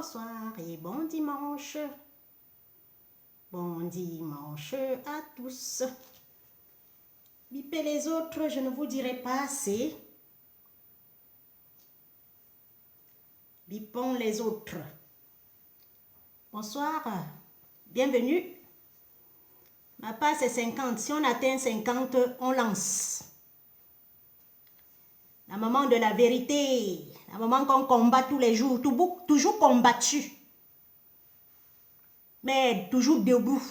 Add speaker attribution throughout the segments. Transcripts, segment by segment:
Speaker 1: Bonsoir et bon dimanche. Bon dimanche à tous. Bipez les autres, je ne vous dirai pas assez. Bipons les autres. Bonsoir, bienvenue. Ma passe est 50. Si on atteint 50, on lance. La maman de la vérité. La maman qu'on combat tous les jours. Toujours combattu. Mais toujours debout.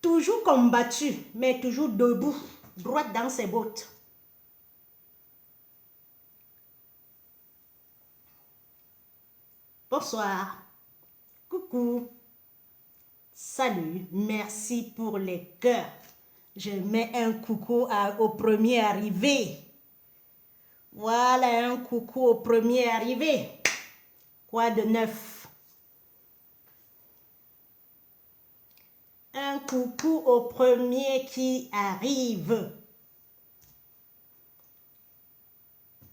Speaker 1: Toujours combattu, mais toujours debout. Droite dans ses bottes. Bonsoir. Coucou. Salut. Merci pour les cœurs. Je mets un coucou au premier arrivé. Voilà un coucou au premier arrivé. Quoi de neuf? Un coucou au premier qui arrive.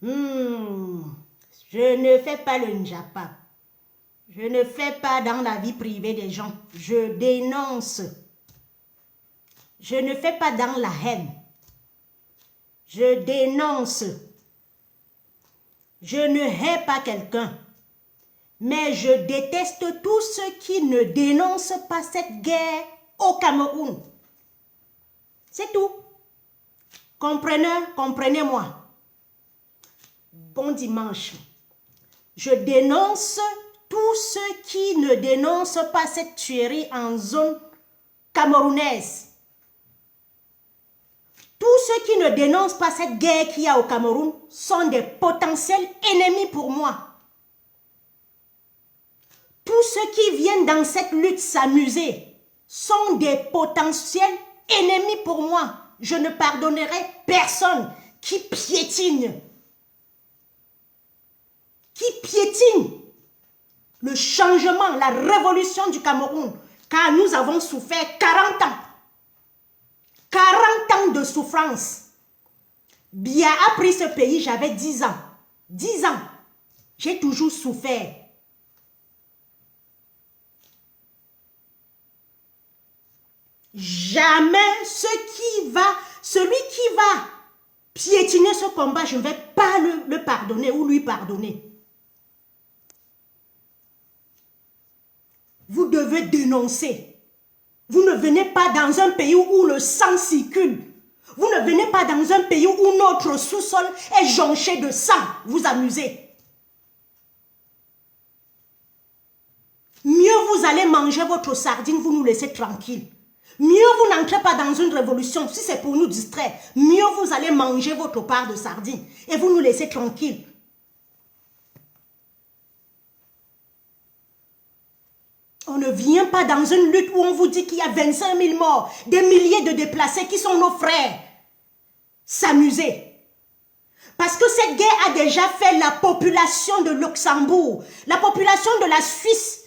Speaker 1: Je ne fais pas le njapa. Je ne fais pas dans la vie privée des gens. Je dénonce. Je ne fais pas dans la haine. Je dénonce. Je ne hais pas quelqu'un. Mais je déteste tous ceux qui ne dénoncent pas cette guerre au Cameroun. C'est tout. Comprenez-moi. Bon dimanche. Je dénonce tous ceux qui ne dénoncent pas cette tuerie en zone camerounaise. Tous ceux qui ne dénoncent pas cette guerre qu'il y a au Cameroun sont des potentiels ennemis pour moi. Tous ceux qui viennent dans cette lutte s'amuser sont des potentiels ennemis pour moi. Je ne pardonnerai personne qui piétine. Le changement, la révolution du Cameroun. Car nous avons souffert 40 ans. 40 ans de souffrance. Biya a pris ce pays, j'avais 10 ans. 10 ans. J'ai toujours souffert. Jamais celui qui va piétiner ce combat, je ne vais pas le pardonner ou lui pardonner. Vous devez dénoncer. Vous ne venez pas dans un pays où le sang circule. Vous ne venez pas dans un pays où notre sous-sol est jonché de sang. Vous amusez. Mieux vous allez manger votre sardine, vous nous laissez tranquille. Mieux vous n'entrez pas dans une révolution, si c'est pour nous distraire. Mieux vous allez manger votre part de sardine et vous nous laissez tranquille. On ne vient pas dans une lutte où on vous dit qu'il y a 25 000 morts, des milliers de déplacés qui sont nos frères. S'amuser. Parce que cette guerre a déjà fait la population de Luxembourg. La population de la Suisse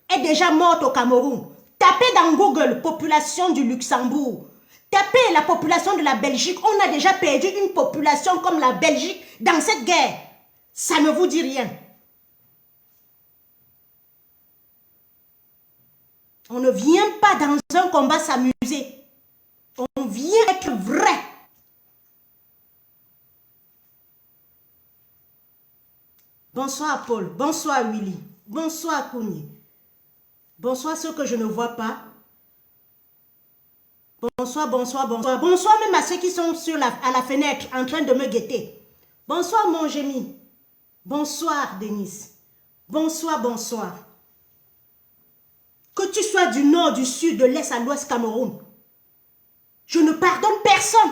Speaker 1: est déjà morte au Cameroun. Tapez dans Google, population du Luxembourg. Tapez la population de la Belgique. On a déjà perdu une population comme la Belgique dans cette guerre. Ça ne vous dit rien. On ne vient pas dans un combat s'amuser. On vient être vrai. Bonsoir Paul, bonsoir Willy, bonsoir Kouni. Bonsoir ceux que je ne vois pas. Bonsoir. Bonsoir même à ceux qui sont à la fenêtre en train de me guetter. Bonsoir mon Jémi. Bonsoir Denise. Bonsoir. Que tu sois du nord, du sud, de l'est à l'ouest Cameroun. Je ne pardonne personne.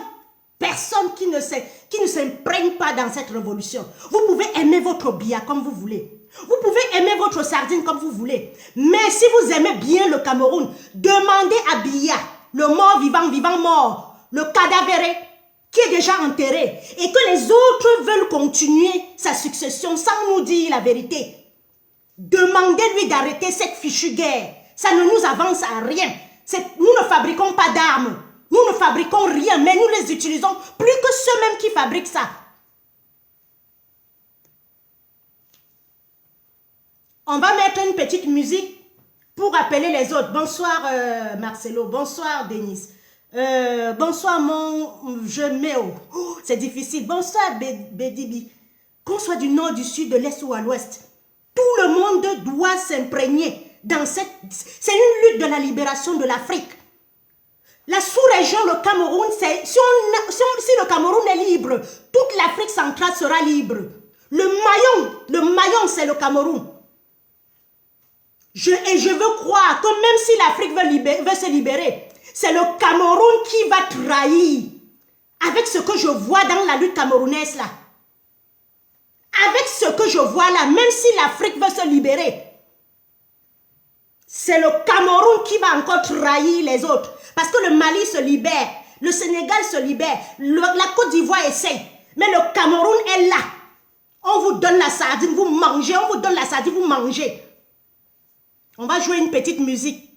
Speaker 1: Personne qui ne s'imprègne pas dans cette révolution. Vous pouvez aimer votre Biya comme vous voulez. Vous pouvez aimer votre sardine comme vous voulez. Mais si vous aimez bien le Cameroun, demandez à Biya, le mort vivant mort, le cadavéré qui est déjà enterré et que les autres veulent continuer sa succession sans nous dire la vérité. Demandez-lui d'arrêter cette fichue guerre. Ça ne nous avance à rien. Nous ne fabriquons pas d'armes. Nous ne fabriquons rien, mais nous les utilisons plus que ceux-mêmes qui fabriquent ça. On va mettre une petite musique pour appeler les autres. Bonsoir Marcelo, bonsoir Denise. Bonsoir mon Jeméo. Oh, c'est difficile. Bonsoir Bédibi. Qu'on soit du nord, du sud, de l'est ou à l'ouest. Tout le monde doit s'imprégner dans cette... C'est une lutte de la libération de l'Afrique. La sous-région, le Cameroun, si le Cameroun est libre, toute l'Afrique centrale sera libre. Le maillon, c'est le Cameroun. Et je veux croire que même si l'Afrique veut se libérer, c'est le Cameroun qui va trahir. Avec ce que je vois dans la lutte camerounaise là. Avec ce que je vois là, même si l'Afrique veut se libérer, c'est le Cameroun qui va encore trahir les autres. Parce que le Mali se libère, le Sénégal se libère, la Côte d'Ivoire essaie. Mais le Cameroun est là. On vous donne la sardine, vous mangez. On vous donne la sardine, vous mangez. On va jouer une petite musique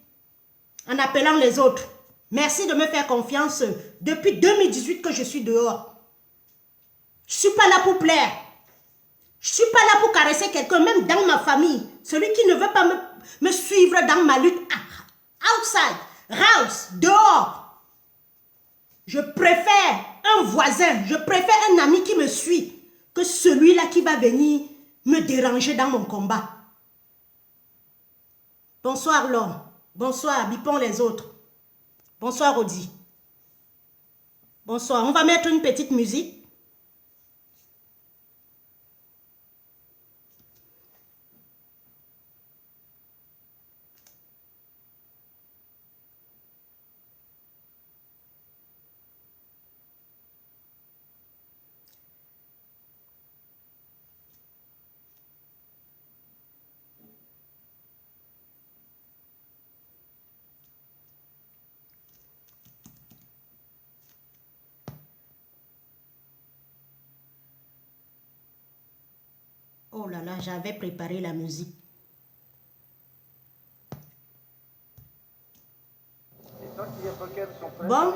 Speaker 1: en appelant les autres. Merci de me faire confiance. Depuis 2018 que je suis dehors. Je ne suis pas là pour plaire. Je ne suis pas là pour caresser quelqu'un, même dans ma famille. Celui qui ne veut pas me suivre dans ma lutte. Outside, house, dehors. Je préfère un voisin, je préfère un ami qui me suit que celui-là qui va venir me déranger dans mon combat. Bonsoir l'homme. Bonsoir, bipons les autres. Bonsoir Audi. Bonsoir, on va mettre une petite musique. Oh là là, j'avais préparé la musique. Bon.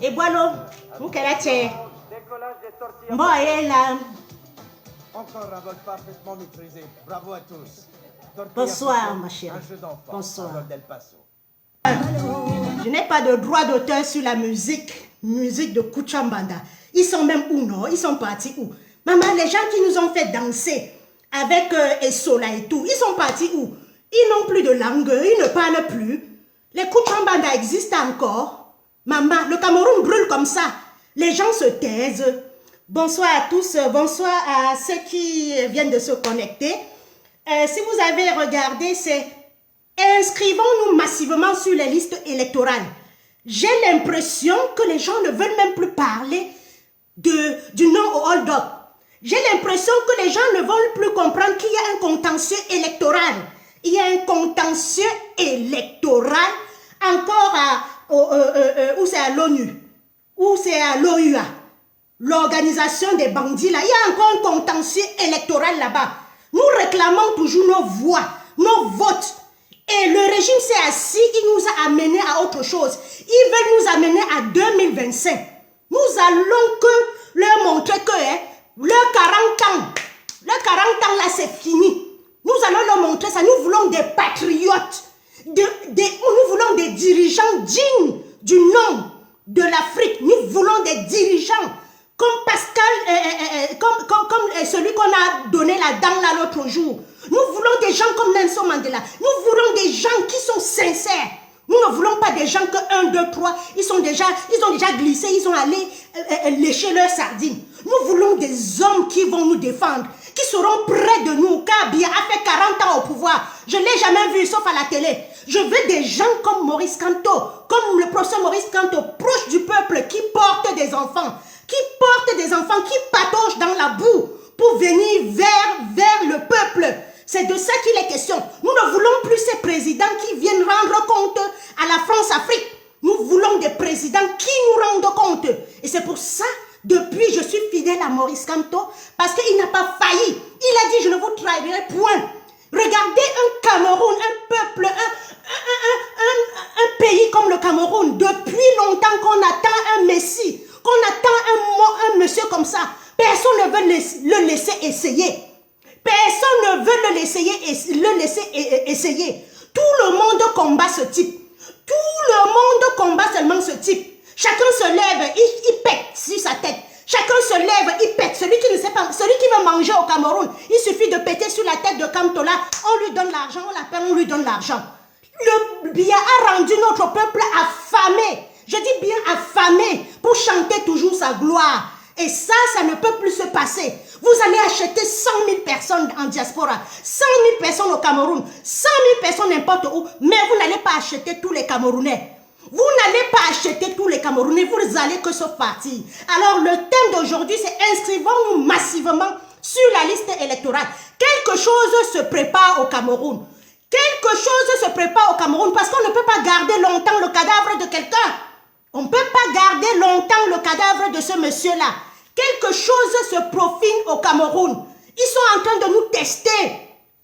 Speaker 1: Et voilà, vous qu'elle a tient. Bon, elle là.
Speaker 2: Encore un vol parfaitement maîtrisé. Bravo à tous.
Speaker 1: Bonsoir, ma chérie. Bonsoir. Je n'ai pas de droit d'auteur sur la musique de Kuchambanda. Ils sont même où, non? Ils sont partis où? Maman, les gens qui nous ont fait danser avec Essola et tout, ils sont partis où? Ils n'ont plus de langue, ils ne parlent plus. Les Kuchambanda existent encore. Maman, le Cameroun brûle comme ça. Les gens se taisent. Bonsoir à tous, bonsoir à ceux qui viennent de se connecter. Si vous avez regardé, c'est inscrivons-nous massivement sur les listes électorales. J'ai l'impression que les gens ne veulent même plus parler du non au hold-up. J'ai l'impression que les gens ne veulent plus comprendre qu'il y a un contentieux électoral. Il y a un contentieux électoral encore où c'est à l'ONU, où c'est à l'OUA, l'organisation des bandits là. Il y a encore un contentieux électoral là-bas. Nous réclamons toujours nos voix, nos votes. Et le régime s'est assis, il nous a amenés à autre chose. Ils veulent nous amener à 2025. Nous allons leur montrer que leurs 40 ans là c'est fini. Nous allons leur montrer ça. Nous voulons des patriotes. Nous voulons des dirigeants dignes du nom de l'Afrique. Nous voulons des dirigeants comme Pascal, comme celui qu'on a donné la dame là l'autre jour. Nous voulons des gens comme Nelson Mandela. Nous voulons des gens qui sont sincères. Nous ne voulons pas des gens que 1, 2, 3, ils ont déjà glissé, ils sont allés lécher leurs sardines. Nous voulons des hommes qui vont nous défendre, qui seront près de nous. Kabila a fait 40 ans au pouvoir. Je ne l'ai jamais vu, sauf à la télé. Je veux des gens comme Maurice Kanto, comme le professeur Maurice Kanto, proche du peuple, qui portent des enfants, qui patauchent dans la boue pour venir vers le peuple. C'est de ça qu'il est question. Nous ne voulons plus ces présidents qui viennent rendre compte à la France-Afrique. Nous voulons des présidents qui nous rendent compte. Et c'est pour ça, depuis, je suis fidèle à Maurice Kanto, parce qu'il n'a pas failli. Il a dit, je ne vous trahirai point. Regardez un Cameroun, un peuple, un pays comme le Cameroun. Depuis longtemps qu'on attend un messie, qu'on attend un monsieur comme ça. Personne ne veut le laisser essayer. Personne ne veut le laisser essayer. Tout le monde combat ce type. Tout le monde combat seulement ce type. Chacun se lève, il pète sur sa tête. Chacun se lève, il pète. Celui qui ne sait pas, celui qui veut manger au Cameroun, il suffit de péter sur la tête de Kamtola. On lui donne l'argent, on l'appelle, on lui donne l'argent. Le Biya a rendu notre peuple affamé. Je dis bien affamé pour chanter toujours sa gloire. Et ça ne peut plus se passer. Vous allez acheter 100 000 personnes en diaspora, 100 000 personnes au Cameroun, 100 000 personnes n'importe où, mais vous n'allez pas acheter tous les Camerounais. Vous n'allez pas acheter tous les Camerounais, vous allez que sauf partir. Alors le thème d'aujourd'hui, c'est inscrivons-nous massivement sur la liste électorale. Quelque chose se prépare au Cameroun. Quelque chose se prépare au Cameroun parce qu'on ne peut pas garder longtemps le cadavre de quelqu'un. On ne peut pas garder longtemps le cadavre de ce monsieur-là. Quelque chose se profile au Cameroun. Ils sont en train de nous tester.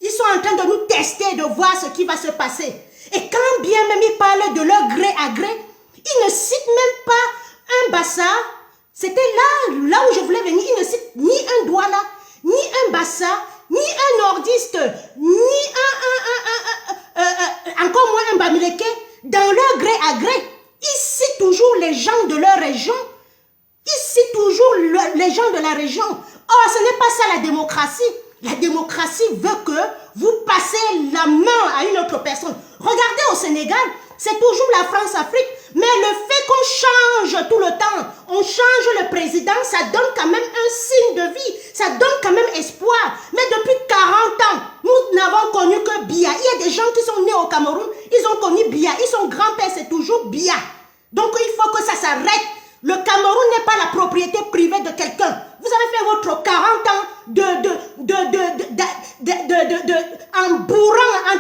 Speaker 1: Ils sont en train de nous tester, de voir ce qui va se passer. Et quand bien même ils parlent de leur gré à gré, ils ne citent même pas un Bassa. C'était là où je voulais venir. Ils ne citent ni un Douala, ni un Bassa, ni un nordiste, ni encore moins un Bamileke. Dans leur gré à gré, ils citent toujours les gens de leur région. Ils citent toujours les gens de la région. Or, ce n'est pas ça la démocratie. La démocratie veut que vous passez la main à une autre personne. Regardez au Sénégal, c'est toujours la France-Afrique, mais le fait qu'on change tout le temps, on change le président, ça donne quand même un signe de vie, ça donne quand même espoir. Mais depuis 40 ans, nous n'avons connu que Biya. Il y a des gens qui sont nés au Cameroun, ils ont connu Biya, ils sont grands-pères, c'est toujours Biya. Donc il faut que ça s'arrête. Le Cameroun n'est pas la propriété privée de quelqu'un. Vous avez fait votre 40 ans en bourrant, en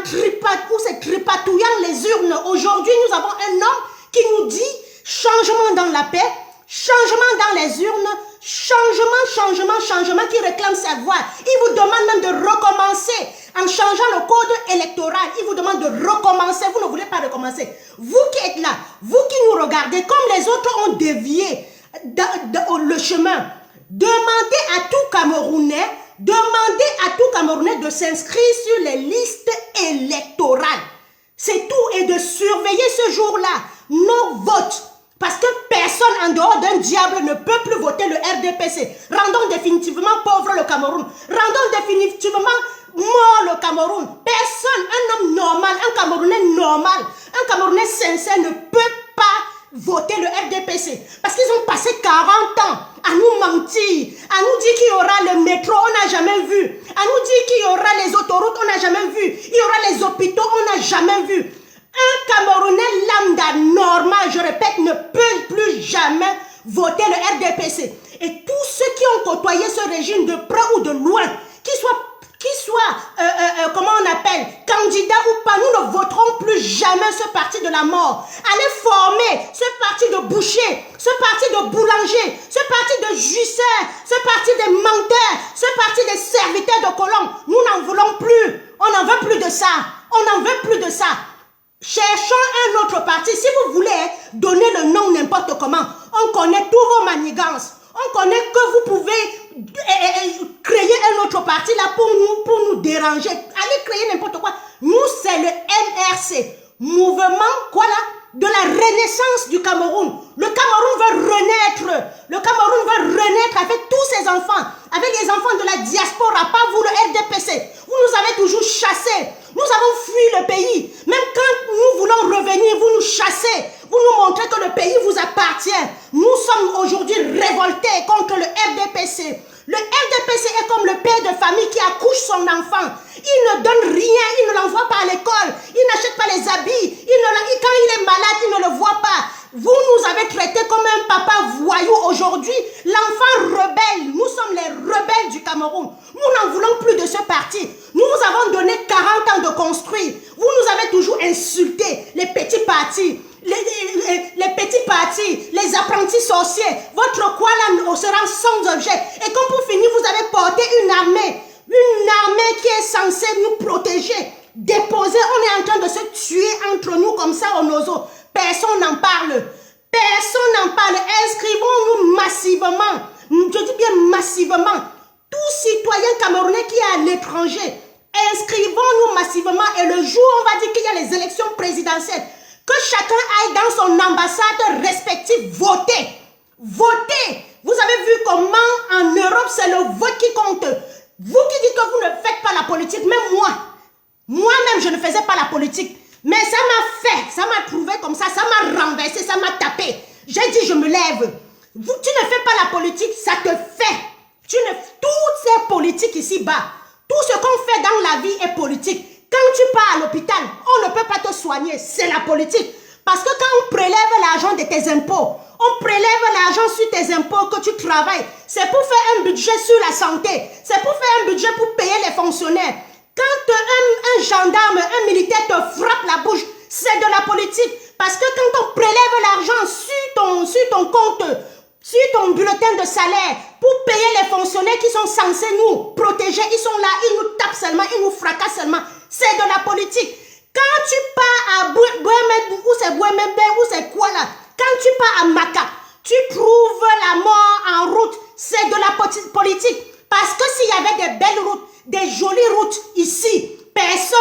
Speaker 1: tripatouillant les urnes. Aujourd'hui, nous avons un homme qui nous dit changement dans la paix, changement dans les urnes, changement, qui réclame sa voix. Il vous demande même de recommencer en changeant le code électoral. Il vous demande de recommencer. Vous ne voulez pas recommencer. Vous qui êtes là, vous qui nous regardez, comme les autres ont dévié le chemin, demandez à tout Camerounais de s'inscrire sur les listes électorales. C'est tout, et de surveiller ce jour-là nos votes. Parce que personne en dehors d'un diable ne peut plus voter le RDPC. Rendons définitivement pauvre le Cameroun. Rendons définitivement mort le Cameroun. Personne, un homme normal, un Camerounais normal, un Camerounais sincère ne peut pas voter le RDPC. Parce qu'ils ont passé 40 ans à nous mentir, à nous dire qu'il y aura le métro, on n'a jamais vu. À nous dire qu'il y aura les autoroutes, on n'a jamais vu. Il y aura les hôpitaux, on n'a jamais vu. Un Camerounais lambda normal, je répète, ne peut plus jamais voter le RDPC. Et tous ceux qui ont côtoyé ce régime de près ou de loin, qui soient comment on appelle, candidats ou pas, nous ne voterons plus jamais ce parti de la mort. Allez former ce parti de bouchers, ce parti de boulangers, ce parti de juisseurs, ce parti des menteurs, ce parti des serviteurs de colons. Nous n'en voulons plus. On n'en veut plus de ça. On n'en veut plus de ça. Cherchons un autre parti. Si vous voulez donner le nom n'importe comment, on connaît tous vos manigances. On connaît que vous pouvez créer un autre parti là pour nous déranger. Allez créer n'importe quoi. Nous, c'est le MRC. Mouvement, quoi là? De la renaissance du Cameroun. Le Cameroun veut renaître. Le Cameroun veut renaître avec tous ses enfants. Avec les enfants de la diaspora, pas vous le RDPC. Vous nous avez toujours chassés. Nous avons fui le pays. Même quand nous voulons revenir, vous nous chassez. Vous nous montrez que le pays vous appartient. Nous sommes aujourd'hui révoltés contre le RDPC. Le RDPC est comme le père de famille qui accouche son enfant. Il ne donne rien, il ne l'envoie pas à l'école, il n'achète pas les habits, quand il est malade, il ne le voit pas. Vous nous avez traités comme un papa voyou aujourd'hui. L'enfant rebelle, nous sommes les rebelles du Cameroun. Nous n'en voulons plus de ce parti. Nous vous avons donné 40 ans de construire. Vous nous avez toujours insulté, les petits partis. Les petits partis, les apprentis sorciers, votre quoi là sera sans objet. Et comme pour finir, vous avez porté une armée qui est censée nous protéger, déposer. On est en train de se tuer entre nous comme ça au nozo. Personne n'en parle. Personne n'en parle. Inscrivons-nous massivement. Je dis bien massivement. Tout citoyen camerounais qui est à l'étranger. Inscrivons-nous massivement et le jour où on va dire qu'il y a les élections présidentielles, que chacun aille dans son ambassade respective voter. Voter. Vous avez vu comment en Europe c'est le vote qui compte. Vous qui dites que vous ne faites pas la politique, même moi-même je ne faisais pas la politique. Mais ça m'a fait, ça m'a trouvé comme ça m'a renversé, ça m'a tapé. J'ai dit je me lève. Tu ne fais pas la politique, ça te fait. Toutes ces politiques ici-bas, tout ce qu'on fait dans la vie est politique. Quand tu pars à l'hôpital, on ne peut pas te soigner, c'est la politique. Parce que quand on prélève l'argent de tes impôts, on prélève l'argent sur tes impôts que tu travailles, c'est pour faire un budget sur la santé, c'est pour faire un budget pour payer les fonctionnaires. Quand un gendarme, un militaire te frappe la bouche, c'est de la politique. Parce que quand on prélève l'argent sur ton compte, sur ton bulletin de salaire, pour payer les fonctionnaires qui sont censés nous protéger, ils sont là, ils nous tapent seulement, ils nous fracassent seulement. C'est de la politique. Quand tu pars à Bouemé, ou c'est Bouemébé, ou c'est quoi là? Quand tu pars à Maka, tu trouves la mort en route. C'est de la politique. Parce que s'il y avait des belles routes, des jolies routes ici, personne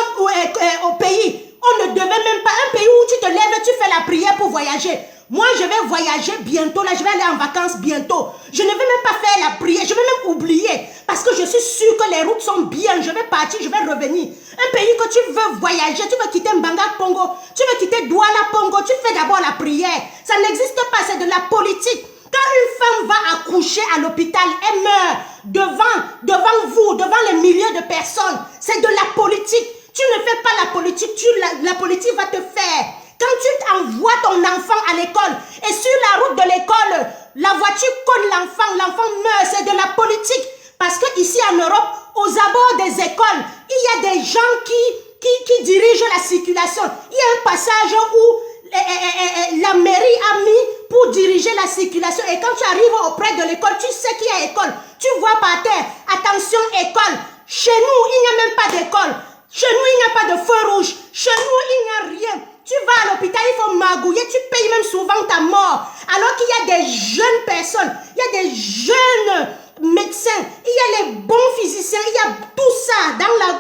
Speaker 1: au pays, on ne devait même pas, un pays où tu te lèves, tu fais la prière pour voyager. Moi, je vais voyager bientôt, là, je vais aller en vacances bientôt. Je ne vais même pas faire la prière, je vais même oublier. Parce que je suis sûre que les routes sont bien, je vais partir, je vais revenir. Un pays que tu veux voyager, tu veux quitter Mbanga Pongo, tu veux quitter Douala Pongo, tu fais d'abord la prière. Ça n'existe pas, c'est de la politique. Quand une femme va accoucher à l'hôpital, elle meurt devant vous, devant les milliers de personnes. C'est de la politique. Tu ne fais pas la politique, la politique va te faire. Quand tu envoies ton enfant à l'école et sur la route de l'école, la voiture colle l'enfant meurt, c'est de la politique. Parce qu'ici en Europe, aux abords des écoles, il y a des gens qui dirigent la circulation. Il y a un passage où la mairie a mis pour diriger la circulation. Et quand tu arrives auprès de l'école, tu sais qu'il y a école. Tu vois par terre, attention école. Chez nous, il n'y a même pas d'école. Chez nous, il n'y a pas de feu rouge. Chez nous, il n'y a rien. Tu vas à l'hôpital, il faut magouiller, tu payes même souvent ta mort. Alors qu'il y a des jeunes personnes, il y a des jeunes médecins, il y a les bons physiciens, il y a tout ça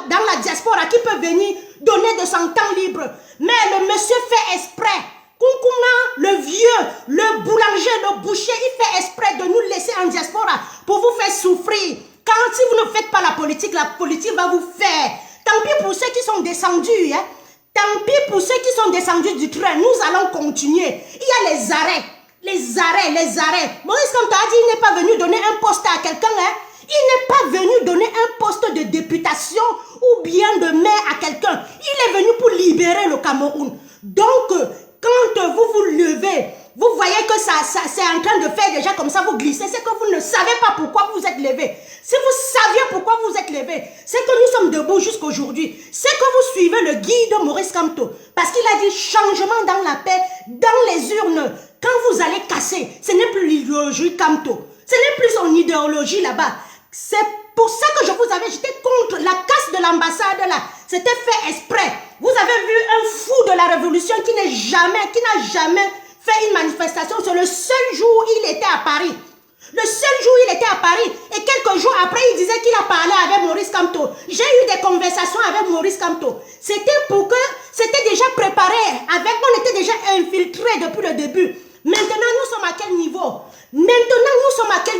Speaker 1: dans la diaspora qui peut venir donner de son temps libre. Mais le monsieur fait exprès. Koukouna, le vieux, le boulanger, le boucher, il fait exprès de nous laisser en diaspora pour vous faire souffrir. Quand si vous ne faites pas la politique va vous faire. Tant pis pour ceux qui sont descendus, hein. Tant pis pour ceux qui sont descendus du train, nous allons continuer. Il y a les arrêts. Maurice Kamto a dit, il n'est pas venu donner un poste à quelqu'un. Hein? Il n'est pas venu donner un poste de députation ou bien de maire à quelqu'un. Il est venu pour libérer le Cameroun. Donc, quand vous vous levez, vous voyez que ça c'est en train de faire déjà comme ça, vous glissez. C'est que vous ne savez pas pourquoi vous êtes levé. Si vous saviez pourquoi vous êtes levé, c'est que nous sommes debout jusqu'aujourd'hui. C'est que vous suivez le guide Maurice Kamto. Parce qu'il a dit changement dans la paix, dans les urnes. Quand vous allez casser, ce n'est plus l'idéologie Kamto. Ce n'est plus son idéologie là-bas. C'est pour ça que je vous avais, j'étais contre la casse de l'ambassade là. C'était fait exprès. Vous avez vu un fou de la révolution qui n'a jamais fait une manifestation. C'est le seul jour où il était à Paris. Le seul jour où il était à Paris. Et quelques jours après, il disait qu'il a parlé avec Maurice Kamto. J'ai eu des conversations avec Maurice Kamto. C'était pour que, c'était déjà préparé. On était déjà infiltrés depuis le début. Maintenant, nous sommes à quel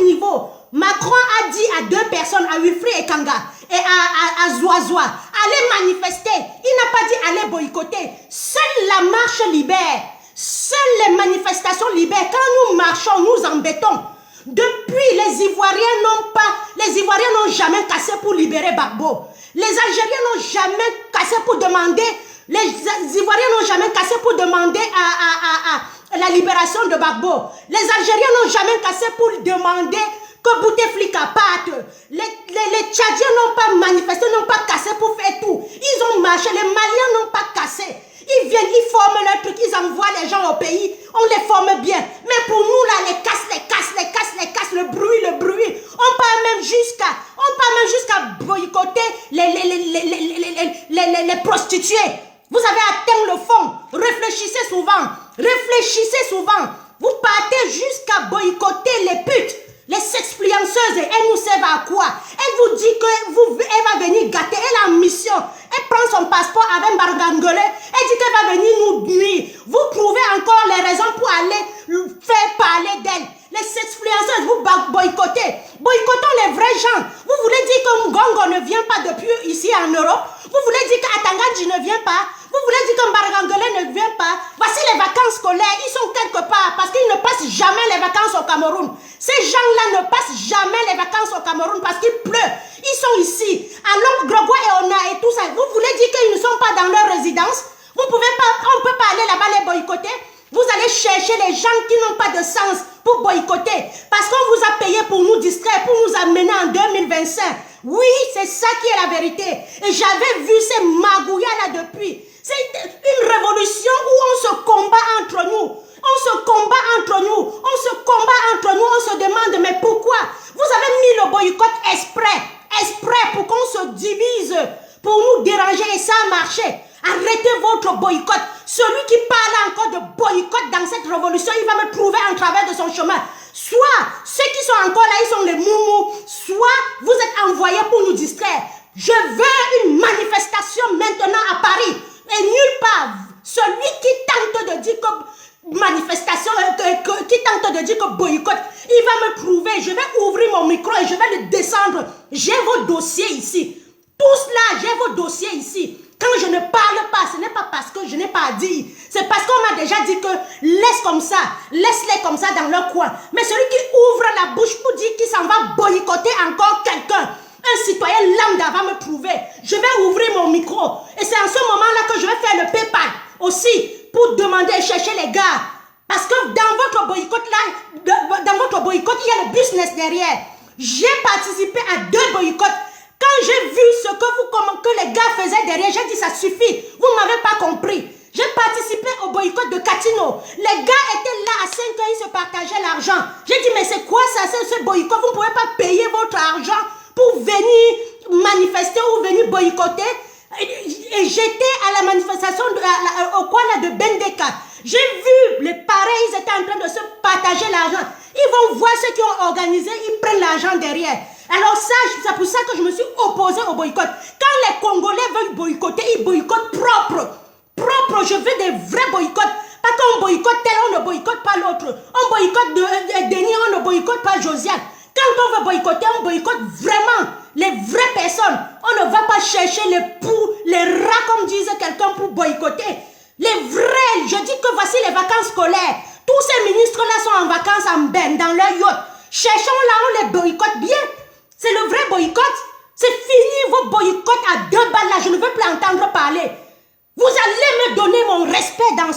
Speaker 1: niveau? Macron a dit à 2 personnes, à Wilfried et Kanga et à Zoazoa, allez manifester. Il n'a pas dit allez boycotter. Seule la marche libère. Seules les manifestations libèrent. Quand nous marchons, nous embêtons. Depuis, les Ivoiriens n'ont jamais cassé pour libérer Gbagbo. Les Algériens n'ont jamais cassé pour demander, les Ivoiriens n'ont jamais cassé pour demander à la libération de Gbagbo. Les Algériens n'ont jamais cassé pour demander que Bouteflika parte. Les Tchadiens n'ont pas manifesté, n'ont pas cassé pour faire tout. Ils ont marché, les Maliens n'ont pas cassé. Ils viennent, ils forment leur truc, ils envoient les gens au pays, on les forme bien. Mais pour nous là, les casse, le bruit. On part même jusqu'à boycotter les prostituées. Vous avez atteint le fond. Réfléchissez souvent. Vous partez jusqu'à boycotter les putes. Les sexfluenceuses, elles nous servent à quoi? Elle vous dit qu'elle va venir gâter. Elle est en mission. Elle prend son passeport avec Bargangolé. Elle dit qu'elle va venir nous nuire. Vous trouvez encore les raisons pour aller faire parler d'elle. Les sexfluenceuses, vous boycottez. Boycottons les vrais gens. Vous voulez dire que Ngongo ne vient pas depuis ici en Europe? Vous voulez dire qu'Atangadji ne vient pas? Vous voulez dire que Mbaragangolé ne vient pas? Voici les vacances scolaires. Ils sont quelque part parce qu'ils ne passent jamais les vacances au Cameroun. Ces gens-là ne passent jamais les vacances au Cameroun parce qu'il pleut. Ils sont ici. Alors, Grogua et Ona et tout ça. Vous voulez dire qu'ils ne sont pas dans leur résidence? Vous pouvez pas, on ne peut pas aller là-bas les boycotter. Vous allez chercher les gens qui n'ont pas de sens pour boycotter. Parce qu'on vous a payé pour nous distraire, pour nous amener en 2025. Oui, c'est ça qui est la vérité. Et j'avais vu ces magouillas-là depuis. C'est une révolution où on se combat entre nous. On se combat entre nous. On se combat entre nous. On se demande, mais pourquoi? Vous avez mis le boycott exprès pour qu'on se divise, pour nous déranger et ça a marché. Arrêtez votre boycott. Celui qui parle encore de boycott dans cette révolution, il va me trouver en travers de son chemin. Soit ceux qui sont encore là, ils sont les moumous. Soit vous êtes envoyés pour nous distraire. Je veux une manifestation maintenant à Paris. Et nulle part, celui qui tente de dire que manifestation, qui tente de dire que boycott, il va me trouver. Je vais ouvrir mon micro et je vais le descendre. J'ai vos dossiers ici. Tous là, j'ai vos dossiers ici. Quand je ne parle pas, ce n'est pas parce que je n'ai pas dit. C'est parce qu'on m'a déjà dit que laisse comme ça, laisse-les comme ça dans leur coin. Mais celui qui ouvre la bouche pour dire qu'il s'en va boycotter encore quelqu'un, un citoyen lambda va me prouver. Je vais ouvrir mon micro. Et c'est en ce moment-là que je vais faire le PayPal aussi pour demander et chercher les gars. Parce que dans votre boycott là, dans votre boycott, il y a le business derrière. J'ai participé à 2 boycotts. Quand j'ai vu ce que les gars faisaient derrière, j'ai dit ça suffit. Vous ne m'avez pas compris. J'ai participé au boycott de Katino. Les gars étaient là à 5 ans, ils se partageaient l'argent. J'ai dit mais c'est quoi ça, ce boycott? Vous ne pouvez pas payer votre argent pour venir manifester ou venir boycotter. Et j'étais à la manifestation au coin là de Bendeka. J'ai vu les pareils, ils étaient en train de se partager l'argent. Ils vont voir ceux qui ont organisé, ils prennent l'argent derrière. Alors ça, c'est pour ça que je me suis opposée au boycott. Quand les Congolais veulent boycotter, ils boycottent propre. Propre, je veux des vrais boycotts. Pas qu'on boycotte tel, on ne boycotte pas l'autre. On boycotte Denis, on ne boycotte pas Josiane. Quand on veut boycotter, on boycotte vraiment les vraies personnes. On ne va pas chercher les poux, les rats, comme disait quelqu'un, pour boycotter. Les vrais, je dis que voici les vacances scolaires. Tous ces ministres-là sont en vacances en Ben, dans leur yacht. Cherchons là, on les boycotte bien. C'est le vrai boycott. C'est fini vos boycotts à 2 balles là. Je ne veux plus entendre parler. Vous allez me donner mon respect dans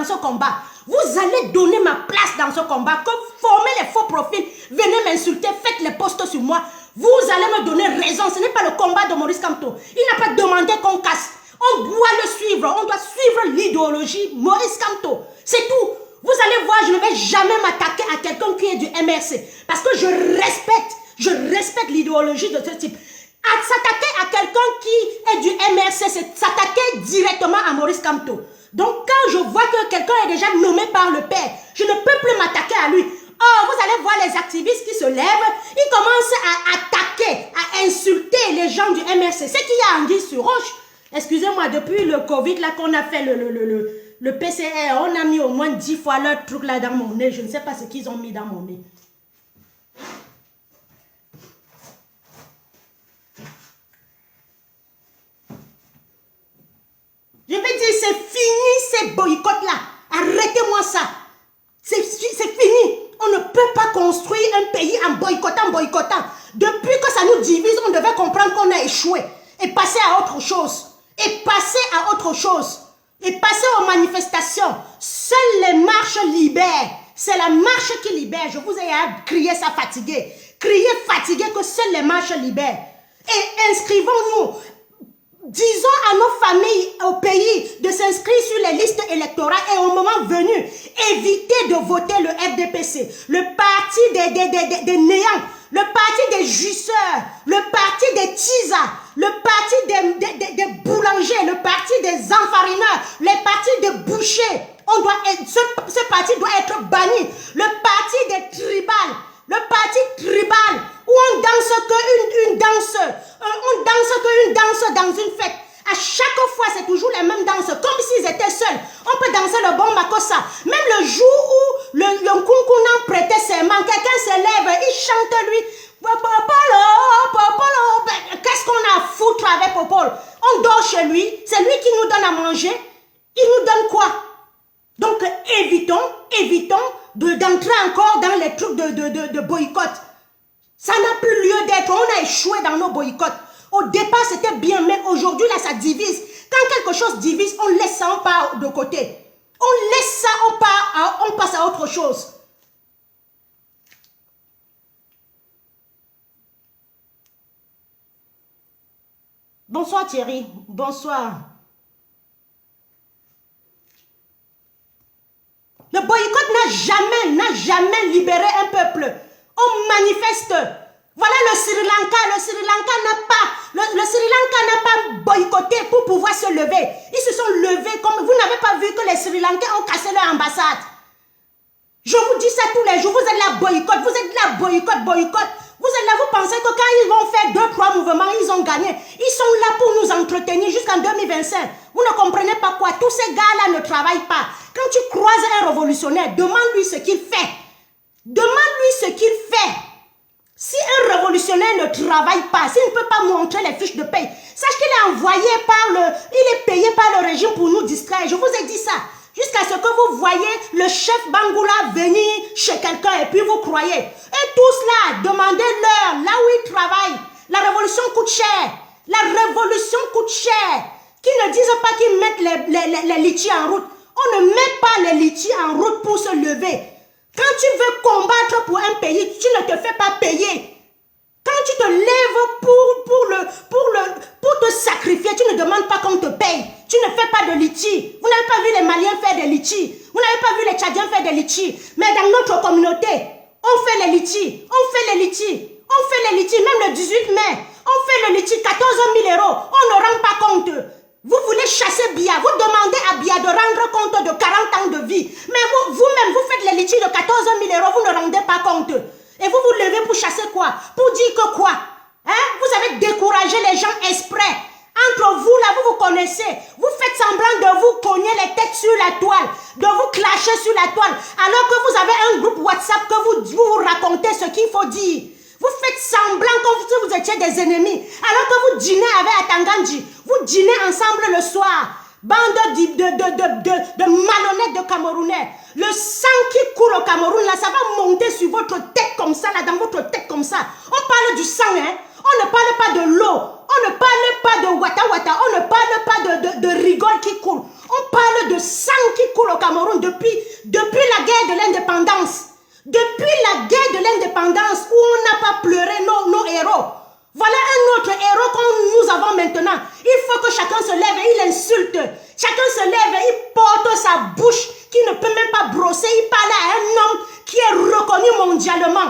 Speaker 1: ce combat. Vous allez donner ma place dans ce combat. Que formez les faux profils, venez m'insulter, faites les posts sur moi. Vous allez me donner raison. Ce n'est pas le combat de Maurice Kamto. Il n'a pas demandé qu'on casse. On doit le suivre. On doit suivre l'idéologie Maurice Kamto. C'est tout. Vous allez voir, je ne vais jamais m'attaquer à quelqu'un qui est du MRC. Parce que je respecte l'idéologie de ce type. S'attaquer à quelqu'un qui est du MRC, c'est s'attaquer directement à Maurice Kamto. Donc quand je vois que quelqu'un est déjà nommé par le père, je ne peux plus m'attaquer à lui. Oh, vous allez voir les activistes qui se lèvent, ils commencent à attaquer, à insulter les gens du MRC. C'est qu'il y a anguille sur roche. Excusez-moi, depuis le Covid, là qu'on a fait le PCR, on a mis au moins 10 fois leur truc là dans mon nez. Je ne sais pas ce qu'ils ont mis dans mon nez. Je vais dire, c'est fini ces boycotts-là. Arrêtez-moi ça. C'est fini. On ne peut pas construire un pays en boycottant. Depuis que ça nous divise, on devait comprendre qu'on a échoué. Et passer à autre chose. Et passer aux manifestations. Seules les marches libèrent. C'est la marche qui libère. Je vous ai crié ça fatigué. Criez fatigué que seules les marches libèrent. Et inscrivons-nous. Disons à nos familles, au pays, de s'inscrire sur les listes électorales et au moment venu, éviter de voter le FDPC, le parti des néants, le parti des jusseurs, le parti des tisas, le parti des boulangers, le parti des enfarineurs, le parti des bouchers. Ce parti doit être banni. Le parti des tribales, le parti tribal, où on danse on danse une danse dans une fête. À chaque fois, c'est toujours les mêmes danses, comme s'ils étaient seuls. On peut danser le bon makossa. Même le jour où le Nkunkunan prêtait serment, quelqu'un se lève, il chante lui. Popolo, Popolo. Qu'est-ce qu'on a à foutre avec Popolo? On dort chez lui, c'est lui qui nous donne à manger. Il nous donne quoi? Donc, évitons d'entrer encore dans les trucs de boycott. Ça n'a plus lieu d'être. On a échoué dans nos boycotts. Au départ, c'était bien, mais aujourd'hui, là, ça divise. Quand quelque chose divise, on laisse ça, on part de côté. On laisse ça, on passe à autre chose. Bonsoir Thierry, bonsoir. Le boycott n'a jamais libéré un peuple. On manifeste. Voilà le Sri Lanka. Le Sri Lanka n'a pas boycotté pour pouvoir se lever. Ils se sont levés comme... Vous n'avez pas vu que les Sri Lankais ont cassé leur ambassade. Je vous dis ça tous les jours. Vous êtes là boycott. Vous êtes là boycott. Vous êtes là, vous pensez que quand ils vont faire 2-3 mouvements, ils ont gagné. Ils sont là pour nous entretenir jusqu'en 2025. Vous ne comprenez pas quoi. Tous ces gars-là ne travaillent pas. Quand tu croises un révolutionnaire, demande-lui ce qu'il fait. Demande-lui ce qu'il fait. Si un révolutionnaire ne travaille pas, s'il ne peut pas montrer les fiches de paye, sache qu'il est envoyé il est payé par le régime pour nous distraire. Je vous ai dit ça. Jusqu'à ce que vous voyez le chef Bangoula venir chez quelqu'un et puis vous croyez. Et tous là, demandez-leur là où ils travaillent. La révolution coûte cher. La révolution coûte cher. Qu'ils ne disent pas qu'ils mettent les litchis en route. On ne met pas les litchis en route pour se lever. Quand tu veux combattre pour un pays, tu ne te fais pas payer. Quand tu te lèves pour te sacrifier, tu ne demandes pas qu'on te paye. Tu ne fais pas de litchi. Vous n'avez pas vu les Maliens faire des litchis. Vous n'avez pas vu les Tchadiens faire des litchis. Mais dans notre communauté, on fait les litchis. Même le 18 mai, on fait le litchi, 14 000 €. On ne rend pas compte. Vous voulez chasser Bia. Vous demandez à Bia de rendre compte de 40 ans de vie. Mais vous-même, vous faites les litchis de 14 000 €. Vous ne rendez pas compte. Et vous vous levez pour chasser quoi? Pour dire que quoi? Hein? Vous avez découragé les gens exprès. Entre vous, là, vous connaissez. Vous faites semblant de vous cogner les têtes sur la toile, de vous clasher sur la toile, alors que vous avez un groupe WhatsApp que vous racontez ce qu'il faut dire. Vous faites semblant comme si vous étiez des ennemis, alors que vous dînez avec Atangandji. Vous dînez ensemble le soir. Bande de malhonnêtes de Camerounais. Le sang qui coule au Cameroun, là, ça va monter sur votre tête comme ça, là, dans votre tête comme ça. On parle du sang, hein. On ne parle pas de l'eau. On ne parle pas de wata wata. On ne parle pas de rigole qui coule. On parle de sang qui coule au Cameroun depuis la guerre de l'indépendance. Depuis la guerre de l'indépendance où on n'a pas pleuré nos héros. Voilà un autre héros que nous avons maintenant. Il faut que chacun se lève et il insulte. Chacun se lève et il porte sa bouche qui ne peut même pas brosser. Il parle à un homme qui est reconnu mondialement.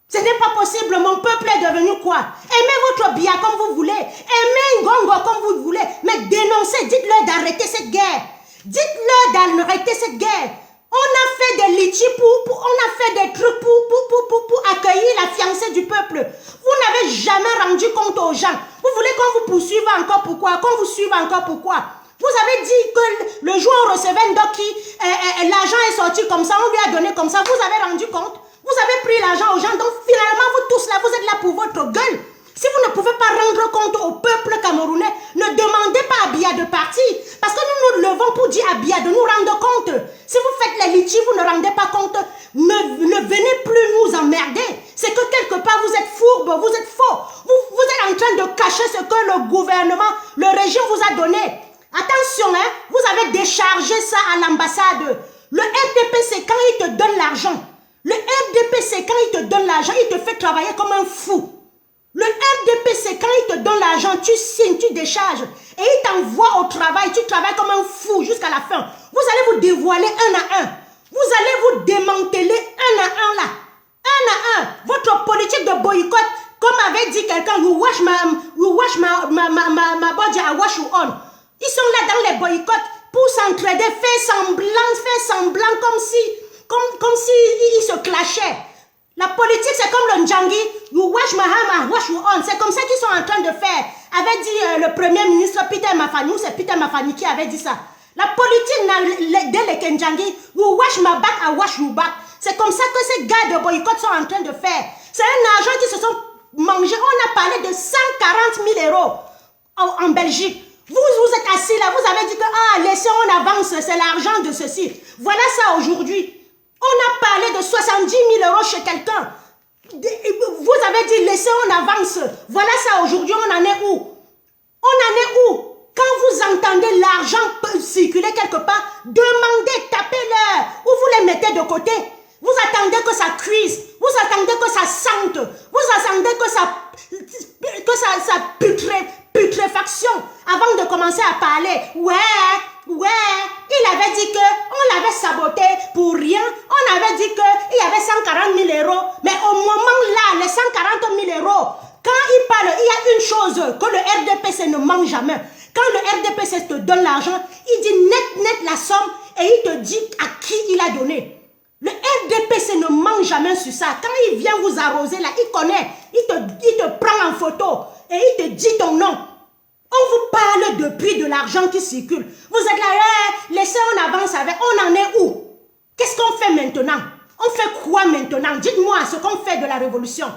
Speaker 1: Ce n'est pas possible. Mon peuple est devenu quoi? Aimez votre Bia comme vous voulez. Aimez Ngongo comme vous voulez. Mais dénoncez. Dites-leur d'arrêter cette guerre. Dites-leur d'arrêter cette guerre. On a fait des litchis on a fait des trucs pour accueillir la fiancée du peuple. Vous n'avez jamais rendu compte aux gens. Vous voulez qu'on vous poursuive encore pourquoi? Qu'on vous suive encore pourquoi? Vous avez dit que le jour où on recevait Ndoki, l'argent est sorti comme ça, on lui a donné comme ça. Vous avez rendu compte? Vous avez pris l'argent aux gens. Donc finalement, vous tous là, vous êtes là pour votre gueule. Si vous ne pouvez pas rendre compte au peuple camerounais, ne demandez pas à Bia de partir. Parce que nous nous levons pour dire à Bia de nous rendre compte. Si vous faites les litchis, vous ne rendez pas compte. Ne venez plus nous emmerder. C'est que quelque part, vous êtes fourbe, vous êtes faux. Vous êtes en train de cacher ce que le gouvernement, le régime vous a donné. Attention, hein, vous avez déchargé ça à l'ambassade. Le RDP, c'est quand il te donne l'argent. Le RDP, c'est quand il te donne l'argent, il te fait travailler comme un fou. Le RDP, c'est quand il te donne l'argent, tu signes, tu décharges. Et il t'envoie au travail, tu travailles comme un fou jusqu'à la fin. Vous allez vous dévoiler un à un. Vous allez vous démanteler un à un là. Un à un. Votre politique de boycott, comme avait dit quelqu'un, you wash my body, I wash you on. Ils sont là dans les boycotts pour s'entraider, faire semblant comme si ils se clashaient. La politique, c'est comme le Ndjangi. You wash my hand, I wash your own. C'est comme ça qu'ils sont en train de faire. Avait dit le premier ministre Peter Mafani, ou c'est Peter Mafani qui avait dit ça. La politique, dès le Ndjangi, you wash my back, I wash your back. C'est comme ça que ces gars de boycott sont en train de faire. C'est un argent qui se sont mangés. On a parlé de 140 000 euros en Belgique. Vous êtes assis là, vous avez dit que laissez, on avance, c'est l'argent de ceci. Voilà ça aujourd'hui. On a parlé de 70 000 euros chez quelqu'un. Vous avez dit laissez, on avance. Voilà ça aujourd'hui, on en est où? On en est où? Quand vous entendez l'argent circuler quelque part, demandez, tapez-leur. Ou vous les mettez de côté. Vous attendez que ça cuise. Vous attendez que ça sente. Vous attendez que ça putréfaction avant de commencer à parler. Ouais, il avait dit que on l'avait saboté pour rien. On avait dit qu'il y avait 140 000 euros. Mais au moment là, les 140 000 euros, quand il parle, il y a une chose que le RDPC ne manque jamais. Quand le RDPC te donne l'argent, il dit net la somme et il te dit à qui il a donné. Le RDPC ne ment jamais sur ça. Quand il vient vous arroser là, il connaît. Il te prend en photo et il te dit ton nom. On vous parle depuis de l'argent qui circule. Vous êtes là, laissez, on avance avec. On en est où? Qu'est-ce qu'on fait maintenant? On fait quoi maintenant? Dites-moi ce qu'on fait de la révolution.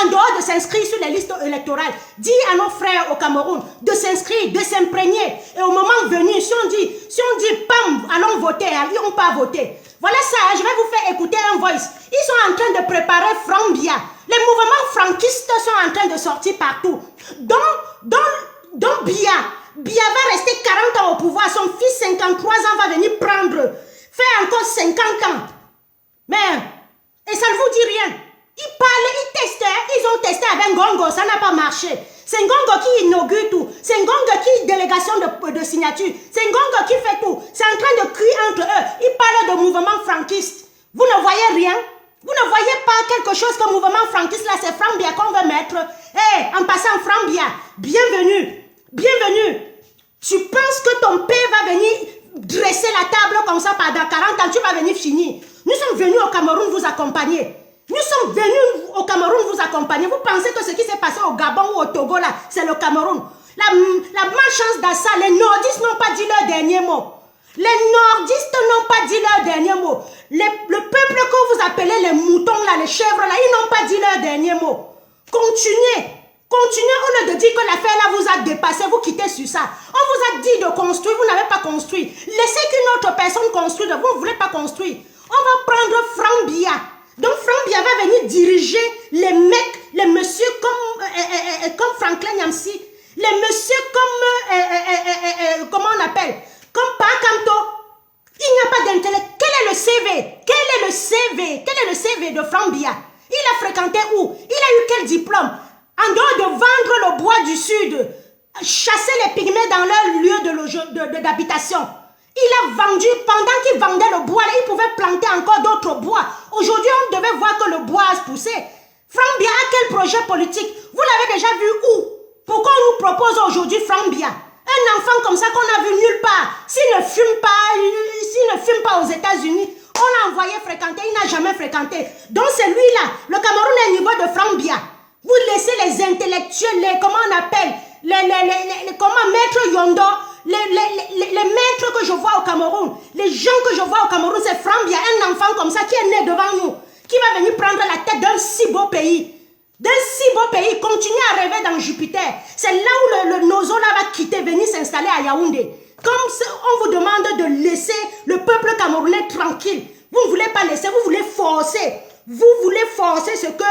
Speaker 1: En dehors de s'inscrire sur les listes électorales, dis à nos frères au Cameroun de s'inscrire, de s'imprégner. Et au moment venu, si on dit, pam, allons voter, ils n'ont pas voté. Voilà ça, je vais vous faire écouter un voice. Ils sont en train de préparer Frambia. Les mouvements franquistes sont en train de sortir partout. Donc Biya va rester 40 ans au pouvoir. Son fils, 53 ans, va venir prendre. Faire encore 50 ans. Mais, et ça ne vous dit rien. Ils parlaient, ils testaient. Ils ont testé avec Ngongo, ça n'a pas marché. C'est Ngongo qui inaugure tout. C'est Ngongo qui délégation de signature. C'est Ngongo qui fait tout. C'est en train de crier entre eux. Ils parlent de mouvement franquiste. Vous ne voyez rien? Vous ne voyez pas quelque chose que mouvement franquiste là, c'est Frambia qu'on veut mettre? En passant Frambia, bienvenue. Bienvenue. Tu penses que ton père va venir dresser la table comme ça pendant 40 ans, tu vas venir finir. Nous sommes venus au Cameroun vous accompagner. Nous sommes venus au Cameroun vous accompagner. Vous pensez que ce qui s'est passé au Gabon ou au Togo là, c'est le Cameroun? La malchance d'Assa, les nordistes n'ont pas dit leur dernier mot. Les nordistes n'ont pas dit leur dernier mot. Le peuple que vous appelez les moutons là, les chèvres là, ils n'ont pas dit leur dernier mot. Continuez. Continuez au lieu de dire que l'affaire là vous a dépassé, vous quittez sur ça. On vous a dit de construire, vous n'avez pas construit. Laissez qu'une autre personne construise, vous ne voulez pas construire. On va prendre Frambia. Donc Frambia va venir diriger les mecs, les messieurs comme Franklin Nyamsi, les messieurs comme, comment on appelle, comme Pakamto. Il n'y a pas d'intellect. Quel est le CV? Quel est le CV? Quel est le CV de Frambia? Il a fréquenté où? Il a eu quel diplôme? En dehors de vendre le bois du sud, chasser les pygmées dans leur lieu d'habitation. Il a vendu, pendant qu'il vendait le bois, il pouvait planter encore d'autres bois. Aujourd'hui, on devait voir que le bois a poussé. Frambia a quel projet politique? Vous l'avez déjà vu où? Pourquoi on nous propose aujourd'hui Frambia? Un enfant comme ça qu'on a vu nulle part. S'il ne fume pas aux États-Unis, on l'a envoyé fréquenter, il n'a jamais fréquenté. Donc c'est lui-là, le Cameroun est au niveau de Frambia. Vous laissez les intellectuels, comment on appelle, comment Maître Yondo, les maîtres que je vois au Cameroun, les gens que je vois au Cameroun, c'est Frambia, un enfant comme ça qui est né devant nous, qui va venir prendre la tête d'un si beau pays. D'un si beau pays, continuez à rêver dans Jupiter. C'est là où le Nozo là va quitter, venir s'installer à Yaoundé. Comme on vous demande de laisser le peuple camerounais tranquille. Vous ne voulez pas laisser, vous voulez forcer. Vous voulez forcer ce que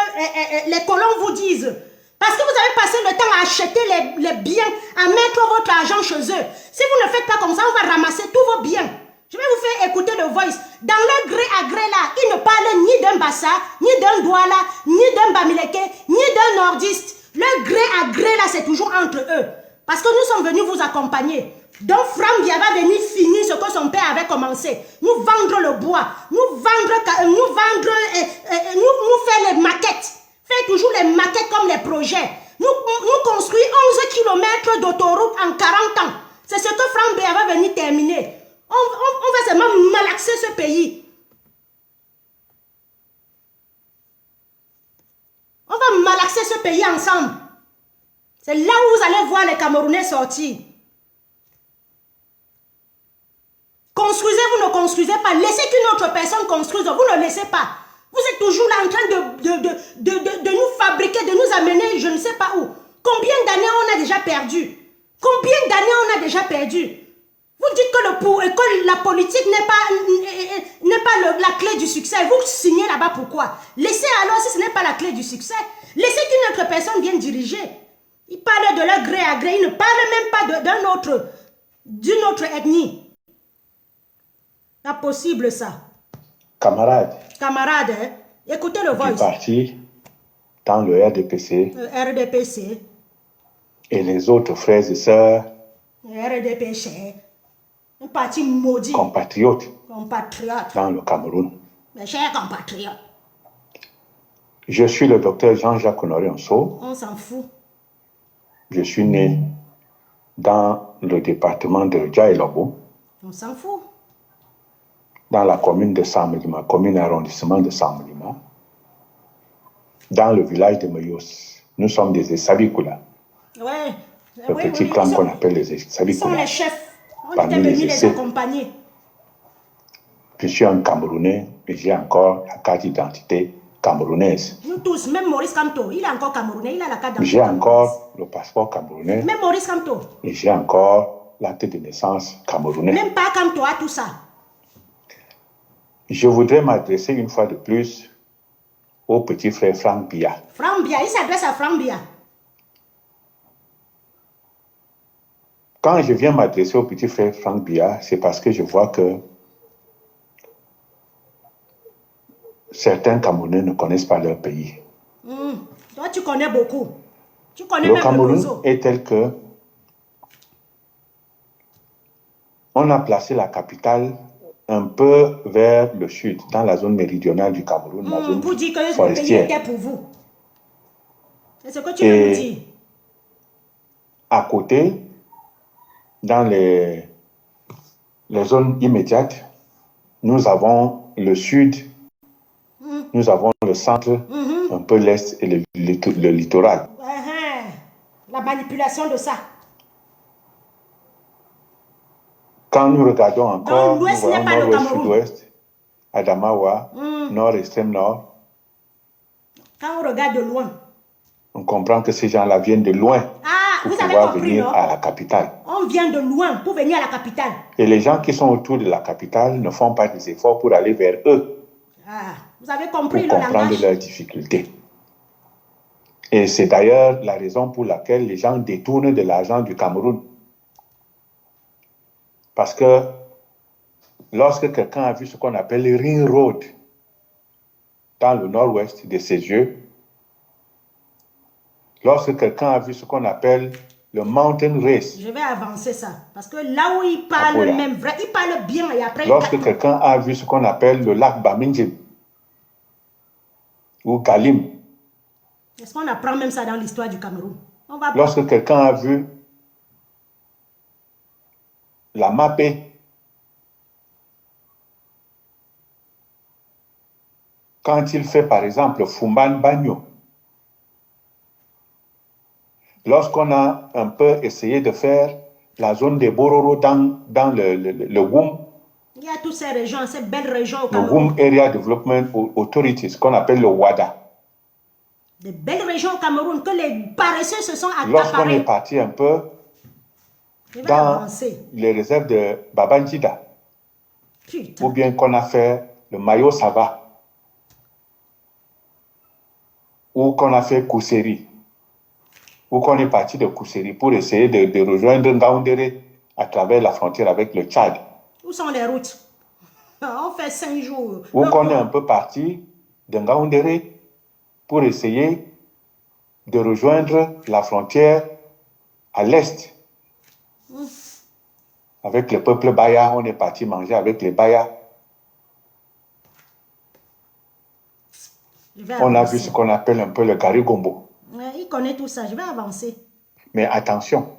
Speaker 1: les colons vous disent. Parce que vous avez passé le temps à acheter les biens, à mettre votre argent chez eux. Si vous ne faites pas comme ça, on va ramasser tous vos biens. Je vais vous faire écouter le voice. Dans leur gré à gré là, ils ne parlent ni d'un Bassa, ni d'un Douala, ni d'un Bamileke, ni d'un nordiste. Leur gré à gré là, c'est toujours entre eux. Parce que nous sommes venus vous accompagner. Donc Frambia va venir finir ce que son père avait commencé. Nous vendre le bois, nous faire les maquettes. Faire toujours les maquettes comme les projets. Nous construire 11 km d'autoroute en 40 ans. C'est ce que Frambia va venir terminer. On va seulement malaxer ce pays. On va malaxer ce pays ensemble. C'est là où vous allez voir les Camerounais sortir. Construisez, vous ne construisez pas. Laissez qu'une autre personne construise. Vous ne laissez pas. Vous êtes toujours là en train de nous fabriquer, de nous amener, je ne sais pas où. Combien d'années on a déjà perdu? Combien d'années on a déjà perdu? Vous dites que la politique n'est pas la clé du succès. Vous signez là-bas pourquoi? Laissez alors, si ce n'est pas la clé du succès, laissez qu'une autre personne vienne diriger. Ils parlent de leur gré à gré. Ils ne parlent même pas d'une autre ethnie. Pas possible ça.
Speaker 3: Camarades.
Speaker 1: Camarades, hein? Écoutez le voice.
Speaker 3: Du parti dans le RDPC.
Speaker 1: Le RDPC.
Speaker 3: Et les autres frères et sœurs.
Speaker 1: Le RDPC. Un parti maudit.
Speaker 3: Compatriotes.
Speaker 1: Compatriotes.
Speaker 3: Dans le Cameroun.
Speaker 1: Mes chers compatriotes.
Speaker 3: Je suis le docteur Jean-Jacques Honoré Onso.
Speaker 1: On s'en fout.
Speaker 3: Je suis né dans le département de Djaïlobo.
Speaker 1: On s'en fout.
Speaker 3: Dans la commune de Samlima, commune arrondissement de Samlima, dans le village de Mayos. Nous sommes des Essabikoula.
Speaker 1: Ouais.
Speaker 3: Le petit clan qu'on appelle les Essabikoula.
Speaker 1: Ils sont les chefs. On était venus les accompagner.
Speaker 3: Je suis un Camerounais et j'ai encore la carte d'identité camerounaise.
Speaker 1: Nous tous, même Maurice Kamto, il est encore Camerounais, il a la carte d'identité.
Speaker 3: J'ai encore le passeport camerounais.
Speaker 1: Même Maurice Kamto.
Speaker 3: Et j'ai encore l'acte de naissance camerounais.
Speaker 1: Même pas Kamto a tout ça.
Speaker 3: Je voudrais m'adresser une fois de plus au petit frère Franck Biya.
Speaker 1: Franck Biya, il s'adresse à Franck Biya.
Speaker 3: Quand je viens m'adresser au petit frère Franck Biya, c'est parce que je vois que certains Camerounais ne connaissent pas leur pays.
Speaker 1: Toi, tu connais beaucoup. Tu connais
Speaker 3: le
Speaker 1: même
Speaker 3: Cameroun
Speaker 1: le
Speaker 3: est tel que on a placé la capitale un peu vers le sud, dans la zone méridionale du Cameroun, la zone
Speaker 1: pour dire que le pays
Speaker 3: forestière.
Speaker 1: était pour vous. C'est ce que tu veux nous dire.
Speaker 3: À côté, dans les zones immédiates, nous avons le sud, nous avons le centre, un peu l'est et le littoral.
Speaker 1: La manipulation de ça.
Speaker 3: Quand nous regardons encore, nous voyons nord-ouest, sud-ouest, Adamawa, nord, extrême nord.
Speaker 1: Quand on regarde de loin,
Speaker 3: on comprend que ces gens-là viennent de loin pour pouvoir venir à la capitale.
Speaker 1: On vient de loin pour venir à la capitale.
Speaker 3: Et les gens qui sont autour de la capitale ne font pas des efforts pour aller vers eux.
Speaker 1: Vous avez compris le
Speaker 3: langage. Pour comprendre leurs difficultés. Et c'est d'ailleurs la raison pour laquelle les gens détournent de l'argent du Cameroun. Parce que lorsque quelqu'un a vu ce qu'on appelle le Ring Road dans le nord-ouest de ses yeux, lorsque quelqu'un a vu ce qu'on appelle le Mountain Race.
Speaker 1: Je vais avancer ça. Parce que là où il parle même vrai, il parle bien et après...
Speaker 3: Lorsque quelqu'un a vu ce qu'on appelle le lac Bamingim ou Galim.
Speaker 1: Est-ce qu'on apprend même ça dans l'histoire du Cameroun?
Speaker 3: Lorsque quelqu'un a vu la Mapé, quand il fait par exemple Fumban Bagno, lorsqu'on a un peu essayé de faire la zone des Bororo dans le WUM,
Speaker 1: il y a toutes ces régions, ces belles régions au
Speaker 3: le WUM Area Development Authority, ce qu'on appelle le WADA.
Speaker 1: Des belles régions au Cameroun que les paresseux se sont accaparés.
Speaker 3: Lorsqu'on est parti un peu dans les réserves de Babangida, ou bien qu'on a fait le Mayo Sava, ou qu'on a fait Kousseri, ou qu'on est parti de Kousseri pour essayer de rejoindre Ngaoundéré à travers la frontière avec le Tchad.
Speaker 1: Où sont les routes? On fait 5 jours.
Speaker 3: Ou qu'on est un peu parti de Ngaoundéré pour essayer de rejoindre la frontière à l'est. Avec le peuple Baya, on est parti manger avec les Baya. On a vu ce qu'on appelle un peu le Garigombo.
Speaker 1: Il connaît tout ça, je vais avancer.
Speaker 3: Mais attention,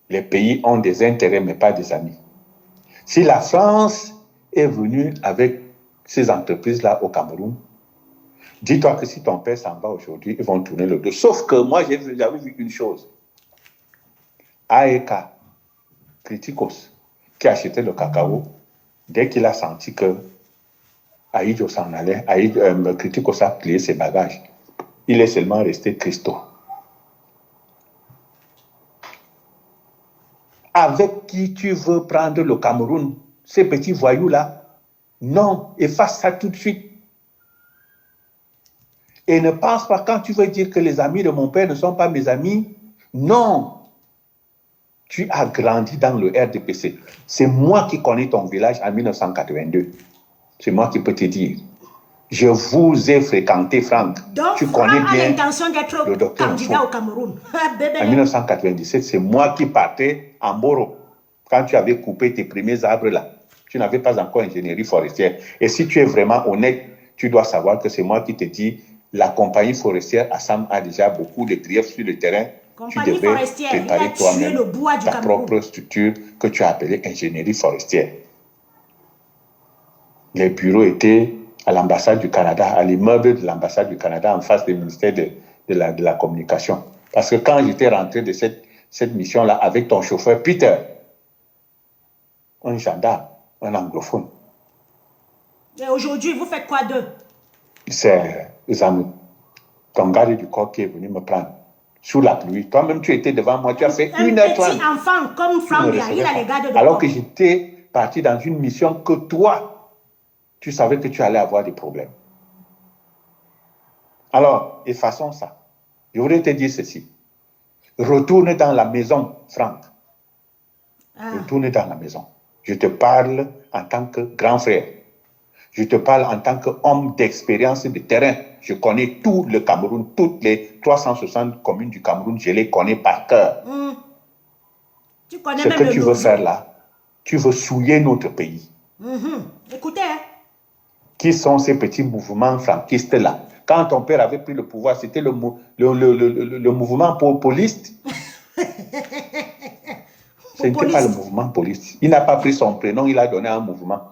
Speaker 3: les pays ont des intérêts mais pas des amis. Si la France est venue avec ces entreprises-là au Cameroun, Dis-toi que si ton père s'en va aujourd'hui, ils vont tourner le dos. Sauf que moi, j'avais vu une chose. AEK, Criticos, qui achetait le cacao, dès qu'il a senti que Aïdjo s'en allait, Criticos a plié ses bagages. Il est seulement resté Christo. Avec qui tu veux prendre le Cameroun, ces petits voyous-là? Non, efface ça tout de suite. Et ne pense pas, quand tu veux dire que les amis de mon père ne sont pas mes amis, non. Tu as grandi dans le RDPC. C'est moi qui connais ton village en 1982. C'est moi qui peux te dire. Je vous ai fréquenté, Franck.
Speaker 1: Donc,
Speaker 3: tu connais bien
Speaker 1: l'intention d'être candidat au Cameroun.
Speaker 3: En 1997, c'est moi qui partais en Boro. Quand tu avais coupé tes premiers arbres là, tu n'avais pas encore ingénierie forestière. Et si tu es vraiment honnête, tu dois savoir que c'est moi qui te dis, la compagnie forestière Assam a déjà beaucoup de griefs sur le terrain.
Speaker 1: Compagnie
Speaker 3: tu devais
Speaker 1: forestière,
Speaker 3: préparer toi-même
Speaker 1: le bois du
Speaker 3: ta
Speaker 1: Cameroun.
Speaker 3: propre structure que tu as appelée ingénierie forestière. Les bureaux étaient à l'ambassade du Canada, à l'immeuble de l'ambassade du Canada en face du ministère de la Communication. Parce que quand j'étais rentré de cette mission-là avec ton chauffeur Peter, un gendarme, un anglophone.
Speaker 1: Et aujourd'hui, vous faites quoi d'eux?
Speaker 3: C'est ton garde du corps qui est venu me prendre sous la pluie. Toi-même, tu étais devant moi, tu as fait 1h30.
Speaker 1: Un petit enfant comme Franck, il a les gardes de corps.
Speaker 3: Alors que j'étais parti dans une mission que toi, tu savais que tu allais avoir des problèmes. Alors, effaçons ça. Je voudrais te dire ceci. Retourne dans la maison, Franck. Retourne dans la maison. Je te parle en tant que grand frère. Je te parle en tant qu'homme d'expérience de terrain. Je connais tout le Cameroun, toutes les 360 communes du Cameroun, je les connais par cœur.
Speaker 1: Tu connais
Speaker 3: Ce
Speaker 1: même
Speaker 3: que
Speaker 1: le
Speaker 3: tu veux faire là, tu veux souiller notre pays.
Speaker 1: Écoutez,
Speaker 3: Qui sont ces petits mouvements franquistes-là? Quand ton père avait pris le pouvoir, c'était le mouvement populiste. Ce n'était pas le mouvement populiste. Il n'a pas pris son prénom, il a donné un mouvement.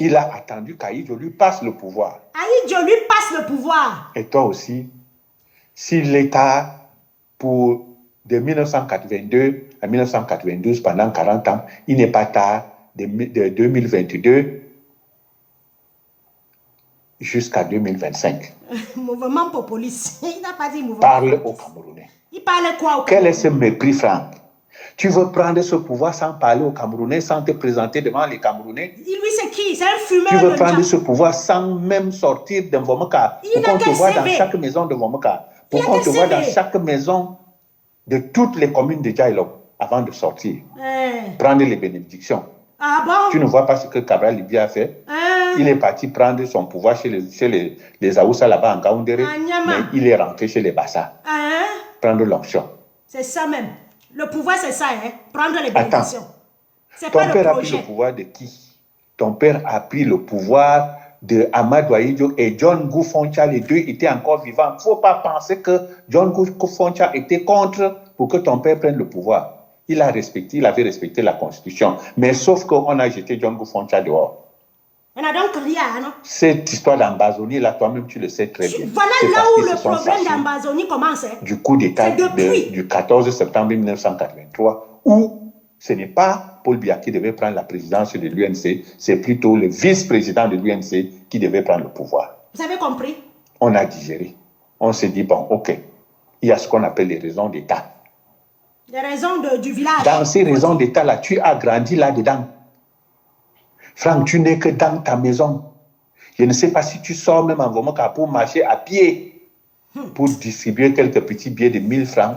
Speaker 3: Il a attendu qu'Aïdjo lui passe le pouvoir.
Speaker 1: Aïdjo lui passe le pouvoir.
Speaker 3: Et toi aussi, si l'État, de 1982 à 1992, pendant 40 ans, il n'est pas tard, de 2022 jusqu'à 2025.
Speaker 1: Mouvement populiste. Il n'a pas dit mouvement
Speaker 3: Parle
Speaker 1: populiste.
Speaker 3: aux Camerounais.
Speaker 1: Il parle quoi au Camerounais?
Speaker 3: Quel est ce mépris, Franck? Tu veux prendre ce pouvoir sans parler aux Camerounais, sans te présenter devant les Camerounais?
Speaker 1: Lui, c'est qui? C'est un fumeur.
Speaker 3: Tu veux prendre ce pouvoir sans même sortir de Vomoka pour qu'on te voit dans chaque maison de Vomoka, pour qu'on te voit dans chaque maison de toutes les communes de Djaïlok avant de sortir. Prendre les bénédictions.
Speaker 1: Ah bon?
Speaker 3: Tu ne vois pas ce que Cabral Libya a fait? Il est parti prendre son pouvoir chez les Aoussa là-bas en Gaoundéré, mais il est rentré chez les Bassa. Prendre l'onction.
Speaker 1: C'est ça même. Le pouvoir, c'est ça, hein? Prendre les bénédictions.
Speaker 3: Ton père a pris le pouvoir de qui? Ton père a pris le pouvoir de Amadou Aïdjo et John Goufoncha. Les deux étaient encore vivants. Il ne faut pas penser que John Goufoncha était contre pour que ton père prenne le pouvoir. Il avait respecté la Constitution. Mais sauf qu'on a jeté John Goufoncha dehors.
Speaker 1: On a donc rien, non?
Speaker 3: Cette histoire d'Ambazonie, là, toi-même, tu le sais très bien.
Speaker 1: Voilà là où le problème d'Ambazonie commence.
Speaker 3: Du coup d'État du 14 septembre 1983, où ce n'est pas Paul Biya qui devait prendre la présidence de l'UNC, c'est plutôt le vice-président de l'UNC qui devait prendre le pouvoir.
Speaker 1: Vous avez compris?
Speaker 3: On a digéré. On s'est dit, bon, ok, il y a ce qu'on appelle les raisons d'État.
Speaker 1: Les raisons du village.
Speaker 3: Dans ces raisons d'État-là, tu as grandi là-dedans. Franck, tu n'es que dans ta maison. Je ne sais pas si tu sors même en Vomoka pour marcher à pied, pour distribuer quelques petits billets de 1000 francs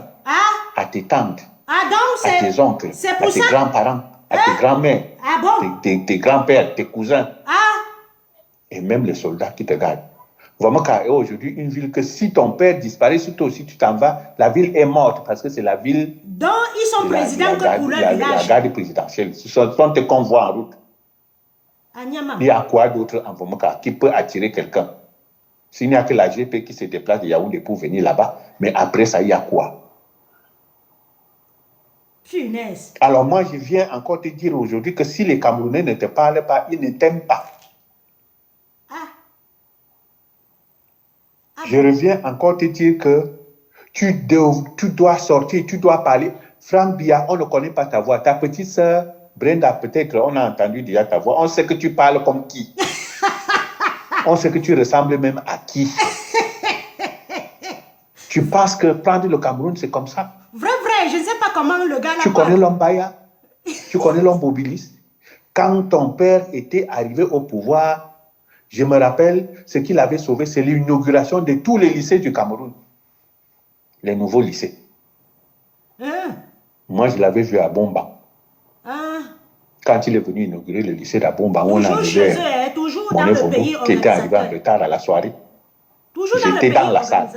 Speaker 3: à tes tantes, à tes oncles, à tes grands-parents, à tes grands-mères, tes grands-pères, tes cousins, et même les soldats qui te gardent. Vomoka est aujourd'hui une ville que si ton père disparaît, si toi aussi tu t'en vas, la ville est morte parce que c'est la ville
Speaker 1: dont ils sont présidents que pour leur village.
Speaker 3: La garde présidentielle. Ce sont tes convois en route. Il y a quoi d'autre en Vomoka qui peut attirer quelqu'un? S'il n'y a que la GP qui se déplace de Yaoundé pour venir là-bas, mais après ça, il y a quoi?
Speaker 1: Punaise.
Speaker 3: Alors moi, je viens encore te dire aujourd'hui que si les Camerounais ne te parlent pas, ils ne t'aiment pas. Je reviens encore te dire que tu dois sortir, tu dois parler. Franck Biya, on ne connaît pas ta voix. Ta petite sœur, Brenda, peut-être, on a entendu déjà ta voix. On sait que tu parles comme qui. On sait que tu ressembles même à qui. Tu penses que prendre le Cameroun, c'est comme ça?
Speaker 1: Vrai, je ne sais pas comment le gars là.
Speaker 3: Tu connais l'homme Baya? Tu connais l'homme Bobilis? Quand ton père était arrivé au pouvoir, je me rappelle, ce qu'il avait sauvé, c'est l'inauguration de tous les lycées du Cameroun. Les nouveaux lycées. Moi, je l'avais vu à Bomba. Quand il est venu inaugurer le lycée d'Abomba, on a vu
Speaker 1: toujours dans le pays
Speaker 3: qui était arrivé en retard à la soirée.
Speaker 1: Toujours dans le pays
Speaker 3: dans la salle.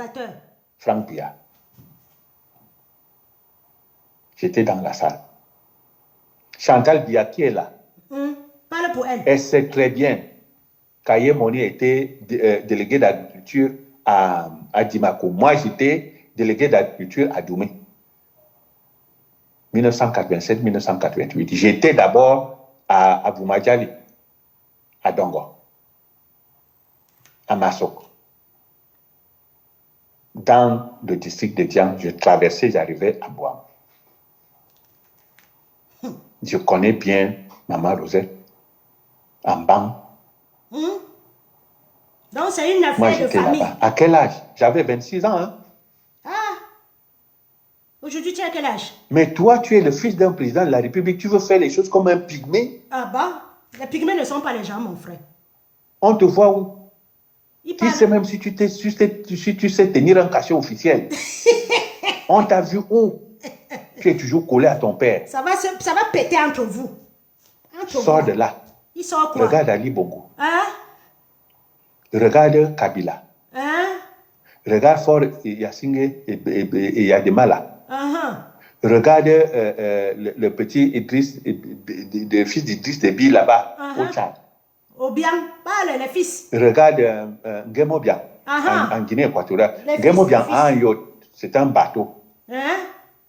Speaker 3: Franck Biya. J'étais dans la salle. Chantal Biya qui est là.
Speaker 1: Parle pour elle.
Speaker 3: Elle sait très bien qu'Aye Moni était délégué d'agriculture à Dimako. Moi, j'étais délégué d'agriculture à Doumé. 1987-1988. J'étais d'abord à Boumadjali, à Dongo, à Massok. Dans le district de Dian, je traversais, j'arrivais à Boam. Je connais bien Maman Rosette, en Bang.
Speaker 1: Donc c'est une affaire de famille.
Speaker 3: Là-bas. À quel âge? J'avais 26 ans. Hein?
Speaker 1: Aujourd'hui, tu as quel âge? Mais
Speaker 3: toi, tu es le fils d'un président de la République. Tu veux faire les choses comme un pygmée?
Speaker 1: Ah bah, les pygmées ne sont pas les gens, mon frère.
Speaker 3: On te voit où? Tu sais même si tu sais tenir un cachet officiel. On t'a vu où? Tu es toujours collé à ton père.
Speaker 1: Ça va péter entre vous.
Speaker 3: Sors de là.
Speaker 1: Il sort quoi?
Speaker 3: Regarde Ali Bongo. Regarde Kabila. Regarde Fort Yassine et Yademala. Regarde le petit Idriss, le fils d'Idriss Déby là-bas, au Tchad.
Speaker 1: Obiang, parle, les fils.
Speaker 3: Regarde Ngemobiang, en Guinée équatoriale. Ngemobiang, c'est un bateau.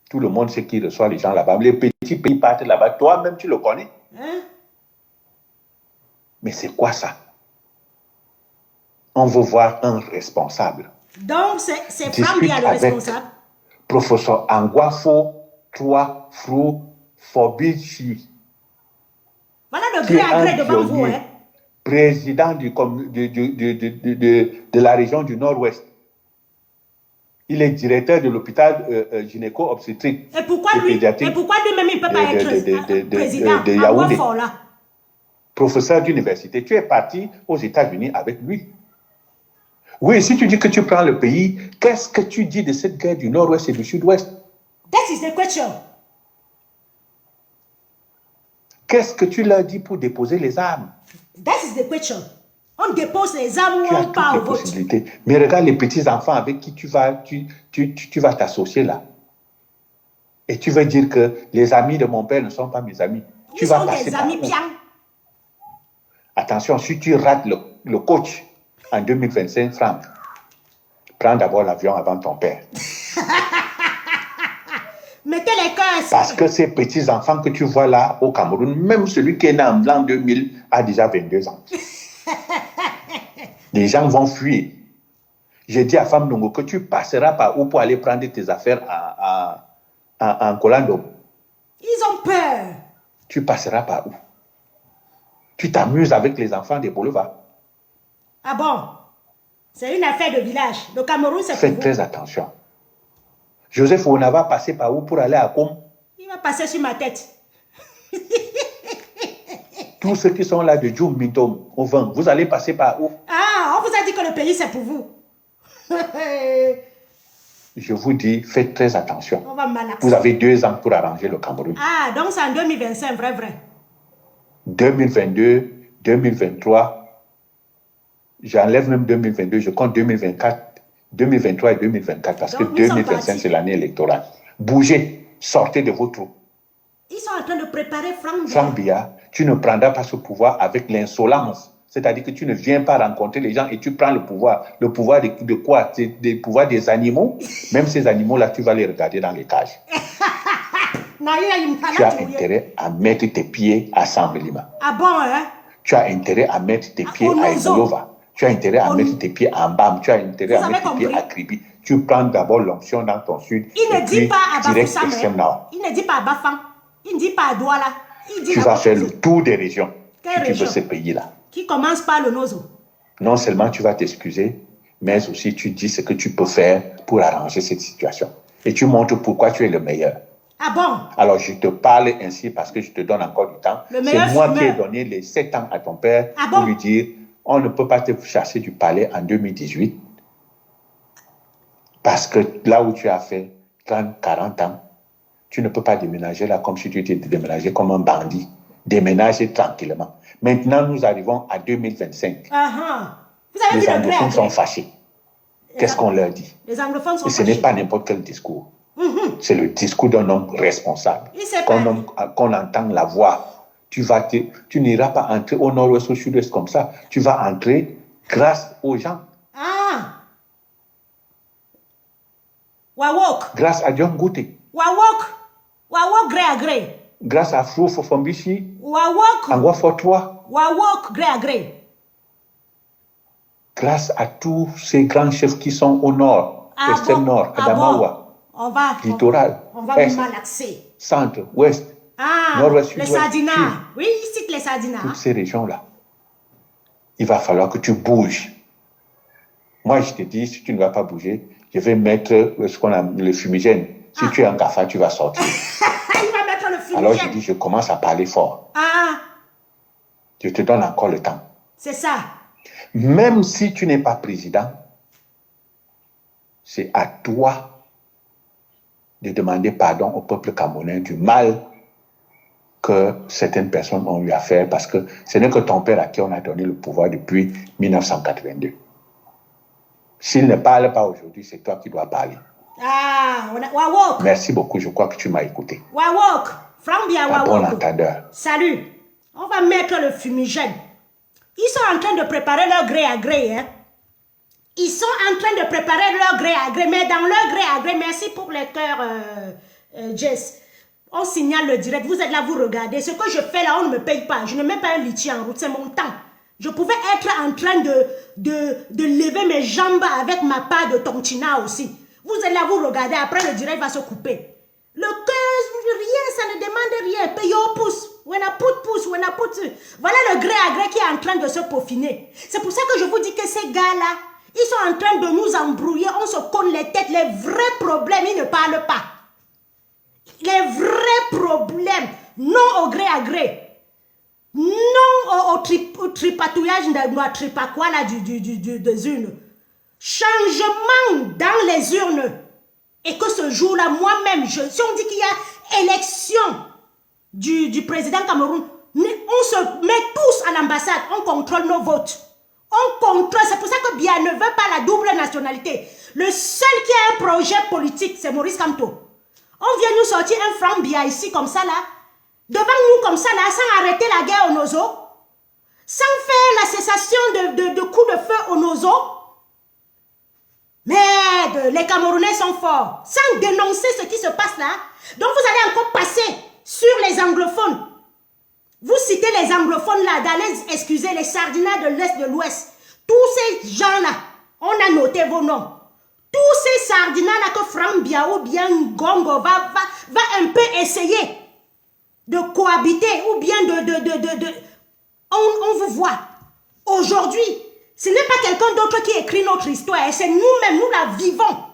Speaker 3: Tout le monde sait qui reçoit les gens là-bas. Les petits pays partent là-bas. Toi-même, tu le connais. Mais c'est quoi ça? On veut voir un responsable.
Speaker 1: Donc, c'est Franck Biya le responsable?
Speaker 3: Professeur Anguafo, toi, Frou, Fobichi.
Speaker 1: Voilà le gré à gré devant vous, hein?
Speaker 3: Président de la région du Nord-Ouest. Il est directeur de l'hôpital gynéco-obstétrique.
Speaker 1: Et pourquoi lui-même, il ne peut pas être président
Speaker 3: de Yaoundé. Professeur d'université. Tu es parti aux États-Unis avec lui. Oui, si tu dis que tu prends le pays, qu'est-ce que tu dis de cette guerre du Nord-Ouest et du Sud-Ouest?
Speaker 1: That is the question.
Speaker 3: Qu'est-ce que tu leur dis pour déposer les armes?
Speaker 1: That is the question. On dépose les armes ou on part au vote.
Speaker 3: Mais regarde les petits-enfants avec qui tu vas t'associer là. Et tu veux dire que les amis de mon père ne sont pas mes amis.
Speaker 1: Ils sont des amis bien.
Speaker 3: Attention, si tu rates le coach en 2025, Franck, prends d'abord l'avion avant ton père.
Speaker 1: Mettez les cœurs.
Speaker 3: Parce que ces petits-enfants que tu vois là au Cameroun, même celui qui est né en l'an 2000 a déjà 22 ans. Les gens vont fuir. J'ai dit à Femme Nongo que tu passeras par où pour aller prendre tes affaires en Colando.
Speaker 1: Ils ont peur.
Speaker 3: Tu passeras par où? Tu t'amuses avec les enfants des boulevards.
Speaker 1: Ah bon? C'est une affaire de village. Le Cameroun, c'est
Speaker 3: Faites très attention. Joseph Ona va passer par où pour aller à Com?
Speaker 1: Il va passer sur ma tête.
Speaker 3: Tous ceux qui sont là de Djoum Mintom au vent, vous allez passer par où?
Speaker 1: Ah, on vous a dit que le pays c'est pour vous.
Speaker 3: Je vous dis, faites très attention.
Speaker 1: On va malaxer.
Speaker 3: Vous avez 2 ans pour arranger le Cameroun.
Speaker 1: Ah, donc c'est en 2025, vrai.
Speaker 3: 2022, 2023, j'enlève même 2022, je compte 2024, 2023 et 2024 parce donc, que 2025 c'est l'année électorale. Bougez, sortez de vos trous.
Speaker 1: Ils sont en train de préparer Franck Biya.
Speaker 3: Franck Biya, tu ne prendras pas ce pouvoir avec l'insolence. C'est-à-dire que tu ne viens pas rencontrer les gens et tu prends le pouvoir. Le pouvoir de quoi? Le pouvoir des animaux. Même ces animaux-là, tu vas les regarder dans les cages. Tu as intérêt à mettre tes pieds à Samblima.
Speaker 1: Ah bon, hein?
Speaker 3: Tu as intérêt à mettre tes pieds à Ibolova. Tu as intérêt à mettre tes pieds en bas, tu as intérêt à mettre tes pieds à Kribi. Tu prends d'abord l'onction dans ton sud.
Speaker 1: Il ne dit pas à Bafoussam.
Speaker 3: Nord.
Speaker 1: Il ne dit pas à Bafang. Il ne dit pas à Douala.
Speaker 3: Tu vas faire le tour des régions. Si tu veux ce pays-là.
Speaker 1: Qui commence par le Nozo.
Speaker 3: Non seulement tu vas t'excuser, mais aussi tu dis ce que tu peux faire pour arranger cette situation. Et tu montres pourquoi tu es le meilleur.
Speaker 1: Ah bon?
Speaker 3: Alors je te parle ainsi parce que je te donne encore du temps. C'est moi qui ai donné les 7 ans à ton père pour lui dire on ne peut pas te chasser du palais en 2018 parce que là où tu as fait 30, 40 ans, tu ne peux pas déménager là comme si tu étais déménagé comme un bandit. Déménager tranquillement. Maintenant, nous arrivons à 2025.
Speaker 1: Vous avez
Speaker 3: les anglophones sont fâchés. Qu'est-ce qu'on leur dit?
Speaker 1: Les anglophones sont
Speaker 3: fâchés. Et ce n'est pas n'importe quel discours. C'est le discours d'un homme responsable. Qu'on entend la voix. Tu n'iras pas entrer au nord-ouest, au sud-ouest comme ça. Tu vas entrer grâce aux gens.
Speaker 1: Wawok.
Speaker 3: Grâce à John Gouté.
Speaker 1: Wawok gré à gré.
Speaker 3: Grâce à Frou Fofombichi.
Speaker 1: Wawok.
Speaker 3: Angwa Fortois.
Speaker 1: Wawok gré à gré.
Speaker 3: Grâce à tous ces grands chefs qui sont au nord, extrême nord, Adamawa, littoral,
Speaker 1: on va
Speaker 3: est,
Speaker 1: malaxer.
Speaker 3: Centre, ouest, nord-ouest, sud-ouest.
Speaker 1: Les Sardinas. Oui, ici les Sardinas.
Speaker 3: Toutes ces régions-là. Il va falloir que tu bouges. Moi, je te dis, si tu ne vas pas bouger, je vais mettre ce qu'on a, le fumigène. Si tu es un cafard, tu vas sortir.
Speaker 1: Il va mettre le fumigène.
Speaker 3: Alors je dis, je commence à parler fort. Je te donne encore le temps.
Speaker 1: C'est ça.
Speaker 3: Même si tu n'es pas président, c'est à toi de demander pardon au peuple camerounais du mal que certaines personnes ont eu à faire parce que ce n'est que ton père à qui on a donné le pouvoir depuis 1982. S'il ne parle pas aujourd'hui, c'est toi qui dois parler.
Speaker 1: Wawok.
Speaker 3: Merci beaucoup, je crois que tu m'as écouté.
Speaker 1: Wawok. Frambia Wawok.
Speaker 3: Bon entendeur.
Speaker 1: Salut. On va mettre le fumigène. Ils sont en train de préparer leur gré à gré. Hein? Ils sont en train de préparer leur gré à gré. Mais dans leur gré à gré, merci pour les cœurs, Jess. On signale le direct. Vous êtes là, vous regardez. Ce que je fais là, on ne me paye pas. Je ne mets pas un litchi en route. C'est mon temps. Je pouvais être en train de lever mes jambes avec ma part de tontina aussi. Vous êtes là, vous regardez. Après, le direct va se couper. Le cœur, rien, ça ne demande rien. Paye au pouce. When I put pouce, when I put... Voilà le gré à gré qui est en train de se peaufiner. C'est pour ça que je vous dis que ces gars-là, ils sont en train de nous embrouiller. On se cogne les têtes. Les vrais problèmes, ils ne parlent pas. Les vrais problèmes. Non au gré à gré. Non au tripatouillage des urnes. Changement dans les urnes. Et que ce jour-là, moi-même, si on dit qu'il y a élection du président Cameroun, on se met tous à l'ambassade, on contrôle nos votes. On contrôle, c'est pour ça que Biya ne veut pas la double nationalité. Le seul qui a un projet politique, c'est Maurice Kamto. On vient nous sortir un franc Biya ici, comme ça là, devant nous comme ça là, sans arrêter la guerre au Nozo, sans faire la cessation de coups de feu au Nozo. Merde, les Camerounais sont forts. Sans dénoncer ce qui se passe là. Donc vous allez encore passer sur les anglophones. Vous citez les anglophones là, d'aller excuser les Sardinas de l'Est, de l'Ouest. Tous ces gens là, on a noté vos noms. Tous ces Sardinas là que Franck Biya ou bien Gongo va un peu essayer de cohabiter ou bien on vous voit. Aujourd'hui, ce n'est pas quelqu'un d'autre qui écrit notre histoire, c'est nous-mêmes, nous la vivons.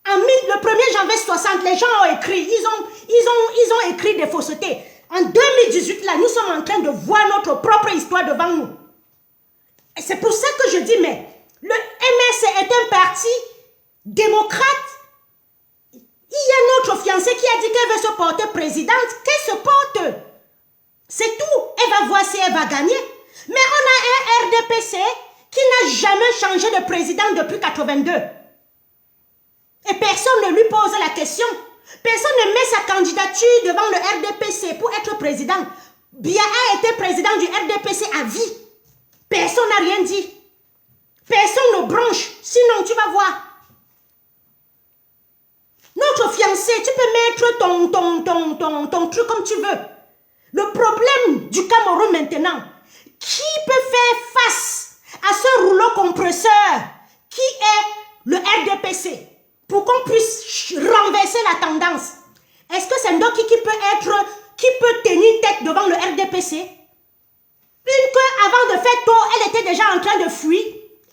Speaker 1: Le 1er janvier 60, les gens ont écrit, ils ont écrit des faussetés. En 2018, là, nous sommes en train de voir notre propre histoire devant nous. Et c'est pour ça que je dis, mais le MRC est un parti démocrate. Il y a notre fiancée qui a dit qu'elle veut se porter présidente, qu'elle se porte. C'est tout. Elle va voir si elle va gagner. Mais on a un RDPC qui n'a jamais changé de président depuis 82. Et personne ne lui pose la question. Personne ne met sa candidature devant le RDPC pour être président. Biya a été président du RDPC à vie. Personne n'a rien dit. Personne ne bronche. Sinon, tu vas voir. Notre fiancé, tu peux mettre ton truc comme tu veux. Le problème du Cameroun maintenant, qui peut faire face à ce rouleau compresseur qui est le RDPC pour qu'on puisse renverser la tendance? Est-ce que c'est Ndoki qui peut tenir tête devant le RDPC? Une que avant de faire tôt, elle était déjà en train de fuir.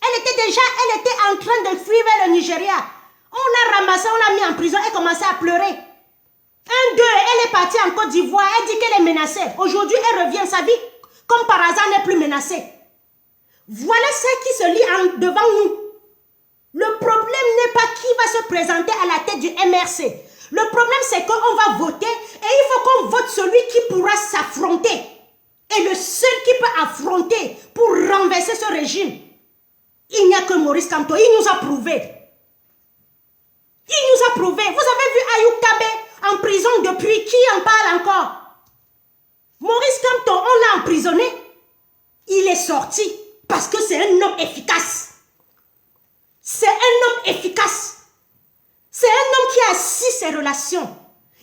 Speaker 1: Elle était en train de fuir vers le Nigeria. On l'a ramassée, on l'a mis en prison, elle commençait à pleurer. Elle est partie en Côte d'Ivoire, elle dit qu'elle est menacée. Aujourd'hui, elle revient, sa vie, comme par hasard, n'est plus menacée. Voilà ce qui se lit devant nous. Le problème n'est pas qui va se présenter à la tête du MRC. Le problème, c'est qu'on va voter et il faut qu'on vote celui qui pourra s'affronter. Et le seul qui peut affronter pour renverser ce régime, il n'y a que Maurice Kamto. Il nous a prouvé. Il nous a prouvé. Vous avez vu Ayoub Tabé en prison depuis. Qui en parle encore? Maurice Kamto, on l'a emprisonné. Il est sorti parce que c'est un homme efficace. C'est un homme efficace. C'est un homme qui a assis ses relations.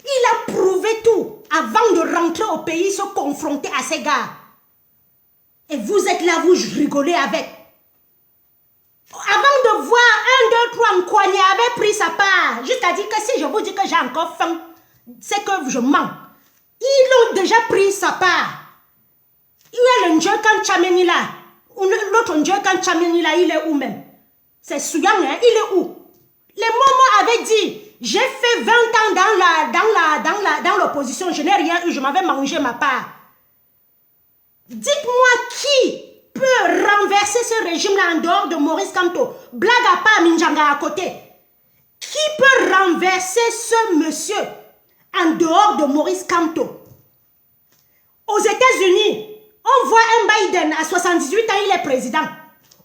Speaker 1: Il a prouvé tout avant de rentrer au pays, se confronter à ces gars. Et vous êtes là, vous rigolez avec. Avant de voir 1, 2, 3, Nkwanye avait pris sa part. Jusqu'à dire que si je vous dis que j'ai encore faim, c'est que je mens. Ils ont déjà pris sa part. Il y a le Ndjekan Tchameni là. L'autre Ndjekan Tchameni là, il est où même? C'est Souyang, hein? Il est où? Les Momo avaient dit, j'ai fait 20 ans dans l'opposition, je n'ai rien eu, je m'avais mangé ma part. Dites-moi qui peut renverser ce régime-là en dehors de Maurice Kamto? Blague à part, Minjanga à côté. Qui peut renverser ce monsieur en dehors de Maurice Kamto? Aux États-Unis, on voit un Biden à 78 ans, il est président.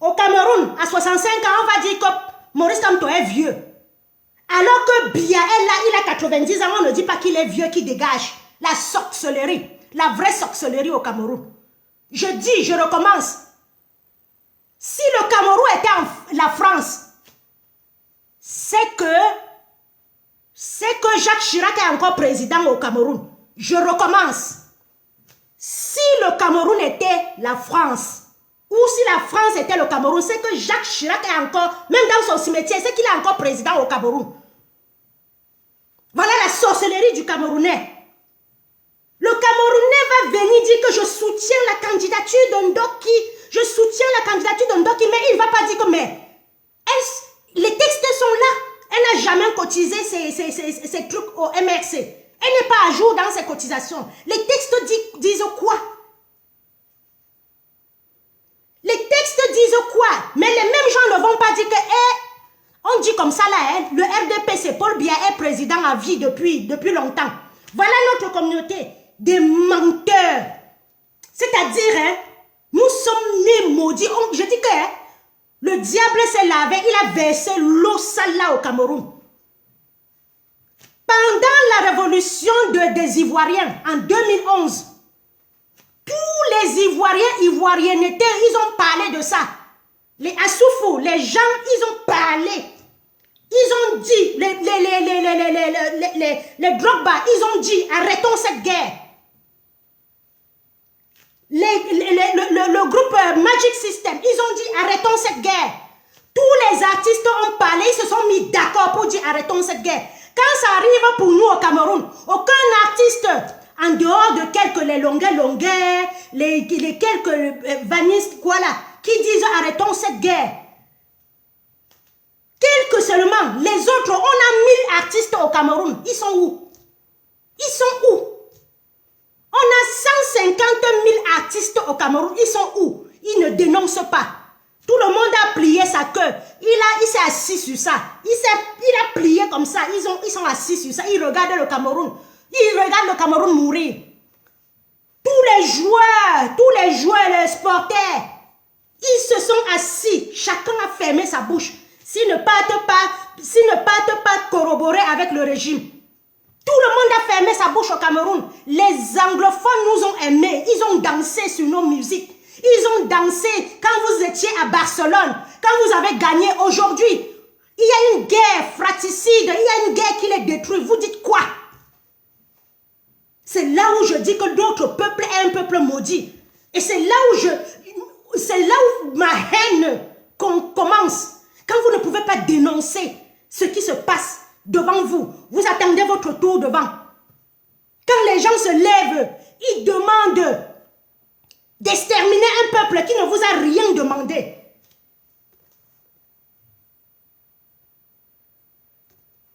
Speaker 1: Au Cameroun, à 65 ans, on va dire que Maurice Kamto est vieux. Alors que Biya est là, il a 90 ans, on ne dit pas qu'il est vieux, qui dégage. La sorcellerie, la vraie sorcellerie au Cameroun. Je dis, je recommence. Si le Cameroun était la France, c'est que Jacques Chirac est encore président au Cameroun. Je recommence. Si le Cameroun était la France, ou si la France était le Cameroun, c'est que Jacques Chirac est encore, même dans son cimetière, c'est qu'il est encore président au Cameroun. Voilà la sorcellerie du Camerounais. Le Camerounais va venir dire que je soutiens la candidature de Ndoki, je soutiens la candidature de Ndoki, mais il ne va pas dire que les textes sont là. Elle n'a jamais cotisé ces trucs au MRC. Elle n'est pas à jour dans ses cotisations. Les textes disent quoi? Les textes disent quoi? Mais les mêmes gens ne vont pas dire que on dit comme ça là, le RDPC, Paul Biya est président à vie depuis longtemps. Voilà notre communauté, des menteurs. C'est-à-dire, nous sommes nés maudits. Je dis que le diable s'est lavé, il a versé l'eau sale là au Cameroun. Pendant la révolution des Ivoiriens en 2011, tous les Ivoiriens, Ivoiriennetés, ils ont parlé de ça. Les Assoufou, les gens, ils ont parlé. Ils ont dit, les Drogba, ils ont dit, arrêtons cette guerre. Le groupe Magic System, ils ont dit, arrêtons cette guerre. Tous les artistes ont parlé, ils se sont mis d'accord pour dire, arrêtons cette guerre. Quand ça arrive pour nous au Cameroun, aucun artiste, en dehors de quelques les longueurs, les quelques vanistes, voilà, qui disent arrêtons cette guerre. Quelques seulement, les autres, on a 1000 artistes au Cameroun. Ils sont où? Ils sont où? On a 150 000 artistes au Cameroun. Ils sont où? Ils ne dénoncent pas. Tout le monde a plié sa queue. Il s'est assis sur ça. Il a plié comme ça. Ils sont assis sur ça. Ils regardent le Cameroun. Ils regardent le Cameroun mourir. Tous les joueurs, les sportifs, ils se sont assis. Chacun a fermé sa bouche. S'ils ne partent pas corroborer avec le régime. Tout le monde a fermé sa bouche au Cameroun. Les anglophones nous ont aimés. Ils ont dansé sur nos musiques. Ils ont dansé quand vous étiez à Barcelone. Quand vous avez gagné aujourd'hui. Il y a une guerre fratricide. Il y a une guerre qui les détruit. Vous dites quoi? C'est là où je dis que notre peuple est un peuple maudit. Et c'est là où ma haine commence. Quand vous ne pouvez pas dénoncer ce qui se passe devant vous, vous attendez votre tour devant. Quand les gens se lèvent, ils demandent d'exterminer un peuple qui ne vous a rien demandé.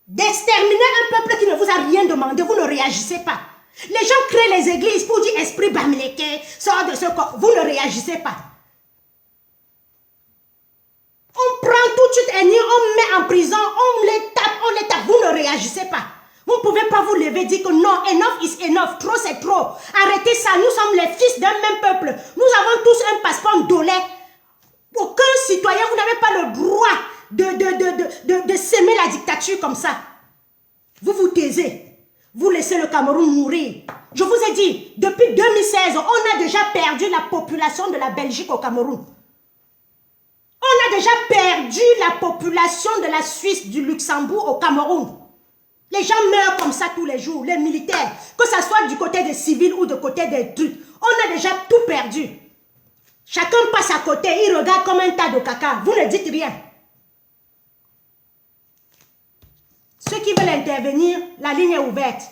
Speaker 1: D'exterminer un peuple qui ne vous a rien demandé, vous ne réagissez pas. Les gens créent les églises pour dire esprit Bamileke, sort de ce corps. Vous ne réagissez pas. On prend tout de suite un nid, on met en prison, on les tape, vous ne réagissez pas. Vous ne pouvez pas vous lever et dire que non, enough is enough, trop c'est trop. Arrêtez ça, nous sommes les fils d'un même peuple. Nous avons tous un passeport dolé. Aucun citoyen, vous n'avez pas le droit de s'aimer la dictature comme ça. Vous vous taisez. Vous laissez le Cameroun mourir. Je vous ai dit, depuis 2016, on a déjà perdu la population de la Belgique au Cameroun. On a déjà perdu la population de la Suisse, du Luxembourg au Cameroun. Les gens meurent comme ça tous les jours, les militaires, que ce soit du côté des civils ou du côté des trucs. On a déjà tout perdu. Chacun passe à côté, il regarde comme un tas de caca. Vous ne dites rien. Ceux qui veulent intervenir, la ligne est ouverte.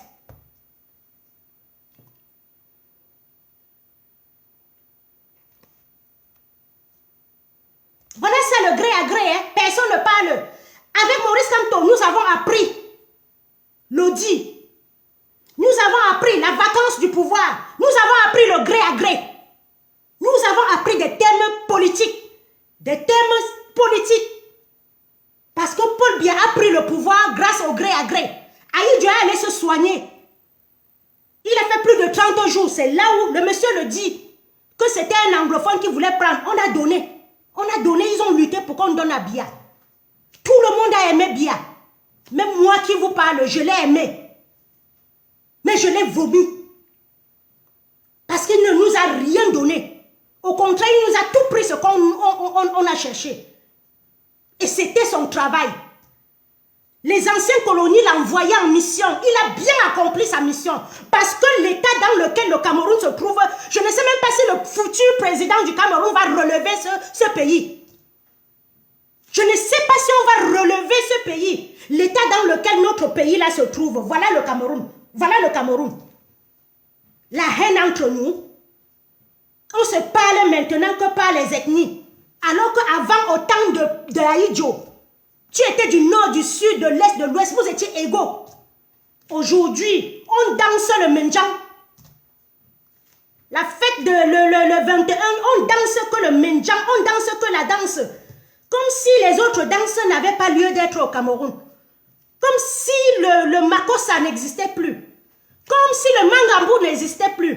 Speaker 1: Voilà ça le gré à gré, hein? Personne ne parle. Avec Maurice Kamto, nous avons appris l'audit. Nous avons appris la vacance du pouvoir. Nous avons appris le gré à gré. Nous avons appris des termes politiques. Des termes politiques. Parce que Paul Biya a pris le pouvoir grâce au gré à gré. Aïe Dieu est allé se soigner. Il a fait plus de 30 jours. C'est là où le monsieur le dit que c'était un anglophone qui voulait prendre. On a donné. On a donné, ils ont lutté pour qu'on donne à Biya. Tout le monde a aimé Biya. Même moi qui vous parle, je l'ai aimé. Mais je l'ai vomi. Parce qu'il ne nous a rien donné. Au contraire, il nous a tout pris ce qu'on a cherché. Et c'était son travail. Les anciens colonies l'envoyaient en mission. Il a bien accompli sa mission. Parce que l'état dans lequel le Cameroun se trouve, je ne sais même pas si le futur président du Cameroun va relever ce pays. Je ne sais pas si on va relever ce pays. L'état dans lequel notre pays là se trouve, voilà le Cameroun. Voilà le Cameroun. La haine entre nous. On se parle maintenant que par les ethnies. Alors qu'avant, au temps de Aïdjo, tu étais du nord, du sud, de l'est, de l'ouest, vous étiez égaux. Aujourd'hui, on danse le Menjang. La fête le 21, on danse que le Menjang, on danse que la danse. Comme si les autres danses n'avaient pas lieu d'être au Cameroun. Comme si le Makossa n'existait plus. Comme si le Mangambou n'existait plus.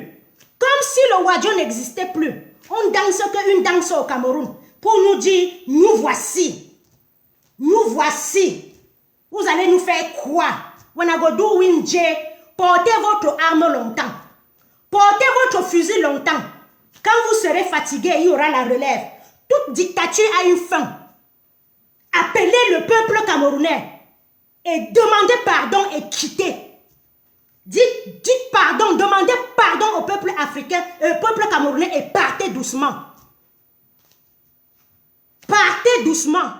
Speaker 1: Comme si le Wadjo n'existait plus. On danse qu'une danse au Cameroun. Pour nous dire, nous voici. Nous voici. Vous allez nous faire quoi? Wanagodou Winje, portez votre arme longtemps. Portez votre fusil longtemps. Quand vous serez fatigué, il y aura la relève. Toute dictature a une fin. Appelez le peuple camerounais et demandez pardon et quittez. Dites pardon, demandez pardon au peuple africain, au peuple camerounais et partez doucement. Partez doucement.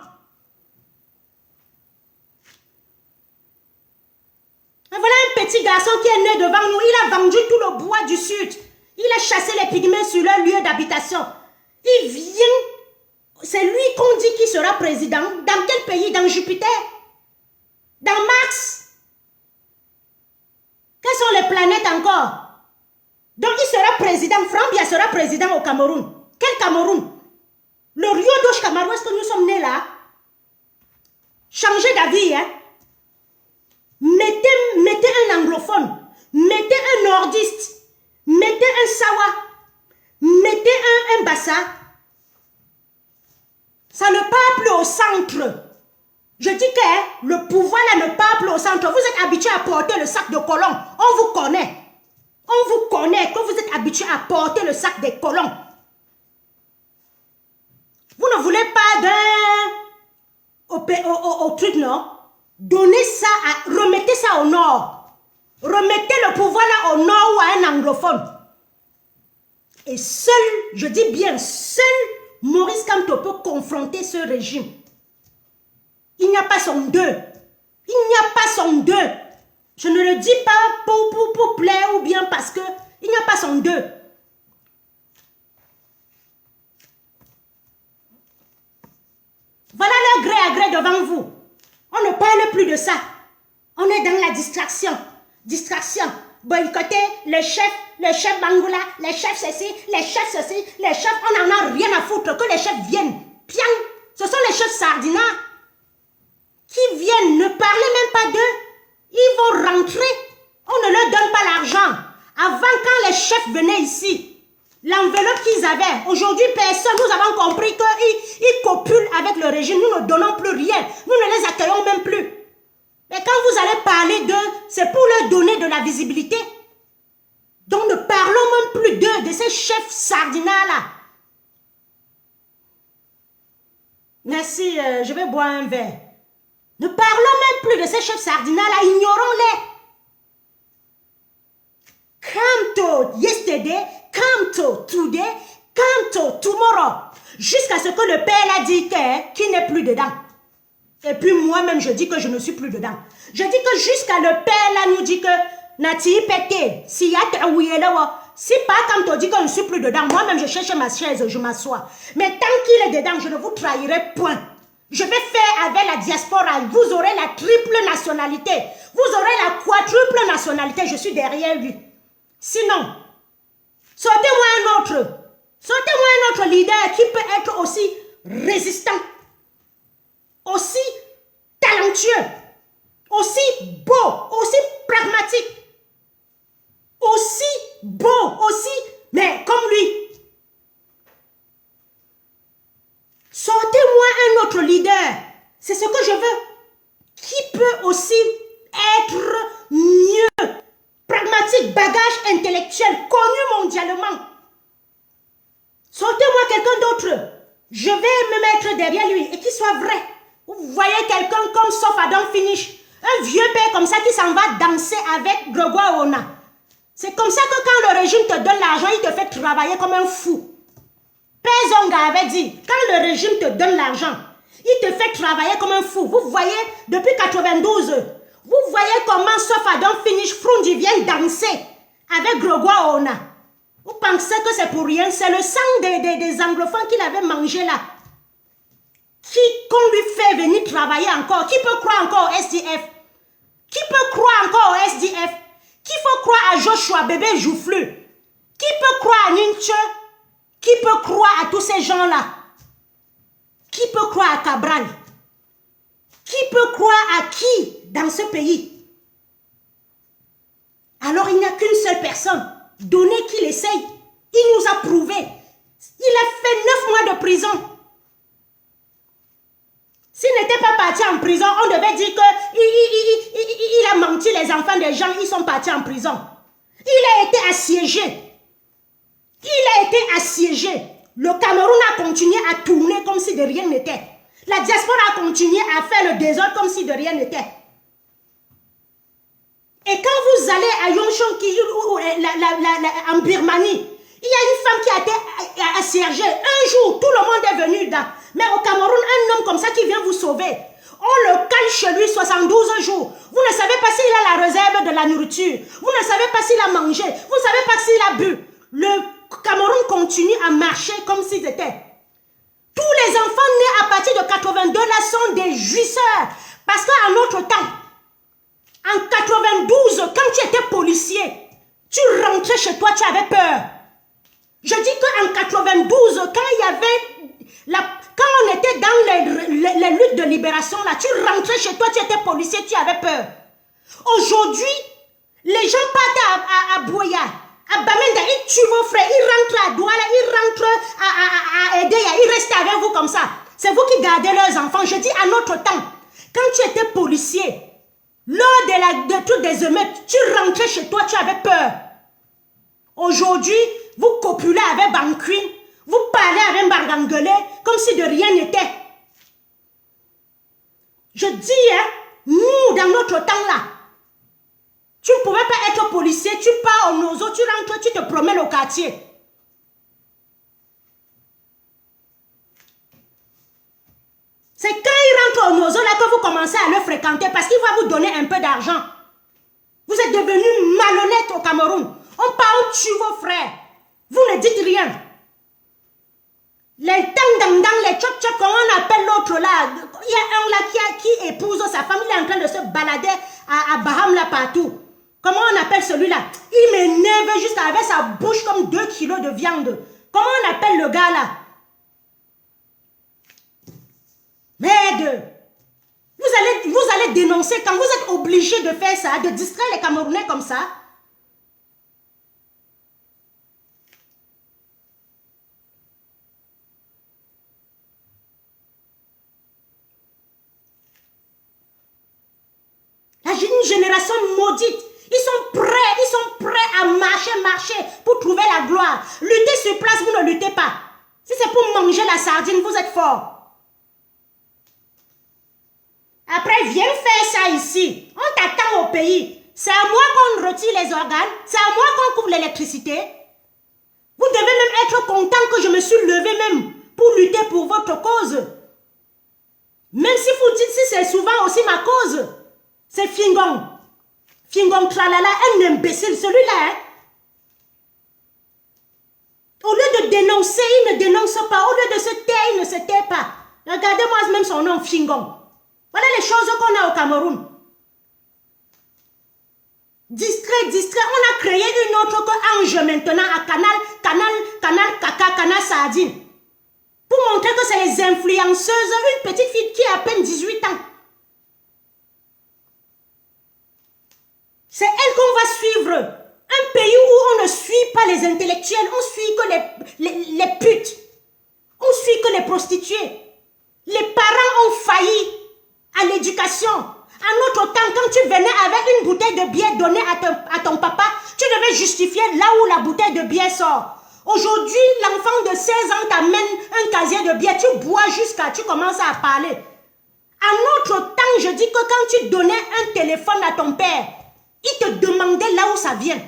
Speaker 1: Et voilà un petit garçon qui est né devant nous. Il a vendu tout le bois du sud. Il a chassé les pygmées sur leur lieu d'habitation. Il vient. C'est lui qu'on dit qui sera président. Dans quel pays? Dans Jupiter? Dans Mars? Quelles sont les planètes encore? Donc il sera président. Franck Biya sera président au Cameroun. Quel Cameroun? Le Rio de Cameroun, est-ce que nous sommes nés là? Changez d'avis, hein? Mettez un anglophone, mettez un nordiste, mettez un Sawa, mettez un Bassa. Ça ne part plus au centre. Je dis que le pouvoir là ne part plus au centre. Vous êtes habitué à porter le sac de colons. On vous connaît. On vous connaît que vous êtes habitué à porter le sac des colons. Vous ne voulez pas au truc, non? Donnez ça, remettez ça au nord. Remettez le pouvoir là au nord ou à un anglophone. Et seul, je dis bien, seul Maurice Kamto peut confronter ce régime. Il n'y a pas son deux. Il n'y a pas son deux. Je ne le dis pas pour plaire ou bien parce que il n'y a pas son deux. Voilà leur gré à gré devant vous. On ne parle plus de ça. On est dans la distraction. Distraction. Boycotter le chef Bangoula, les chefs ceci, les chefs, on n'en a rien à foutre que les chefs viennent. Piang, ce sont les chefs Sardina qui viennent, ne parlez même pas d'eux. Ils vont rentrer. On ne leur donne pas l'argent. Avant, quand les chefs venaient ici, l'enveloppe qu'ils avaient, aujourd'hui, personne, nous avons compris qu'ils copulent avec le régime. Nous ne donnons plus rien. Nous ne les accueillons même plus. Mais quand vous allez parler d'eux, c'est pour leur donner de la visibilité. Donc ne parlons même plus d'eux, de ces chefs Sardina-là. Merci, je vais boire un verre. Ne parlons même plus de ces chefs Sardina-là, ignorons-les. Come to yesterday, come to today, come to tomorrow. Jusqu'à ce que le père a dit qu'il n'est plus dedans. Et puis moi-même, je dis que je ne suis plus dedans. Je dis que jusqu'à le père là nous dit que Nati pété, si pas comme tu dis que je ne suis plus dedans, moi-même je cherche ma chaise, je m'assois. Mais tant qu'il est dedans, je ne vous trahirai point. Je vais faire avec la diaspora, vous aurez la triple nationalité, vous aurez la quadruple nationalité, je suis derrière lui. Sinon, sortez-moi un autre leader qui peut être aussi résistant, aussi talentueux, aussi beau, aussi pragmatique, aussi beau, aussi, mais comme lui. Sortez-moi un autre leader, c'est ce que je veux, qui peut aussi être mieux, pragmatique, bagage intellectuel, connu mondialement. Sortez-moi quelqu'un d'autre, je vais me mettre derrière lui et qu'il soit vrai. Vous voyez quelqu'un comme Sofadon Finish, un vieux père comme ça qui s'en va danser avec Grégoire Ona. C'est comme ça que quand le régime te donne l'argent, il te fait travailler comme un fou. Père Zonga avait dit, quand le régime te donne l'argent, il te fait travailler comme un fou. Vous voyez, depuis 92, vous voyez comment Sofadon Finish Frundi vient danser avec Grégoire Ona. Vous pensez que c'est pour rien? C'est le sang des anglophones qu'il avait mangé là. Qu'on lui fait venir travailler encore. Qui peut croire encore au SDF? Qui peut croire encore au SDF? Qui peut croire à Joshua, bébé Joufflu? Qui peut croire à Ninche? Qui peut croire à tous ces gens-là? Qui peut croire à Cabral? Qui peut croire à qui dans ce pays? Alors il n'y a qu'une seule personne. Donnez qu'il essaye. Il nous a prouvé. Il a fait 9 mois de prison. S'il n'était pas parti en prison, on devait dire qu'il a menti les enfants des gens, ils sont partis en prison. Il a été assiégé. Il a été assiégé. Le Cameroun a continué à tourner comme si de rien n'était. La diaspora a continué à faire le désordre comme si de rien n'était. Et quand vous allez à Yonchonki, en Birmanie, il y a une femme qui a été assiégée. Un jour, tout le monde est venu dans... Mais au Cameroun, un homme comme ça qui vient vous sauver, on le cale chez lui 72 jours. Vous ne savez pas s'il a la réserve de la nourriture. Vous ne savez pas s'il a mangé. Vous ne savez pas s'il a bu. Le Cameroun continue à marcher comme si c'était. Tous les enfants nés à partir de 82 là sont des jouisseurs. Parce qu'à notre temps, en 92, quand tu étais policier, tu rentrais chez toi, tu avais peur. Je dis qu'en 92, quand il y avait... Quand on était dans les luttes de libération, là, tu rentrais chez toi, tu étais policier, tu avais peur. Aujourd'hui, les gens partent à Boya, à Bamenda, ils tuent vos frères, ils rentrent à Douala, ils rentrent à Edeya, ils restent avec vous comme ça. C'est vous qui gardez leurs enfants. Je dis à notre temps, quand tu étais policier, lors de toutes les émeutes, tu rentrais chez toi, tu avais peur. Aujourd'hui, vous copulez avec Banquin, vous parlez avec Bargangolais comme si de rien n'était. Je dis, hein, nous, dans notre temps là, tu ne pouvais pas être policier, tu pars au Nozo, tu rentres, tu te promènes au quartier. vous commencez à le fréquenter parce qu'il va vous donner un peu d'argent. Vous êtes devenus malhonnêtes au Cameroun. On part, on tue vos frères. Vous ne dites rien. Les tang-dang-dang, les chop-chop, comment on appelle l'autre là? Il y a un là qui épouse sa femme, il est en train de se balader à Baham là partout. Comment on appelle celui-là? Il m'énerve juste avec sa bouche comme 2 kilos de viande. Comment on appelle le gars là? Merde! Vous allez dénoncer quand vous êtes obligé de faire ça, de distraire les Camerounais comme ça. Une génération maudite. Ils sont prêts à marcher pour trouver la gloire. Lutter sur place, vous ne luttez pas. Si c'est pour manger la sardine, vous êtes fort. Après, viens faire ça ici. On t'attend au pays. C'est à moi qu'on retire les organes. C'est à moi qu'on couvre l'électricité. Vous devez même être content que je me suis levé même pour lutter pour votre cause. Même si vous dites si c'est souvent aussi ma cause. C'est Fingong. Fingong Tralala, un imbécile, celui-là. Hein? Au lieu de dénoncer, il ne dénonce pas. Au lieu de se taire, il ne se tait pas. Regardez-moi même son nom, Fingong. Voilà les choses qu'on a au Cameroun. Distrait. On a créé une autre que Ange maintenant à Canal Caca, Canal Sardine. Pour montrer que c'est les influenceuses, une petite fille qui a à peine 18 ans. C'est elle qu'on va suivre. Un pays où on ne suit pas les intellectuels, on suit que les putes. On suit que les prostituées. Les parents ont failli à l'éducation. À notre temps, quand tu venais avec une bouteille de bière donnée à ton papa, tu devais justifier là où la bouteille de bière sort. Aujourd'hui, l'enfant de 16 ans t'amène un casier de bière, tu bois jusqu'à tu commences à parler. À notre temps, je dis que quand tu donnais un téléphone à ton père, il te demandait là où ça vient.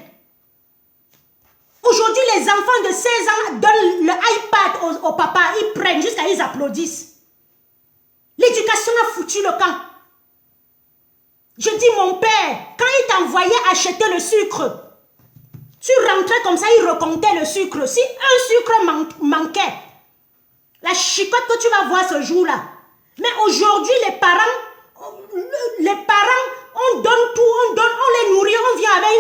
Speaker 1: Aujourd'hui, les enfants de 16 ans donnent le iPad au papa, ils prennent jusqu'à ils applaudissent. L'éducation a foutu le camp. Je dis mon père, quand il t'envoyait acheter le sucre, tu rentrais comme ça, il recomptait le sucre. Si un sucre manquait, la chicotte que tu vas voir ce jour-là. Mais aujourd'hui, les parents, on donne tout, on les nourrit, on vient avec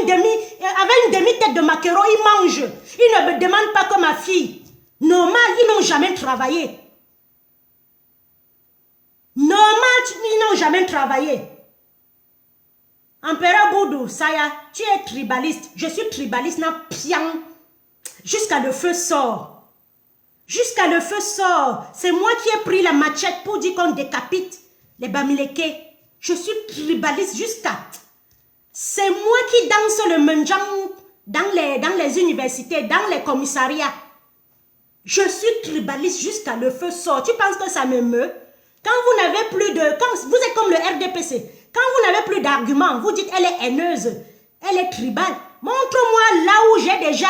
Speaker 1: une demi-tête de maquereau, ils mangent. Ils ne me demandent pas comme ma fille. Normal, ils n'ont jamais travaillé. Normal, ils n'ont jamais travaillé. Empereur Boudou, Saya, tu es tribaliste. Je suis tribaliste, n'a pian. Jusqu'à le feu sort. Jusqu'à le feu sort. C'est moi qui ai pris la machette pour dire qu'on décapite les Bamileke. Je suis tribaliste jusqu'à... C'est moi qui danse le menjang dans les universités, dans les commissariats. Je suis tribaliste jusqu'à le feu sort. Tu penses que ça me meut? Quand vous n'avez plus de... Quand vous êtes comme le RDPC. Quand vous n'avez plus d'arguments, vous dites elle est haineuse, elle est tribale. Montre-moi là où j'ai déjà...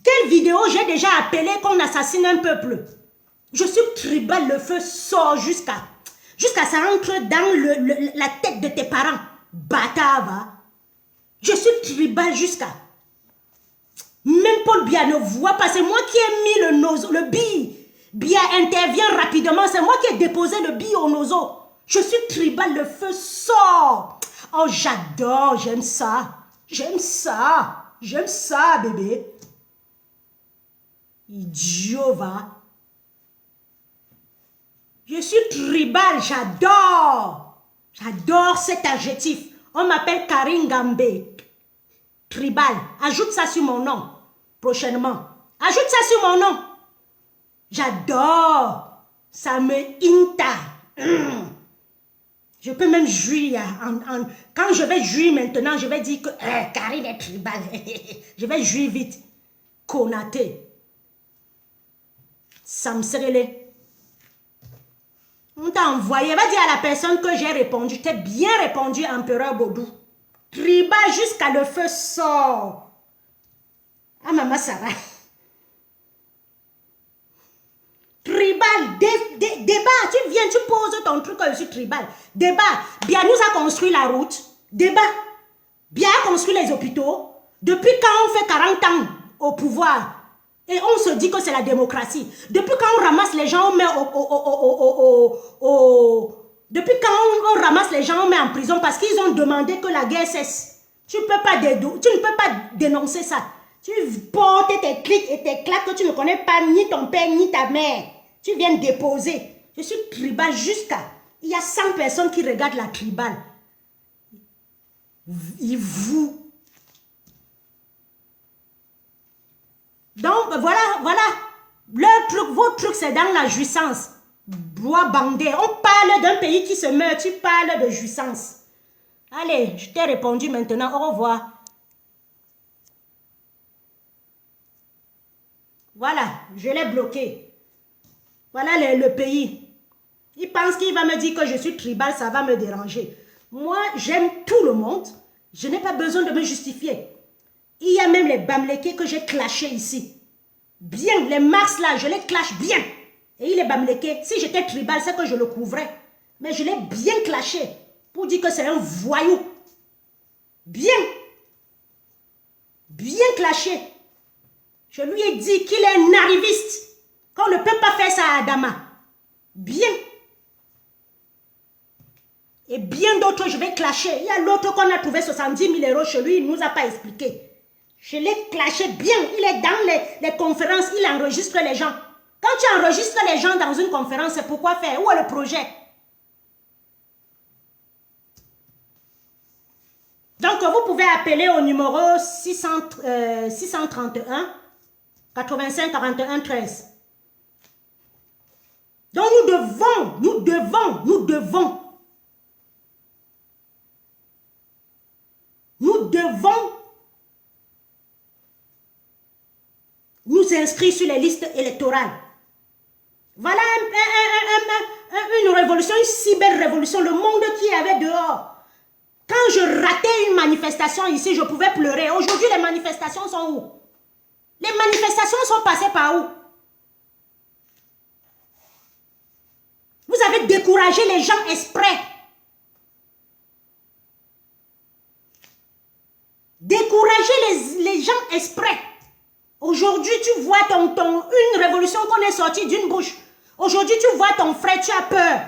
Speaker 1: Quelle vidéo j'ai déjà appelé qu'on assassine un peuple? Je suis tribal, le feu sort jusqu'à ça entre dans la tête de tes parents. Bâtard, va. Je suis tribal jusqu'à... Même Paul Biya ne voit pas, c'est moi qui ai mis le bille. Biya intervient rapidement, c'est moi qui ai déposé le bille au nozo. Je suis tribal, le feu sort. Oh, j'adore, j'aime ça. J'aime ça. J'aime ça, bébé. Idiot, va. Je suis tribal, j'adore. J'adore cet adjectif. On m'appelle Karine Gambé. Tribal. Ajoute ça sur mon nom. Prochainement. Ajoute ça sur mon nom. J'adore. Ça me inta. Je peux même jouir. Quand je vais jouir maintenant, je vais dire que Karine est tribal. Je vais jouir vite. Konaté. Samserele. On t'a envoyé. Va dire à la personne que j'ai répondu. T'es bien répondu, Empereur Bodou. Tribal jusqu'à le feu sort. Ah, maman Sarah. Tribal, débat, tu viens, tu poses ton truc, je suis tribal. Débat, Bia nous a construit la route. Débat, Bia a construit les hôpitaux. Depuis quand on fait 40 ans au pouvoir et on se dit que c'est la démocratie? Depuis quand on ramasse les gens, on met depuis quand on ramasse les gens, on met en prison parce qu'ils ont demandé que la guerre cesse. Tu ne peux pas dénoncer ça. Tu portes tes clics et tes claques que tu ne connais pas ni ton père ni ta mère. Tu viens déposer. Je suis tribal jusqu'à... Il y a 100 personnes qui regardent la tribal. Vous... Donc, voilà. Leur truc, vos trucs, c'est dans la jouissance. Bois bandé. On parle d'un pays qui se meurt. Tu parles de jouissance. Allez, je t'ai répondu maintenant. Au revoir. Voilà, je l'ai bloqué. Voilà le pays. Il pense qu'il va me dire que je suis tribal, ça va me déranger. Moi, j'aime tout le monde. Je n'ai pas besoin de me justifier. Il y a même les Bamlékés que j'ai clashés ici. Bien, les Mars là, je les clash bien. Et il est Bamléké. Si j'étais tribal, c'est que je le couvrais. Mais je l'ai bien clashé pour dire que c'est un voyou. Bien. Bien clashé. Je lui ai dit qu'il est un arriviste. Qu'on ne peut pas faire ça à Adama. Bien. Et bien d'autres, je vais clasher. Il y a l'autre qu'on a trouvé 70 000 € chez lui, il ne nous a pas expliqué. Je l'ai clashé bien. Il est dans les conférences, il enregistre les gens. Quand tu enregistres les gens dans une conférence, c'est pourquoi faire? Où est le projet? Donc, vous pouvez appeler au numéro 631 85 41 13. Donc, nous devons nous inscrire sur les listes électorales. Voilà une révolution, une cyber-révolution, le monde qui avait dehors. Quand je ratais une manifestation ici, je pouvais pleurer. Aujourd'hui, les manifestations sont où? Les manifestations sont passées par où? Vous avez découragé les gens exprès. Décourager les gens exprès. Aujourd'hui, tu vois une révolution qu'on est sortie d'une bouche. Aujourd'hui, tu vois ton frère, tu as peur.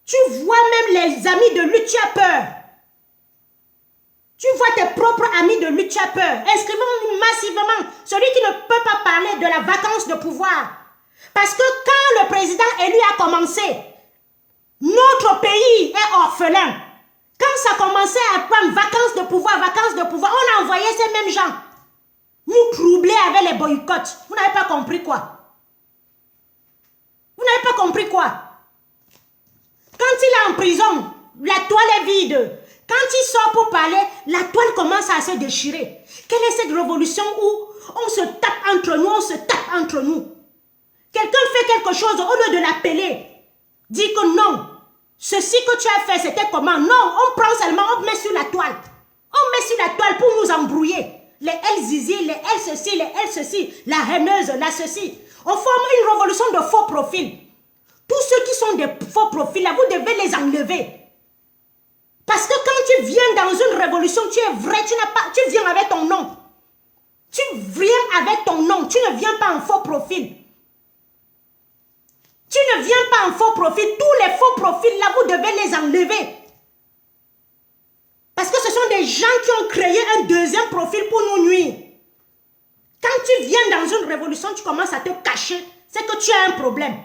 Speaker 1: Tu vois même les amis de lui, tu as peur. Tu vois tes propres amis de lui, tu as peur. Inscrivons massivement celui qui ne peut pas parler de la vacance de pouvoir. Parce que quand le président élu a commencé, notre pays est orphelin. Quand ça commençait à prendre vacances de pouvoir, on a envoyé ces mêmes gens nous troubler avec les boycotts. Vous n'avez pas compris quoi? Vous n'avez pas compris quoi? Quand il est en prison, la toile est vide. Quand il sort pour parler, la toile commence à se déchirer. Quelle est cette révolution où on se tape entre nous, Quelqu'un fait quelque chose, au lieu de l'appeler, dit que non, ceci que tu as fait, c'était comment? Non, on prend seulement, on met sur la toile. On met sur la toile pour nous embrouiller. Les elle zizi, les elle ceci, la haineuse, la ceci. On forme une révolution de faux profils. Tous ceux qui sont des faux profils, là, vous devez les enlever. Parce que quand tu viens dans une révolution, tu es vrai, tu viens avec ton nom. Tu viens avec ton nom, tu ne viens pas en faux profil. Tu ne viens pas en faux profil. Tous les faux profils, là, vous devez les enlever. Parce que ce sont des gens qui ont créé un deuxième profil pour nous nuire. Quand tu viens dans une révolution, tu commences à te cacher. C'est que tu as un problème.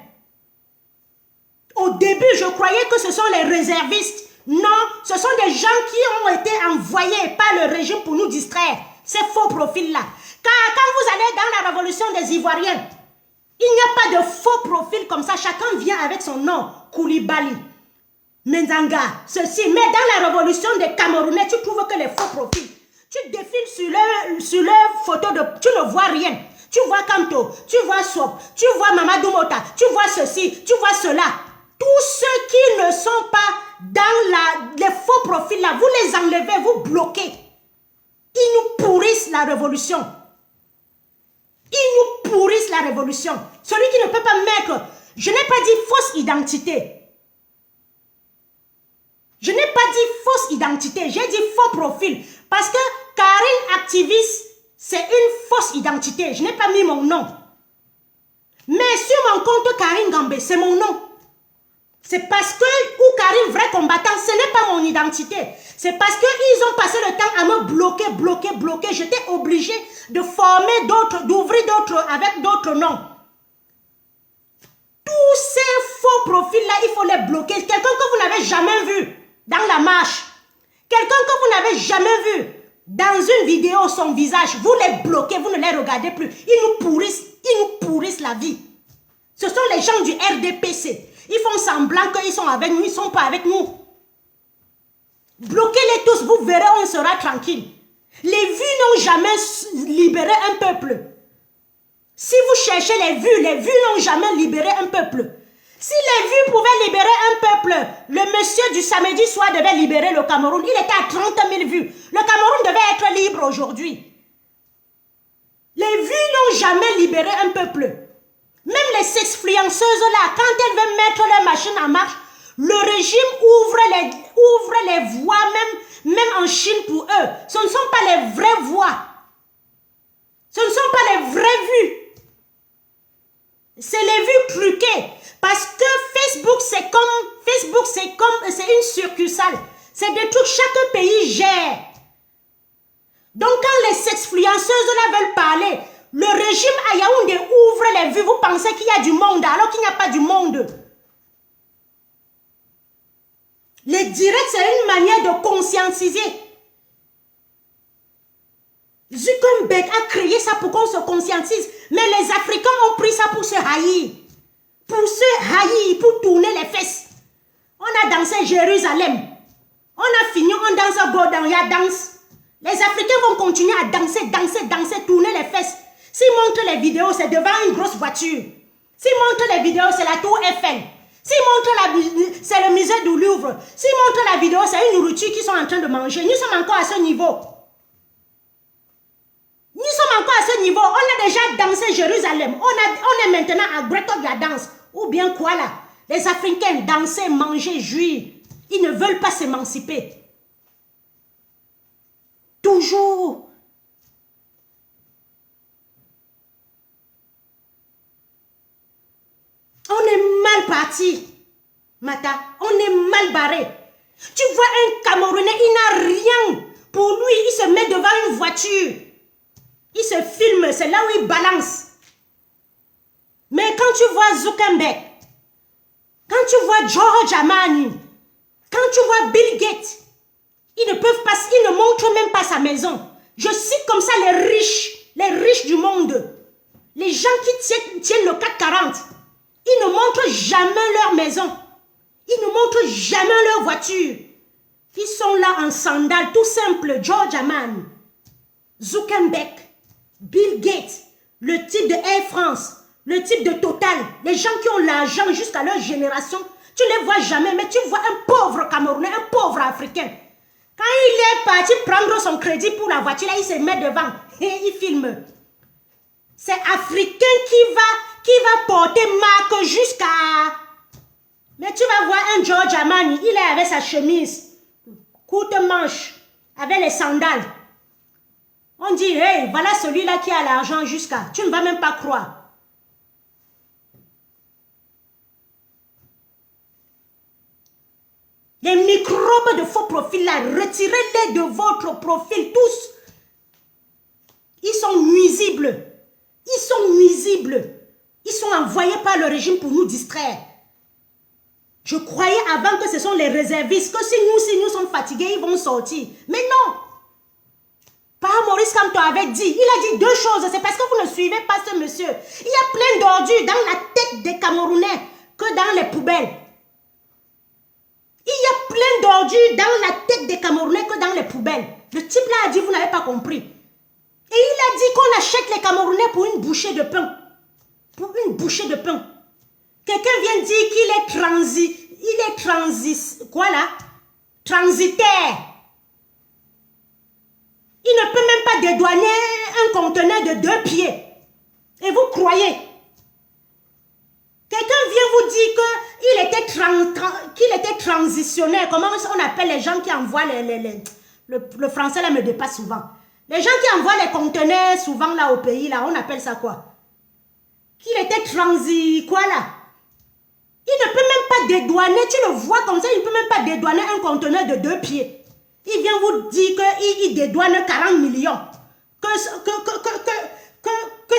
Speaker 1: Au début, je croyais que ce sont les réservistes. Non, ce sont des gens qui ont été envoyés par le régime pour nous distraire. Ces faux profils-là. Car quand vous allez dans la révolution des Ivoiriens, il n'y a pas de faux profil comme ça. Chacun vient avec son nom. Koulibaly, Menzanga, ceci. Mais dans la révolution des Camerounais, tu trouves que les faux profils. Tu défiles sur leur photo, tu ne vois rien. Tu vois Kanto, tu vois Swap, tu vois Mamadou Mota, tu vois ceci, tu vois cela. Tous ceux qui ne sont pas dans les faux profils là, vous les enlevez, vous bloquez. Ils nous pourrissent la révolution. Ils nous pourrissent la révolution. Celui qui ne peut pas mettre, je n'ai pas dit fausse identité. Je n'ai pas dit fausse identité, j'ai dit faux profil. Parce que Karine activiste, c'est une fausse identité. Je n'ai pas mis mon nom. Mais sur mon compte Karine Gambé, c'est mon nom. C'est parce que, ou Karine vrai combattant, ce n'est pas mon identité. C'est parce qu'ils ont passé le temps à me bloquer. J'étais obligée de former d'autres, d'ouvrir d'autres avec d'autres noms. Tous ces faux profils-là, il faut les bloquer. Quelqu'un que vous n'avez jamais vu dans la marche, quelqu'un que vous n'avez jamais vu dans une vidéo, son visage, vous les bloquez, vous ne les regardez plus. Ils nous pourrissent la vie. Ce sont les gens du RDPC. Ils font semblant qu'ils sont avec nous, ils ne sont pas avec nous. Bloquez-les tous, vous verrez, on sera tranquille. Les vues n'ont jamais libéré un peuple. Si vous cherchez les vues n'ont jamais libéré un peuple. Si les vues pouvaient libérer un peuple, le monsieur du samedi soir devait libérer le Cameroun. Il était à 30 000 vues. Le Cameroun devait être libre aujourd'hui. Les vues n'ont jamais libéré un peuple. Même les sexfluenceuses-là, quand elles veulent mettre leur machine en marche, le régime ouvre les voies, même en Chine pour eux. Ce ne sont pas les vraies voies. Ce ne sont pas les vraies vues. C'est les vues truquées. Parce que Facebook, c'est une succursale. C'est des trucs, chaque pays gère. Donc, quand les sexfluenceuses-là veulent parler, le régime à Yaoundé ouvre les vues. Vous pensez qu'il y a du monde alors qu'il n'y a pas du monde. Les directs, c'est une manière de conscientiser. Zuckerberg a créé ça pour qu'on se conscientise. Mais les Africains ont pris ça pour se haïr. Pour se haïr, pour tourner les fesses. On a dansé Jérusalem. On a fini, on danse Godan, danse. Les Africains vont continuer à danser, tourner les fesses. S'ils montrent les vidéos, c'est devant une grosse voiture. S'ils montrent les vidéos, c'est la tour Eiffel. S'ils montrent c'est le musée du Louvre. S'ils montrent la vidéo, c'est une nourriture qu'ils sont en train de manger. Nous sommes encore à ce niveau. Nous sommes encore à ce niveau. On a déjà dansé Jérusalem. On est maintenant à Gretoble danse. Ou bien quoi là? Les Africains danser, manger, jouir. Ils ne veulent pas s'émanciper. Toujours. On est mal parti. Mata, on est mal barré. Tu vois un Camerounais, il n'a rien. Pour lui, il se met devant une voiture. Il se filme, c'est là où il balance. Mais quand tu vois Zuckerberg, quand tu vois George Amani, quand tu vois Bill Gates, ils ne montrent même pas sa maison. Je cite comme ça les riches du monde. Les gens qui tiennent le 440, ils ne montrent jamais leur maison. Ils ne montrent jamais leur voiture. Ils sont là en sandales, tout simple. George Amani, Zuckerberg, Bill Gates, le type de Air France, le type de Total, les gens qui ont l'argent jusqu'à leur génération, tu ne les vois jamais, mais tu vois un pauvre Camerounais, un pauvre Africain. Quand il est parti prendre son crédit pour la voiture, là, il se met devant et il filme. C'est Africain qui va porter marque jusqu'à... Mais tu vas voir un George Amani, il est avec sa chemise, courte manche, avec les sandales. On dit, hey, voilà celui-là qui a l'argent jusqu'à... Tu ne vas même pas croire. Les microbes de faux profils là, retirez-les de votre profil, tous. Ils sont nuisibles. Ils sont nuisibles. Ils sont envoyés par le régime pour nous distraire. Je croyais avant que ce sont les réservistes, que si nous sommes fatigués, ils vont sortir. Mais non. Par Maurice Kamto avait dit, il a dit deux choses. C'est parce que vous ne suivez pas ce monsieur. Il y a plein d'ordures dans la tête des Camerounais que dans les poubelles. Il y a plein d'ordures dans la tête des Camerounais que dans les poubelles. Le type là a dit, vous n'avez pas compris. Et il a dit qu'on achète les Camerounais pour une bouchée de pain. Pour une bouchée de pain. Quelqu'un vient dire qu'il est transitaire. Il ne peut même pas dédouaner un conteneur de 2 pieds. Et vous croyez. Quelqu'un vient vous dire qu'il était transitionnaire. Comment on appelle les gens qui envoient le français là me dépasse souvent. Les gens qui envoient les conteneurs souvent là au pays, là, on appelle ça quoi? Qu'il était quoi là? Il ne peut même pas dédouaner, tu le vois comme ça, il ne peut même pas dédouaner un conteneur de 2 pieds. Il vient vous dire qu'il dédouane 40 millions. Que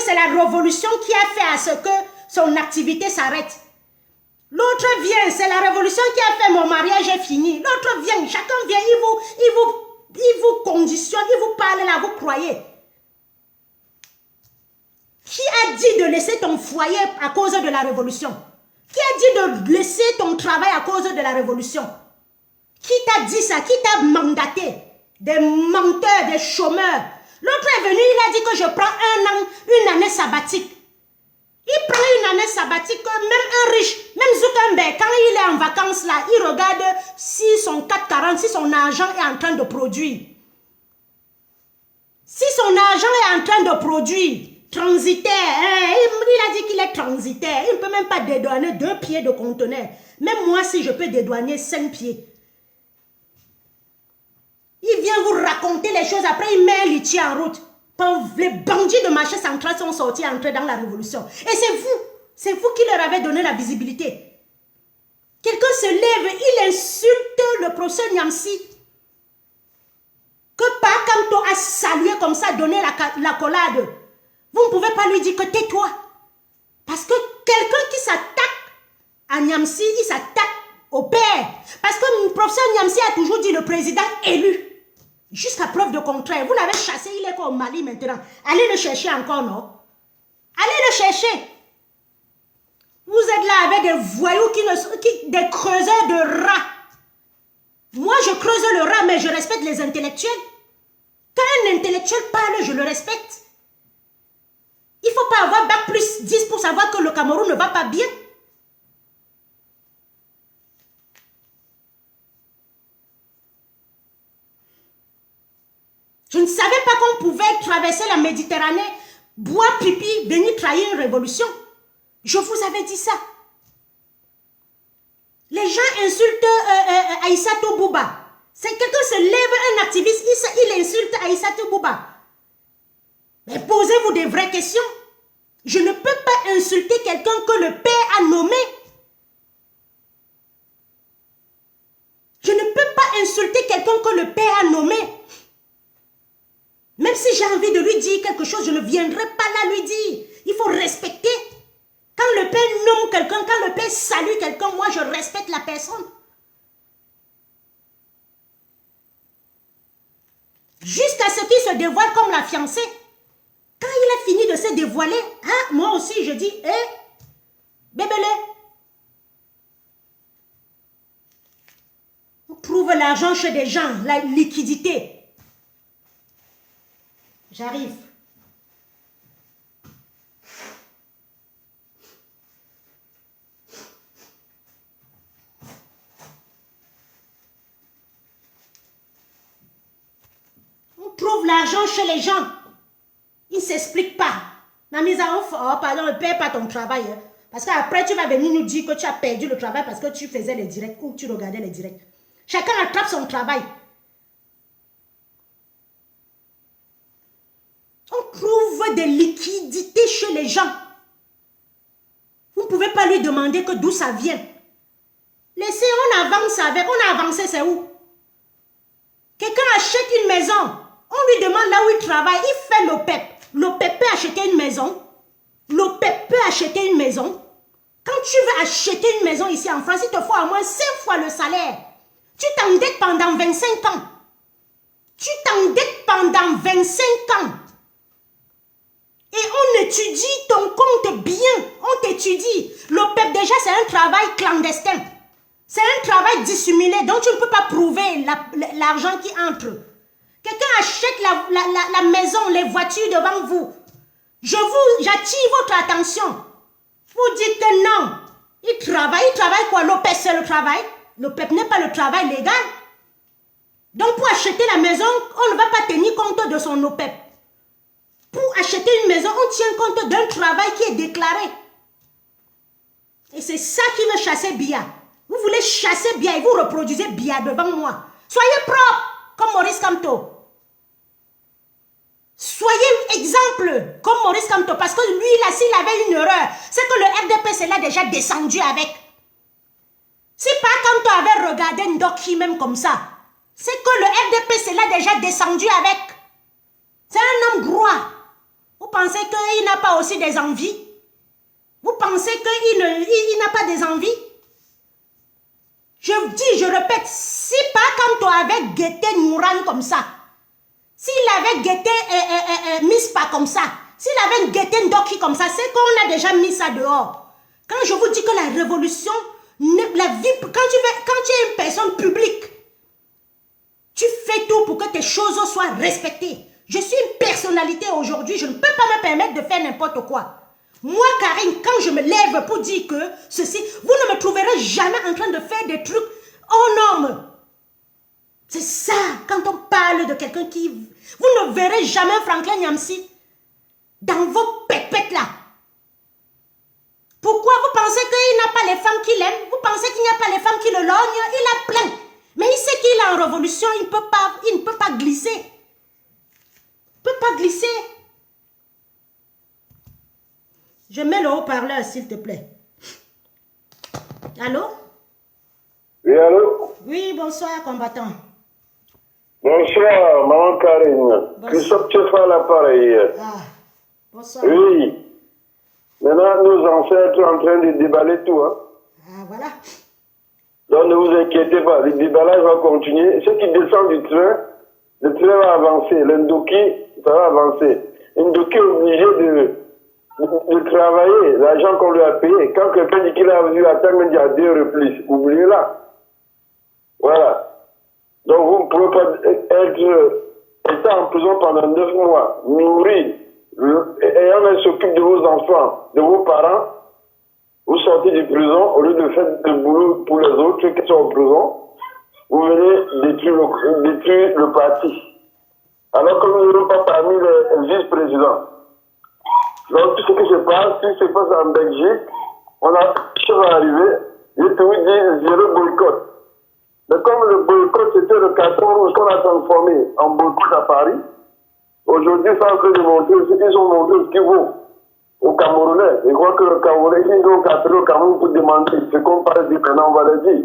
Speaker 1: c'est la révolution qui a fait à ce que son activité s'arrête. L'autre vient, c'est la révolution qui a fait mon mariage est fini. L'autre vient, chacun vient, il vous conditionne, il vous parle là, vous croyez. Qui a dit de laisser ton foyer à cause de la révolution? Qui a dit de laisser ton travail à cause de la révolution? Qui t'a dit ça? Qui t'a mandaté? Des menteurs, des chômeurs. L'autre est venu, il a dit que je prends une année sabbatique. Il prend une année sabbatique, même un riche, même Zuckerberg, quand il est en vacances là, il regarde si son 440, si son argent est en train de produire. Si son argent est en train de produire, transitaire, il a dit qu'il est transitaire, il ne peut même pas dédouaner 2 pieds de conteneur. Même moi, si je peux dédouaner 5 pieds. Il vient vous raconter les choses, après il met un lithier en route. Les bandits de marché central sont sortis, entrés dans la révolution. Et c'est vous qui leur avez donné la visibilité. Quelqu'un se lève, il insulte le professeur Niamsi. Que Pak Kamto a salué comme ça, donné la collade. Vous ne pouvez pas lui dire que tais-toi. Parce que quelqu'un qui s'attaque à Niamsi, il s'attaque au père. Parce que le professeur Niamsi a toujours dit le président élu. Jusqu'à preuve de contraire. Vous l'avez chassé, il est au Mali maintenant. Allez le chercher encore, non? Allez le chercher. Vous êtes là avec des voyous, des creuseurs de rats. Moi, je creuse le rat, mais je respecte les intellectuels. Quand un intellectuel parle, je le respecte. Il ne faut pas avoir bac plus 10 pour savoir que le Cameroun ne va pas bien. Je ne savais pas qu'on pouvait traverser la Méditerranée, boire pipi, venir trahir une révolution. Je vous avais dit ça. Les gens insultent Aïssatou Bouba. C'est quelqu'un se lève, un activiste, il insulte Aïssatou Bouba. Mais posez-vous des vraies questions. Je ne peux pas insulter quelqu'un que le père a nommé. Je ne peux pas insulter quelqu'un que le père a nommé. Même si j'ai envie de lui dire quelque chose, je ne viendrai pas là lui dire. Il faut respecter. Quand le père nomme quelqu'un, quand le père salue quelqu'un, moi je respecte la personne. Jusqu'à ce qu'il se dévoile comme la fiancée. Quand il a fini de se dévoiler, hein, moi aussi je dis, bébélé. On trouve l'argent chez des gens, la liquidité. J'arrive. On trouve l'argent chez les gens. Il ne s'explique pas. La mise en forme, pardon, ne paie pas ton travail. Hein. Parce qu'après, tu vas venir nous dire que tu as perdu le travail parce que tu faisais les directs ou tu regardais les directs. Chacun attrape son travail. On trouve des liquidités chez les gens. Vous ne pouvez pas lui demander que d'où ça vient. Laissez, on avance avec. On a avancé, c'est où? Quelqu'un achète une maison. On lui demande là où il travaille. Il fait l'OPEP. L'OPEP peut acheter une maison. L'OPEP peut acheter une maison. Quand tu veux acheter une maison ici en France, il te faut au moins 5 fois le salaire. Tu t'endettes pendant 25 ans. Tu t'endettes pendant 25 ans. Et on étudie ton compte bien. On t'étudie. L'OPEP déjà c'est un travail clandestin. C'est un travail dissimulé. Donc tu ne peux pas prouver l'argent qui entre. Quelqu'un achète la maison, les voitures devant vous. J'attire votre attention. Vous dites que non. Il travaille quoi? L'OPEP c'est le travail. L'OPEP n'est pas le travail légal. Donc pour acheter la maison, on ne va pas tenir compte de son OPEP. Pour Pour acheter une maison, on tient compte d'un travail qui est déclaré. Et c'est ça qui veut chasser Biya. Vous voulez chasser Biya et vous reproduisez Biya devant moi. Soyez propre, comme Maurice Kamto. Soyez exemple, comme Maurice Kamto. Parce que lui, là, s'il avait une erreur, c'est que le RDPC l'a déjà descendu avec. Si pas Kamto avait regardé Ndoki même comme ça, c'est que le RDPC l'a déjà descendu avec. C'est un homme droit. Vous pensez qu'il n'a pas aussi des envies? Vous pensez qu'il n'a pas des envies? Je dis, je répète, si pas Kamto avait guetté Nouran comme ça, s'il avait guetté Mispa comme ça, s'il avait guetté Ndoki comme ça, c'est qu'on a déjà mis ça dehors. Quand je vous dis que la révolution, la vie, quand tu es une personne publique, tu fais tout pour que tes choses soient respectées. Je suis une personnalité aujourd'hui, je ne peux pas me permettre de faire n'importe quoi. Moi, Karine, quand je me lève pour dire que ceci, vous ne me trouverez jamais en train de faire des trucs hors normes. C'est ça, quand on parle de quelqu'un qui... Vous ne verrez jamais Franklin Nyamsi dans vos pépettes là. Pourquoi vous pensez qu'il n'a pas les femmes qui l'aiment? Vous pensez qu'il n'y a pas les femmes qui le lognent? Il a plein. Mais il sait qu'il est en révolution, il ne peut pas glisser. Il ne peut pas glisser. Je mets le haut-parleur, s'il te plaît. Allô?
Speaker 4: Oui, allô?
Speaker 1: Oui, bonsoir, combattant.
Speaker 4: Bonsoir, maman Karine. Christophe Tchefa à l'appareil.
Speaker 1: Ah, bonsoir.
Speaker 4: Oui. Maintenant, nos ancêtres sont en train de déballer tout. Hein.
Speaker 1: Ah, voilà.
Speaker 4: Donc, ne vous inquiétez pas, le déballage va continuer. Ceux qui descendent du train, le train va avancer. L'Ndoki, ça va avancer. L'Ndoki est obligé de travailler l'argent qu'on lui a payé. Quand quelqu'un dit qu'il a vu attendre, il dit à 2 reprises. Oubliez-la. Voilà. Donc, vous ne pouvez pas être en prison pendant 9 mois, nourrir, et on s'occupe de vos enfants, de vos parents. Vous sortez de prison, au lieu de faire le boulot pour les autres, ceux qui sont en prison, vous venez détruire le parti. Alors que nous n'avons pas parmi les vice-présidents. Donc tout ce qui se passe en Belgique, on a chose à arriver, je te vous dis zéro boycott. Mais comme le boycott c'était le carton rouge qu'on a transformé en boycott à Paris, aujourd'hui ça a fait démontrer, ils ont montré ce qu'ils vont aux Camerounais. Ils croient que le Camerounais, ils ont appelé au Cameroun pour demander ce qu'on parle de maintenant, on va le dire.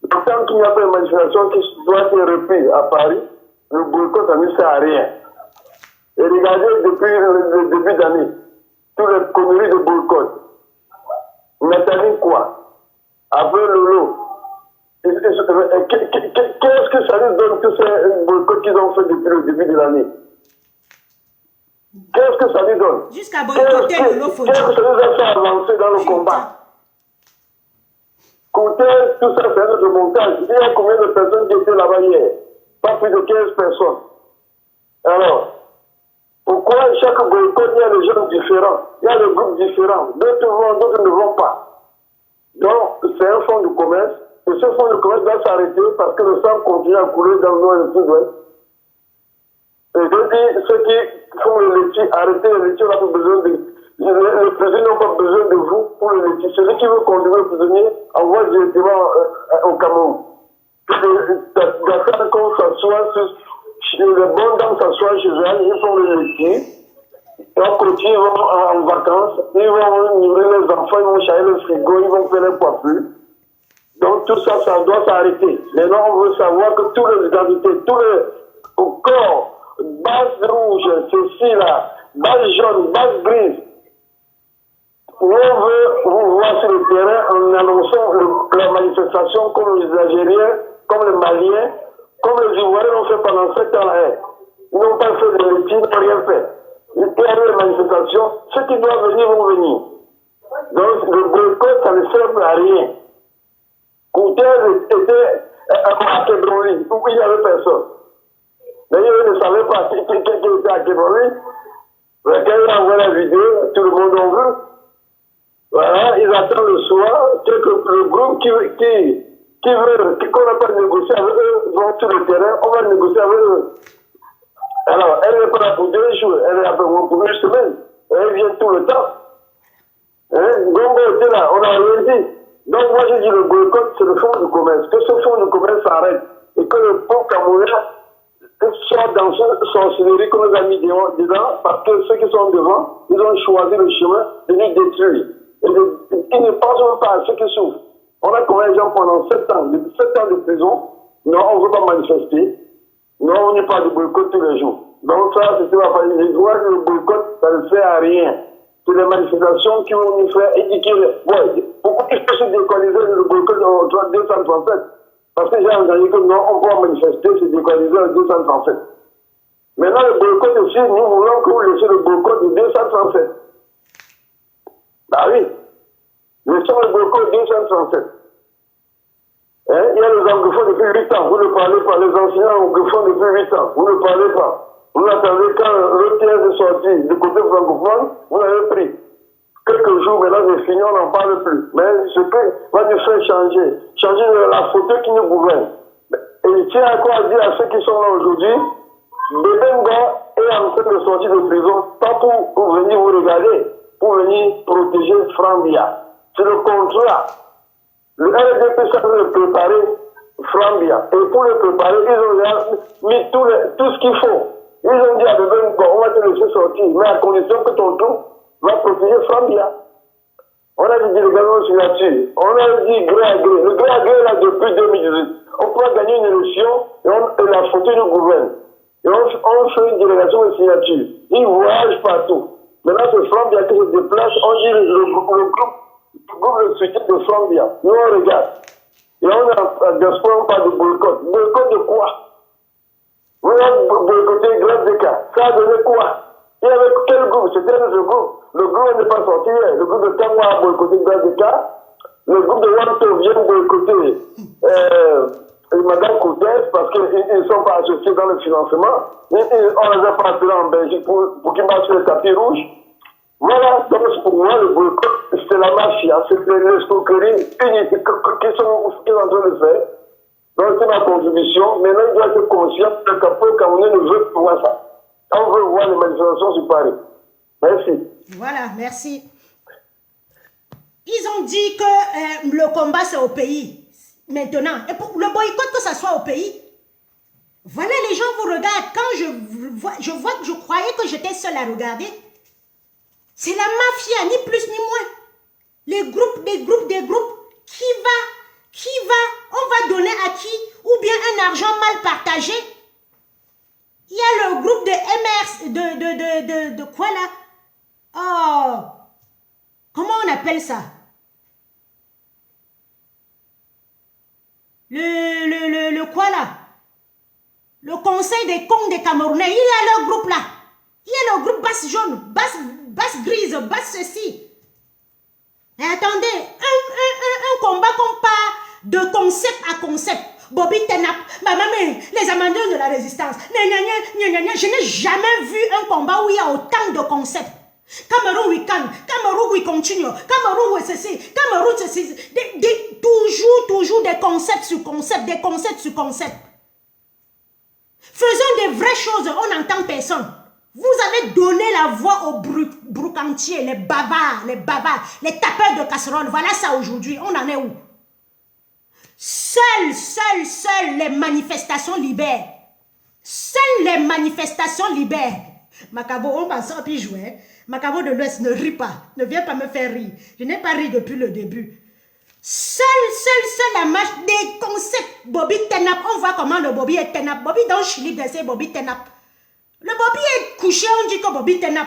Speaker 4: Donc tant qu'il n'y a pas une manifestation qui doit être reprise à Paris, le boycott ça ne sert à rien. Et regardez depuis le début d'année, tous les conneries de boycott. Nathalie quoi? Après Lolo. Qu'est-ce que ça nous donne tous ces boycotts qu'ils ont fait depuis le début de l'année? Qu'est-ce que ça nous donne?
Speaker 1: Jusqu'à boycotter Lolo Fodji.
Speaker 4: Qu'est-ce que ça nous a fait avancer dans le combat? Côté, tout ça, c'est notre montage. Il y a combien de personnes qui étaient là-bas hier? Pas plus de 15 personnes. Alors, pourquoi chaque boycott, il y a des gens différents, il y a des groupes différents, d'autres vont, d'autres ne vont pas. Donc, c'est un fonds de commerce, et ce fonds de commerce doit s'arrêter parce que le sang continue à couler dans le nord et le sud-ouest. Et je dis, ceux qui font le laitier, arrêtez le laitier, on n'a pas besoin de... Les prisonniers n'ont pas besoin de vous pour le laitier. Celui qui veut conduire le prisonnier envoie directement au Cameroun. D'attendre qu'on s'assoie sur les bonnes dames s'assoient chez elles, ils font le laitier. À côté, ils vont en vacances, ils vont nourrir les enfants, ils vont charger le frigo, ils vont faire les coiffures. Donc tout ça, ça doit s'arrêter. Maintenant, on veut savoir que tous les identités, tous les corps, base rouge, ceci là, base jaune, base grise, on veut vous voir sur le terrain en annonçant la manifestation comme les Algériens, comme les Maliens, comme les Ivoiriens l'ont fait pendant 7 ans là. Ils n'ont pas fait de métier, ils n'ont rien fait. Il y a eu les manifestations, ceux qui doivent venir vont venir. Donc le boycott, ça ne sert à rien. Coutez était à Kébroni, où il n'y avait personne. D'ailleurs, ils ne savaient pas qui était à Kébroni. Quand ils envoient la vidéo, tout le monde en veut. Voilà, ils attendent le soir, que le groupe qu'on n'a pas négocié avec eux vont sur le terrain, on va négocier avec eux. Alors, elle n'est pas là pour 2 jours, elle est là pour 1 semaine. Elle vient tout le temps. Hein? Gombo était là, on n'a rien dit. Donc moi j'ai dit le boycott, c'est le fonds de commerce. Que ce fonds de commerce s'arrête et que le peuple camerounais soit dans cette sorcellerie qu'on nous a mis dedans, parce que ceux qui sont devant, ils ont choisi le chemin de nous détruire. Ils ne pensent même pas à ceux qui souffrent. On a connu les gens pendant 7 ans, 7 ans de prison. Non, on ne veut pas manifester. Non, on n'est pas de boycott tous les jours. Donc ça, c'était pas facile. Je vois que le boycott, ça ne fait à rien. C'est les manifestations qui vont nous faire éduquer. Ouais, pourquoi est-ce que se décoaliser le boycott en 237? Parce que j'ai entendu que non, on peut manifester, c'est décoaliser en 237. Maintenant, le boycott aussi, nous voulons que vous laissiez le boycott de 237. Bah oui. Laissons le boycott de 237. Hein? Il y a les anglophones depuis 8 ans. Vous ne parlez pas. Les enseignants anglophones depuis 8 ans. Vous ne parlez pas. Vous attendez quand l'ETS est sorti du côté francophone, vous l'avez pris. Quelques jours, maintenant c'est fini, on n'en parle plus. Mais ce que va nous faire changer. Changer la photo qui nous gouverne. Et il tient à quoi dire à ceux qui sont là aujourd'hui, Bebenga est en train de sortir de prison, pas pour venir vous regarder, pour venir protéger Frambia. C'est le contrat. Le RDP s'est de préparer Frambia. Et pour le préparer, ils ont mis tout ce qu'il faut. Ils ont dit à Bebenga, on va te laisser sortir, mais à condition que ton tour va protéger Frambia. On a dit délégation signature. On a dit gré à gré. Le gré à gré est là depuis 2018. On peut gagner une élection et la photo nous gouverne. Et on fait une délégation de signature. Ils voyagent partout. Maintenant, c'est Frambia qui se déplace. On dit le groupe de soutien de Frambia. Nous, on regarde. Et on a diaspora, on parle de boycott. Boycott de quoi? Vous avez boycotté Grève des cas. Ça a donné quoi? Il y avait quel groupe? C'était le groupe. Le groupe n'est pas sorti. Le groupe de Tamwa a boycotté Grève des cas. Le groupe de Wanto vient boycotter Madame Coutès parce qu'ils ne sont pas associés dans le financement. On les a pas appelés en Belgique pour qu'ils marchent sur le tapis rouge. Voilà, donc pour moi, le boycott, c'est la mafia, c'est l'escroquerie unique qu'ils sont en train de faire. Donc c'est ma contribution. Maintenant, il doit être conscient que le capot camerounais ne veut pas voir ça. On veut voir les manifestations sur Paris. Merci.
Speaker 1: Voilà, merci. Ils ont dit que le combat, c'est au pays. Maintenant, et pour le boycott, que ça soit au pays. Voilà, les gens vous regardent. Quand je vois que je croyais que j'étais seule à regarder. C'est la mafia, ni plus ni moins. Les groupes, des groupes. Qui va, on va donner à qui? Ou bien un argent mal partagé? Il y a le groupe de MRC, de quoi là? Oh, comment on appelle ça? Le quoi là? Le conseil des cons des Camerounais. Il y a leur groupe là. Il y a le groupe basse jaune, basse grise, basse ceci. Et attendez, un combat qu'on part de concept à concept. Bobby Tenap, maman, les amendeurs de la résistance. Je n'ai jamais vu un combat où il y a autant de concepts. Cameroun, we can. Cameroun, we continue. Cameroun, we ceci. Cameroun, ceci. Toujours des concepts sur concepts, des concepts sur concepts. Faisons des vraies choses, on n'entend personne. Vous avez donné la voix aux broucantiers, les bavards, les tapeurs de casseroles. Voilà ça aujourd'hui. On en est où? Seules les manifestations libèrent. Seules les manifestations libèrent. Macabo, on va sortir jouer. Macabo de l'Ouest, ne ris pas. Ne viens pas me faire rire. Je n'ai pas ri depuis le début. Seule la marche des concepts. Bobby Tenap, on voit comment le Bobby est Tenap. Bobby dans Chili, c'est Bobby Tenap. Le Bobby est couché, on dit que Bobby Tenap.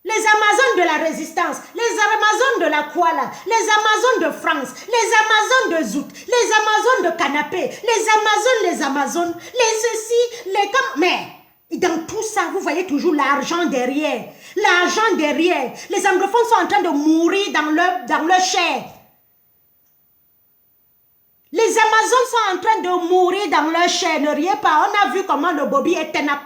Speaker 1: Les Amazones de la résistance, les Amazones de la Kuala, les Amazones de France, les Amazones de Zout, les Amazones de Canapé, les Amazones, les ceci, les comme. Mais dans tout ça, vous voyez toujours l'argent derrière. L'argent derrière. Les anglophones sont en train de mourir dans leur chair. Les Amazones sont en train de mourir dans leur chair. Ne riez pas, on a vu comment le Bobby est Tenap.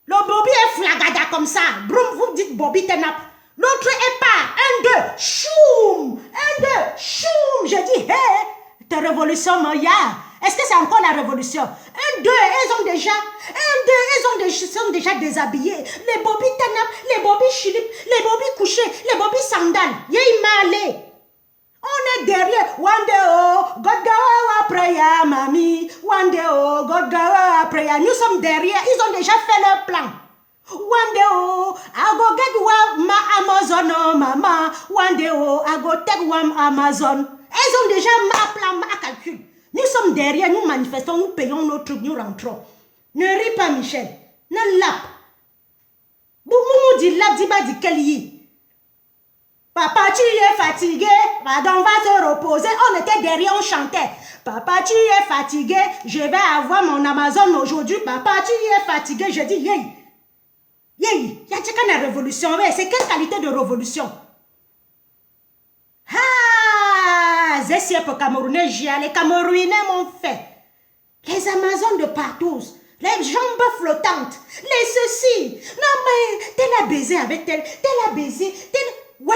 Speaker 1: Le Bobby est flagada comme ça. Broum, vous dites Bobby Tenap. L'autre est pas. 1, 2, choum. 1, 2, choum. Je dis, hé, ta révolution Moya. Est-ce que c'est encore la révolution? Un, deux, ils sont déjà déshabillés. Les bobis tanap, les bobis chilip, les bobis couchés, les bobis sandales. Yé malé. On est derrière. One day, oh, God gawa prayer, mamie. One day, oh, God gawa prayer. Nous sommes derrière. Ils ont déjà fait leur plan. One day, oh, I go get one ma Amazon, oh, mama. One day, oh, I go take one Amazon. Ils ont déjà ma plan, ma calcul. Nous sommes derrière, nous manifestons, nous payons nos trucs, nous rentrons. Ne ris pas, Michel. Ne lap. Boumou dit lap, dit pas dit quel yi. Papa, tu es fatigué, pardon, va te reposer. On était derrière, on chantait. Papa, tu es fatigué, je vais avoir mon Amazon aujourd'hui. Papa, tu es fatigué, je dis, yey. Yey, y a la révolution, c'est quelle qualité de révolution? Ah, c'est pour Camerounais, les Camerounais m'ont fait. Les Amazones de partout, les jambes flottantes, les ceci. Non mais, tel a baisé avec tel a baisé, tel... Ouais,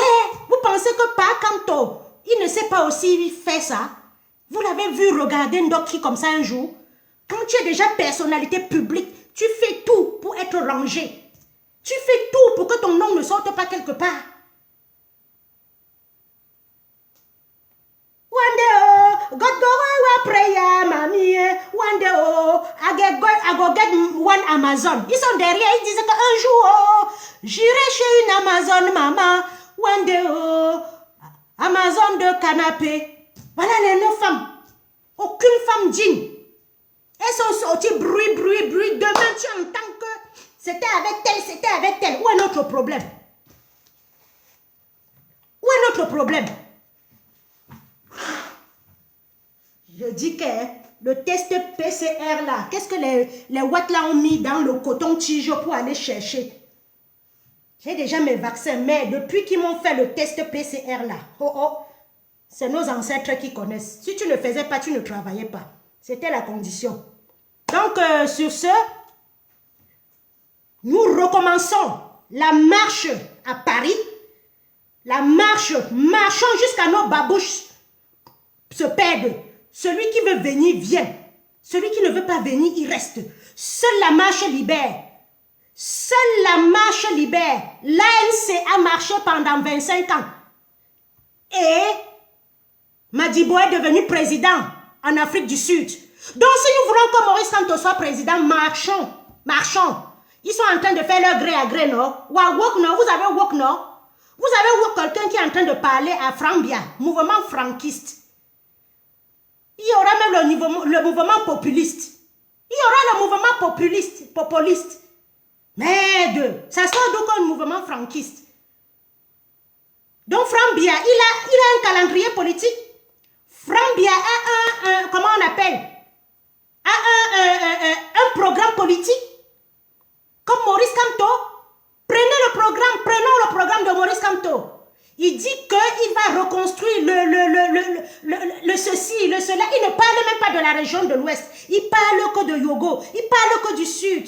Speaker 1: vous pensez que par Kanto, il ne sait pas aussi faire ça? Vous l'avez vu regarder Ndoki comme ça un jour? Quand tu es déjà personnalité publique, tu fais tout pour être rangé. Tu fais tout pour que ton nom ne sorte pas quelque part. One day, oh, God go prayer, mamie. One day, oh, I go get one Amazon. Ils sont derrière, ils disent qu'un jour, oh, j'irai chez une Amazon, maman. One day, oh, Amazon de canapé. Voilà les 9 femmes. Aucune femme digne. Elles sont sorties bruit. Demain, tu entends que c'était avec tel. Où est notre problème? Où est notre problème? Je dis que le test PCR là, qu'est-ce que les Ouattes là ont mis dans le coton-tige pour aller chercher? J'ai déjà mes vaccins, mais depuis qu'ils m'ont fait le test PCR là, c'est nos ancêtres qui connaissent. Si tu ne faisais pas, tu ne travaillais pas. C'était la condition. Donc, sur ce, nous recommençons la marche à Paris. La marche, marchons jusqu'à nos babouches se perdent. Celui qui veut venir, vient. Celui qui ne veut pas venir, il reste. Seule la marche libère. Seule la marche libère. L'ANC a marché pendant 25 ans. Et Madibo est devenu président en Afrique du Sud. Donc si nous voulons que Maurice Kamto soit président, marchons. Ils sont en train de faire leur gré à gré, non? Vous avez wok, non? Vous avez wok quelqu'un qui est en train de parler à Frambia, mouvement franquiste. Il y aura même le mouvement populiste. Il y aura le mouvement populiste. Merde, ça sort donc un mouvement franquiste. Donc Frambia, il a un calendrier politique. Frambia a comment on appelle? Un programme politique. Comme Maurice Kamto. Prenons le programme de Maurice Kamto. Il dit qu'il va reconstruire le ceci, le cela. Il ne parle même pas de la région de l'Ouest. Il parle que de Yogo. Il parle que du Sud.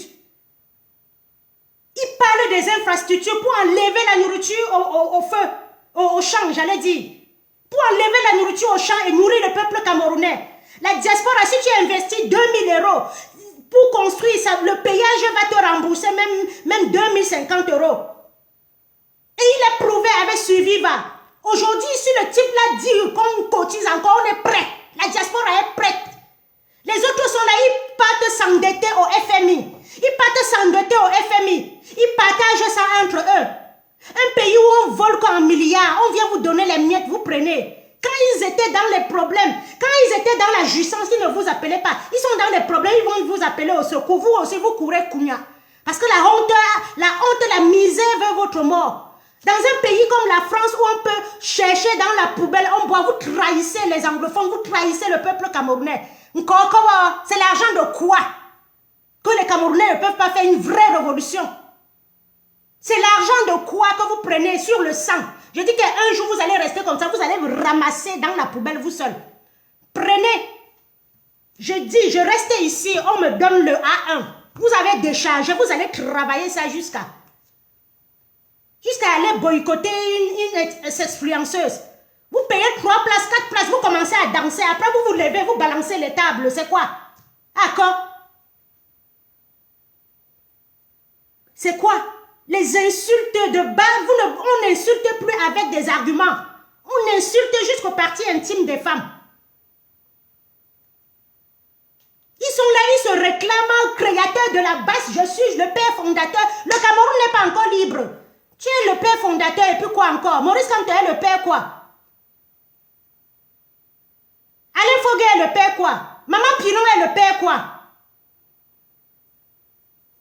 Speaker 1: Il parle des infrastructures pour enlever la nourriture au feu, au champ, j'allais dire. Pour enlever la nourriture au champ et nourrir le peuple camerounais. La diaspora, si tu investis 2000 € pour construire ça, le payage va te rembourser même 2050 €. Et il a prouvé avec Suiviva. Aujourd'hui, si le type là dit qu'on cotise encore, on est prêt. La diaspora est prête. Les autres sont là, ils partent s'endetter au FMI. Ils partagent ça entre eux. Un pays où on vole en milliards, on vient vous donner les miettes, vous prenez. Quand ils étaient dans les problèmes, quand ils étaient dans la jouissance, ils ne vous appelaient pas. Ils sont dans les problèmes, ils vont vous appeler au secours. Vous aussi, vous courez Kounia. Parce que la honte, la misère veut votre mort. Dans un pays comme la France où on peut chercher dans la poubelle, on boit, vous trahissez les anglophones, vous trahissez le peuple camerounais. C'est l'argent de quoi que les Camerounais ne peuvent pas faire une vraie révolution? C'est l'argent de quoi que vous prenez sur le sang? Je dis qu'un jour vous allez rester comme ça, vous allez vous ramasser dans la poubelle vous seul. Prenez. Je dis, je reste ici, on me donne le A1. Vous avez déchargé, vous allez travailler ça jusqu'à aller boycotter une influenceuse. Vous payez 3 places, 4 places, vous commencez à danser. Après, vous vous levez, vous balancez les tables. C'est quoi? D'accord? C'est quoi? Les insultes de bas, on n'insulte plus avec des arguments. On insulte jusqu'aux parties intimes des femmes. Ils sont là, ils se réclament créateurs de la base. Je suis le père fondateur. Le Cameroun n'est pas encore libre. Tu es le père fondateur et puis quoi encore? Maurice Kamto est le père quoi? Alain Foguet est le père quoi? Maman Pinon est le père quoi?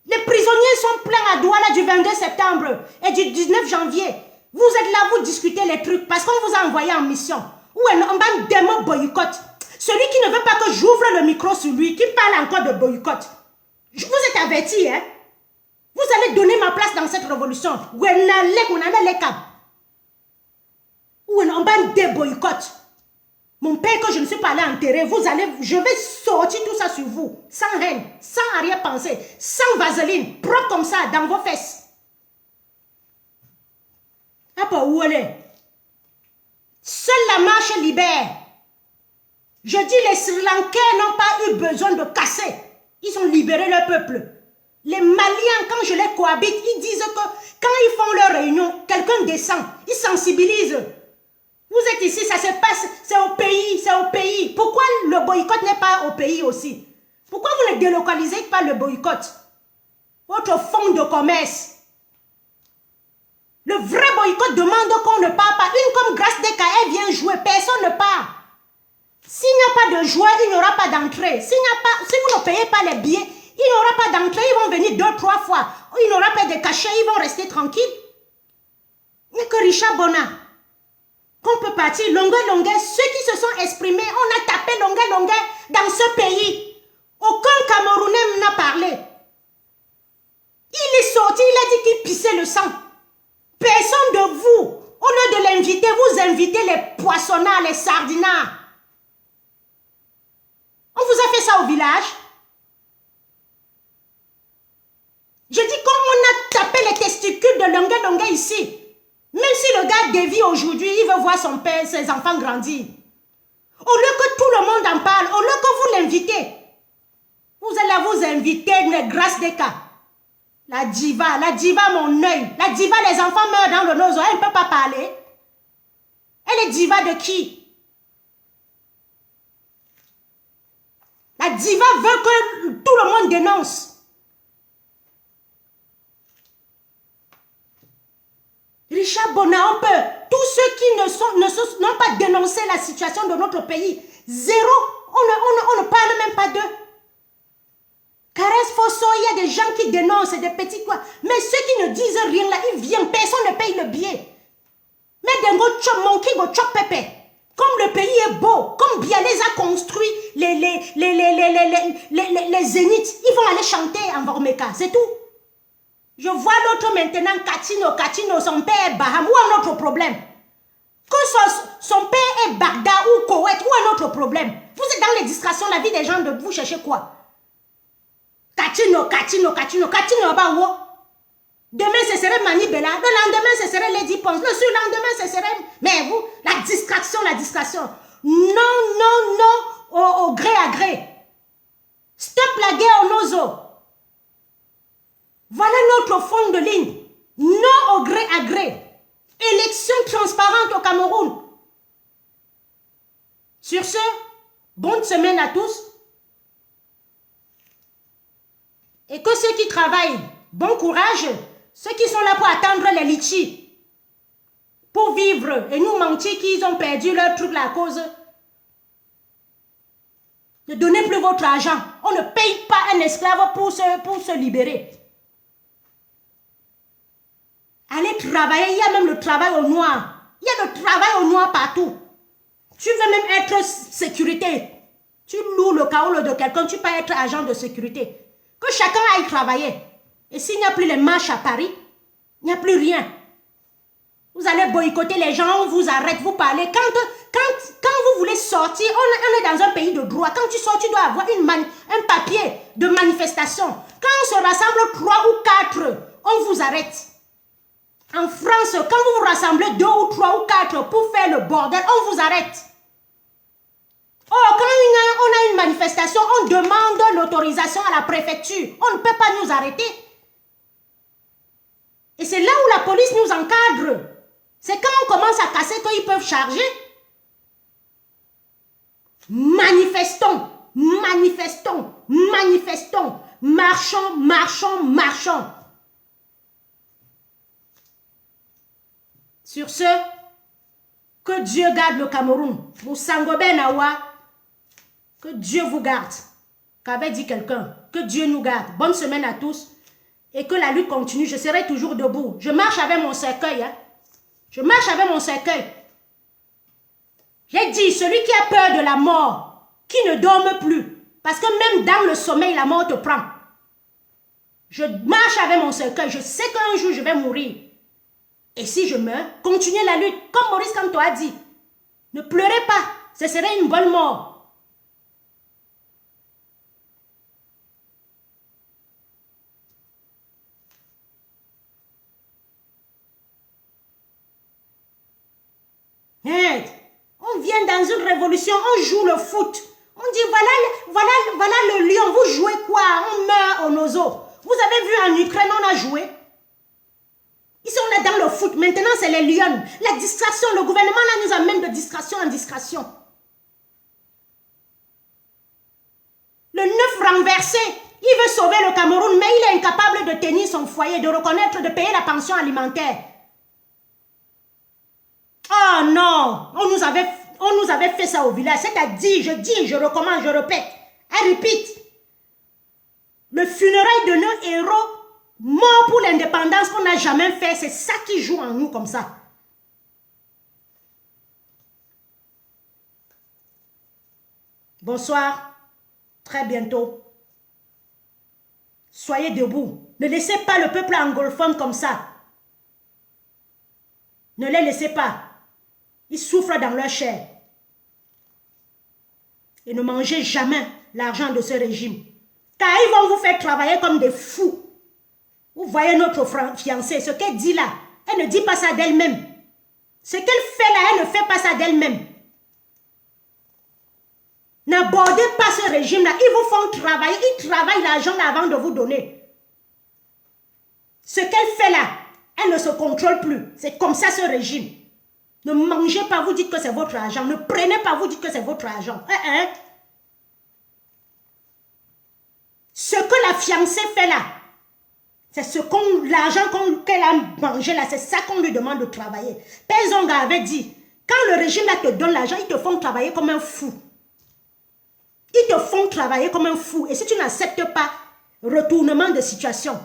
Speaker 1: Les prisonniers sont pleins à Douala du 22 septembre et du 19 janvier. Vous êtes là, vous discutez les trucs parce qu'on vous a envoyé en mission. Ou on va démo boycott. Celui qui ne veut pas que j'ouvre le micro sur lui, qui parle encore de boycott. Vous êtes avertis, hein? Vous allez donner ma place dans cette révolution. Ou on va déboycott. Mon père, que je ne suis pas allé enterrer, je vais sortir tout ça sur vous. Sans haine, sans arrière-pensée, sans vaseline, propre comme ça, dans vos fesses. Après, où elle est? Seule la marche libère. Je dis, les Sri Lankais n'ont pas eu besoin de casser. Ils ont libéré leur peuple. Les Maliens, quand je les cohabite, ils disent que quand ils font leur réunion, quelqu'un descend, ils sensibilisent. Vous êtes ici, ça se passe, c'est au pays, c'est au pays. Pourquoi le boycott n'est pas au pays aussi? Pourquoi vous ne délocalisez pas le boycott? Votre fonds de commerce. Le vrai boycott demande qu'on ne part pas. Une comme Grâce Deka, elle vient jouer, personne ne part. S'il n'y a pas de joueur, il n'y aura pas d'entrée. Si vous ne payez pas les billets, il n'y aura pas d'entrée. Ils vont venir 2-3 fois. Il n'y aura pas de cachet, ils vont rester tranquilles. Il n'y a que Richard Bona qu'on peut partir longueur. Ceux qui se sont exprimés, on a tapé longueur dans ce pays. Aucun Camerounais n'a parlé. Il est sorti, il a dit qu'il pissait le sang. Personne de vous, au lieu de l'inviter, vous invitez les poissonnards, les sardinards. On vous a fait ça au village. Je dis qu'on a tapé les testicules de longueur ici. Même si le gars dévie aujourd'hui, il veut voir son père, ses enfants grandir. Au lieu que tout le monde en parle, au lieu que vous l'invitez, vous allez vous inviter une Grâce Deka. La diva mon œil. La diva, les enfants meurent dans le nozo, elle ne peut pas parler. Elle est diva de qui? La diva veut que tout le monde dénonce. Richard Bona, on peut. Tous ceux qui n'ont pas dénoncé la situation de notre pays, zéro. On ne parle même pas d'eux. Caresse Fosso, il y a des gens qui dénoncent, des petits quoi. Mais ceux qui ne disent rien là, ils viennent, personne ne paye le billet. Mais des go chop monkey go chop pépé. Comme le pays est beau, comme Bialez a construit les zéniths, ils vont aller chanter en Vormeka, c'est tout. Je vois l'autre maintenant, Katino, son père est Baham, où est notre problème? Que son père est Bagdad ou Koweït, où est notre problème? Vous êtes dans les distractions, la vie des gens, de vous cherchez quoi? Katino, bah où? Demain, ce serait Mani Bella, le lendemain, ce serait Lady Pons, le surlendemain, ce serait... Mais vous, la distraction. Non, au gré à gré. Stop la guerre au nozo. Voilà notre fond de ligne. Non au gré à gré. Élection transparente au Cameroun. Sur ce, bonne semaine à tous. Et que ceux qui travaillent, bon courage. Ceux qui sont là pour attendre les litchis, pour vivre et nous mentir qu'ils ont perdu leur truc là à cause. Ne donnez plus votre argent. On ne paye pas un esclave pour se libérer. Allez travailler, il y a même le travail au noir. Il y a le travail au noir partout. Tu veux même être sécurité. Tu loues le carreau de quelqu'un, tu peux être agent de sécurité. Que chacun aille travailler. Et s'il n'y a plus les marches à Paris, il n'y a plus rien. Vous allez boycotter les gens, on vous arrête, vous parlez. Quand vous voulez sortir, on est dans un pays de droit. Quand tu sors, tu dois avoir un papier de manifestation. Quand on se rassemble 3 ou 4, on vous arrête. En France, quand vous vous rassemblez 2 ou 3 ou 4 pour faire le bordel, on vous arrête. Oh, quand on a une manifestation, on demande l'autorisation à la préfecture. On ne peut pas nous arrêter. Et c'est là où la police nous encadre. C'est quand on commence à casser qu'ils peuvent charger. Manifestons, manifestons, manifestons, marchons, marchons, marchons. Sur ce, que Dieu garde le Cameroun. Moussangobe Nawa, que Dieu vous garde. Qu'avait dit quelqu'un, que Dieu nous garde. Bonne semaine à tous. Et que la lutte continue. Je serai toujours debout. Je marche avec mon cercueil. Hein. Je marche avec mon cercueil. J'ai dit, celui qui a peur de la mort, qui ne dorme plus. Parce que même dans le sommeil, la mort te prend. Je marche avec mon cercueil. Je sais qu'un jour, je vais mourir. Et si je meurs, continuez la lutte. Comme Maurice Kamto a dit. Ne pleurez pas. Ce serait une bonne mort. On vient dans une révolution, on joue le foot. On dit, voilà le lion, vous jouez quoi? On meurt au nozo. Vous avez vu en Ukraine, on a joué. Ici, on est dans le foot. Maintenant, c'est les lions. La distraction, le gouvernement là nous amène de distraction en distraction. Le 9 renversé, il veut sauver le Cameroun, mais il est incapable de tenir son foyer, de reconnaître, de payer la pension alimentaire. Oh non, on nous avait fait ça au village. C'est-à-dire, je dis, je recommence, je répète. I repeat. Le funérail de nos héros morts pour l'indépendance qu'on n'a jamais fait, c'est ça qui joue en nous comme ça. Bonsoir. Très bientôt. Soyez debout. Ne laissez pas le peuple anglophone comme ça. Ne les laissez pas. Ils souffrent dans leur chair. Et ne mangez jamais l'argent de ce régime. Car ils vont vous faire travailler comme des fous. Vous voyez notre fiancée, ce qu'elle dit là, elle ne dit pas ça d'elle-même. Ce qu'elle fait là, elle ne fait pas ça d'elle-même. N'abordez pas ce régime-là. Ils vous font travailler. Ils travaillent l'argent avant de vous donner. Ce qu'elle fait là, elle ne se contrôle plus. C'est comme ça ce régime. Ne mangez pas, vous dites que c'est votre argent. Ne prenez pas, vous dites que c'est votre argent. Ce que la fiancée fait là, c'est l'argent qu'elle a mangé là, c'est ça qu'on lui demande de travailler. Père Zonga avait dit, quand le régime là te donne l'argent, ils te font travailler comme un fou. Ils te font travailler comme un fou. Et si tu n'acceptes pas retournement de situation,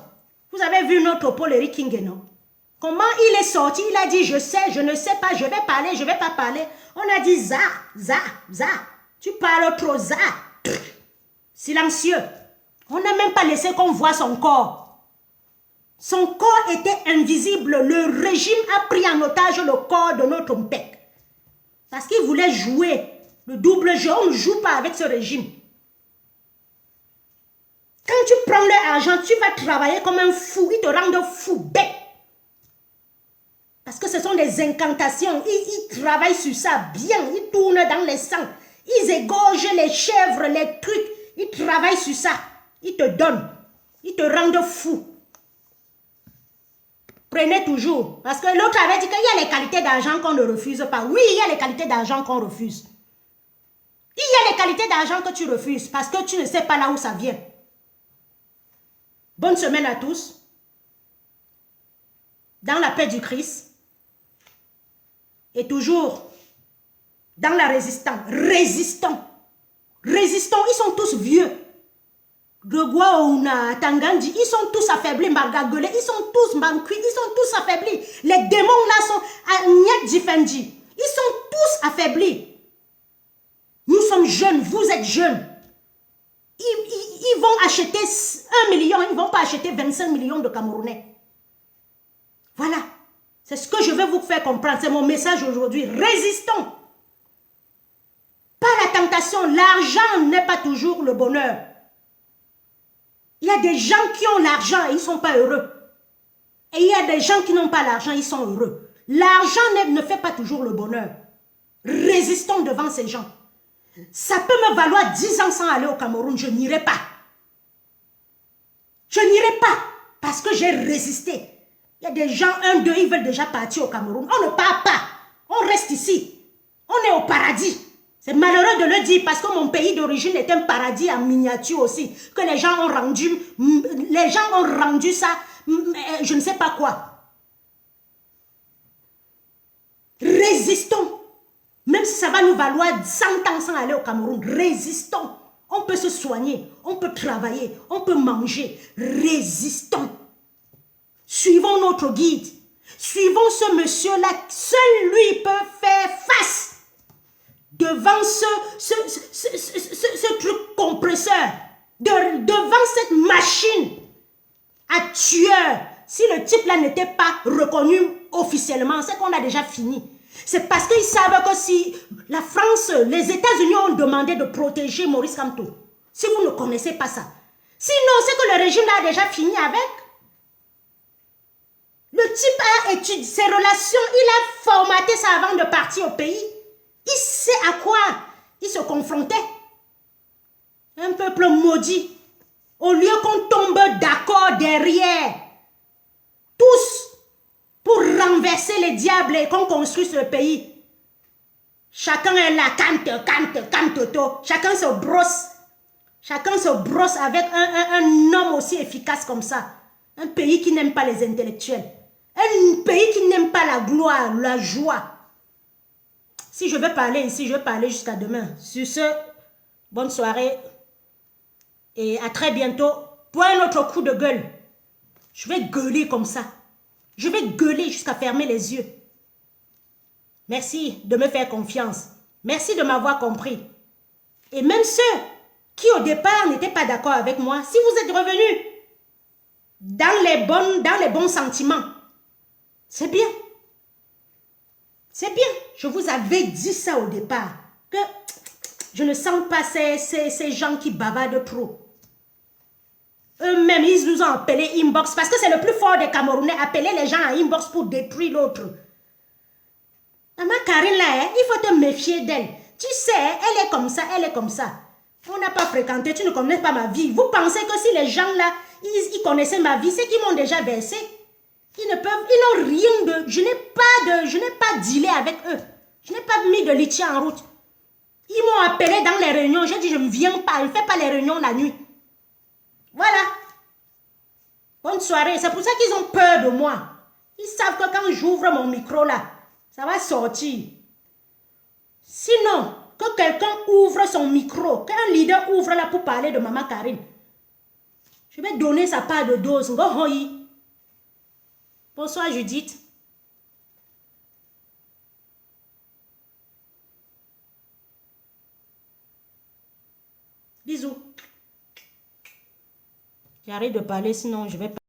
Speaker 1: vous avez vu notre Paul Eric King, non? Comment il est sorti? Il a dit, je sais, je ne sais pas, je vais parler, je ne vais pas parler. On a dit, za. Tu parles trop, za. Silencieux. On n'a même pas laissé qu'on voit son corps. Son corps était invisible. Le régime a pris en otage le corps de notre Mpek. Parce qu'il voulait jouer le double jeu. On ne joue pas avec ce régime. Quand tu prends leur argent, tu vas travailler comme un fou. Ils te rendent fou, bête. Parce que ce sont des incantations. Ils travaillent sur ça bien. Ils tournent dans les sangs. Ils égorgent les chèvres, les trucs. Ils travaillent sur ça. Ils te donnent. Ils te rendent fou. Prenez toujours. Parce que l'autre avait dit qu'il y a les qualités d'argent qu'on ne refuse pas. Oui, il y a les qualités d'argent qu'on refuse. Il y a les qualités d'argent que tu refuses. Parce que tu ne sais pas là où ça vient. Bonne semaine à tous. Dans la paix du Christ. Et toujours dans la résistance. Résistons. Résistons. Ils sont tous vieux. Gregwaouna, Tangandi, ils sont tous affaiblis. Margagolé, ils sont tous manqués. Ils sont tous affaiblis. Les démons là sont à Nyek. Ils sont tous affaiblis. Nous sommes jeunes. Vous êtes jeunes. Ils vont acheter 1 million. Ils ne vont pas acheter 25 millions de Camerounais. Voilà. C'est ce que je veux vous faire comprendre. C'est mon message aujourd'hui. Résistons. Pas la tentation. L'argent n'est pas toujours le bonheur. Il y a des gens qui ont l'argent et ils ne sont pas heureux. Et il y a des gens qui n'ont pas l'argent, ils sont heureux. L'argent ne fait pas toujours le bonheur. Résistons devant ces gens. Ça peut me valoir 10 ans sans aller au Cameroun, je n'irai pas. Je n'irai pas parce que j'ai résisté. Il y a des gens, un, deux, ils veulent déjà partir au Cameroun. On ne part pas. On reste ici. On est au paradis. C'est malheureux de le dire parce que mon pays d'origine est un paradis en miniature aussi. Que les gens ont rendu ça, je ne sais pas quoi. Résistons. Même si ça va nous valoir 100 ans sans aller au Cameroun, résistons. On peut se soigner, on peut travailler, on peut manger. Résistons. Suivons notre guide. Suivons ce monsieur-là. Seul lui peut faire face devant ce truc compresseur. Devant cette machine à tueur. Si le type-là n'était pas reconnu officiellement, c'est qu'on a déjà fini. C'est parce qu'ils savent que si la France, les États-Unis ont demandé de protéger Maurice Kamto. Si vous ne connaissez pas ça. Sinon, c'est que le régime a déjà fini avec. Le type a étudié ses relations, il a formaté ça avant de partir au pays. Il sait à quoi il se confrontait. Un peuple maudit. Au lieu qu'on tombe d'accord derrière, tous, pour renverser les diables et qu'on construise le pays. Chacun est là, canto. Chacun se brosse. Chacun se brosse avec un homme aussi efficace comme ça. Un pays qui n'aime pas les intellectuels. Un pays qui n'aime pas la gloire, la joie. Si je veux parler ici, je vais parler jusqu'à demain. Sur ce, bonne soirée. Et à très bientôt pour un autre coup de gueule. Je vais gueuler comme ça. Je vais gueuler jusqu'à fermer les yeux. Merci de me faire confiance. Merci de m'avoir compris. Et même ceux qui au départ n'étaient pas d'accord avec moi, si vous êtes revenus dans les bons sentiments, c'est bien. C'est bien. Je vous avais dit ça au départ. Que je ne sens pas ces gens qui bavardent trop. Eux-mêmes, ils nous ont appelé inbox parce que c'est le plus fort des Camerounais. Appeler les gens à inbox pour détruire l'autre. Maman Karine là, hein, il faut te méfier d'elle. Tu sais, elle est comme ça, elle est comme ça. On n'a pas fréquenté, tu ne connais pas ma vie. Vous pensez que si les gens là, ils connaissaient ma vie, c'est qu'ils m'ont déjà versé. Ils n'ont rien de... Je n'ai pas dealé avec eux. Je n'ai pas mis de litchi en route. Ils m'ont appelé dans les réunions. J'ai dit, je ne viens pas. Je ne fais pas les réunions la nuit. Voilà. Bonne soirée. C'est pour ça qu'ils ont peur de moi. Ils savent que quand j'ouvre mon micro là, ça va sortir. Sinon, que quelqu'un ouvre son micro, qu'un leader ouvre là pour parler de Maman Karine, je vais donner sa part de dose. Bonsoir Judith. Bisous. J'arrête de parler sinon je vais pas.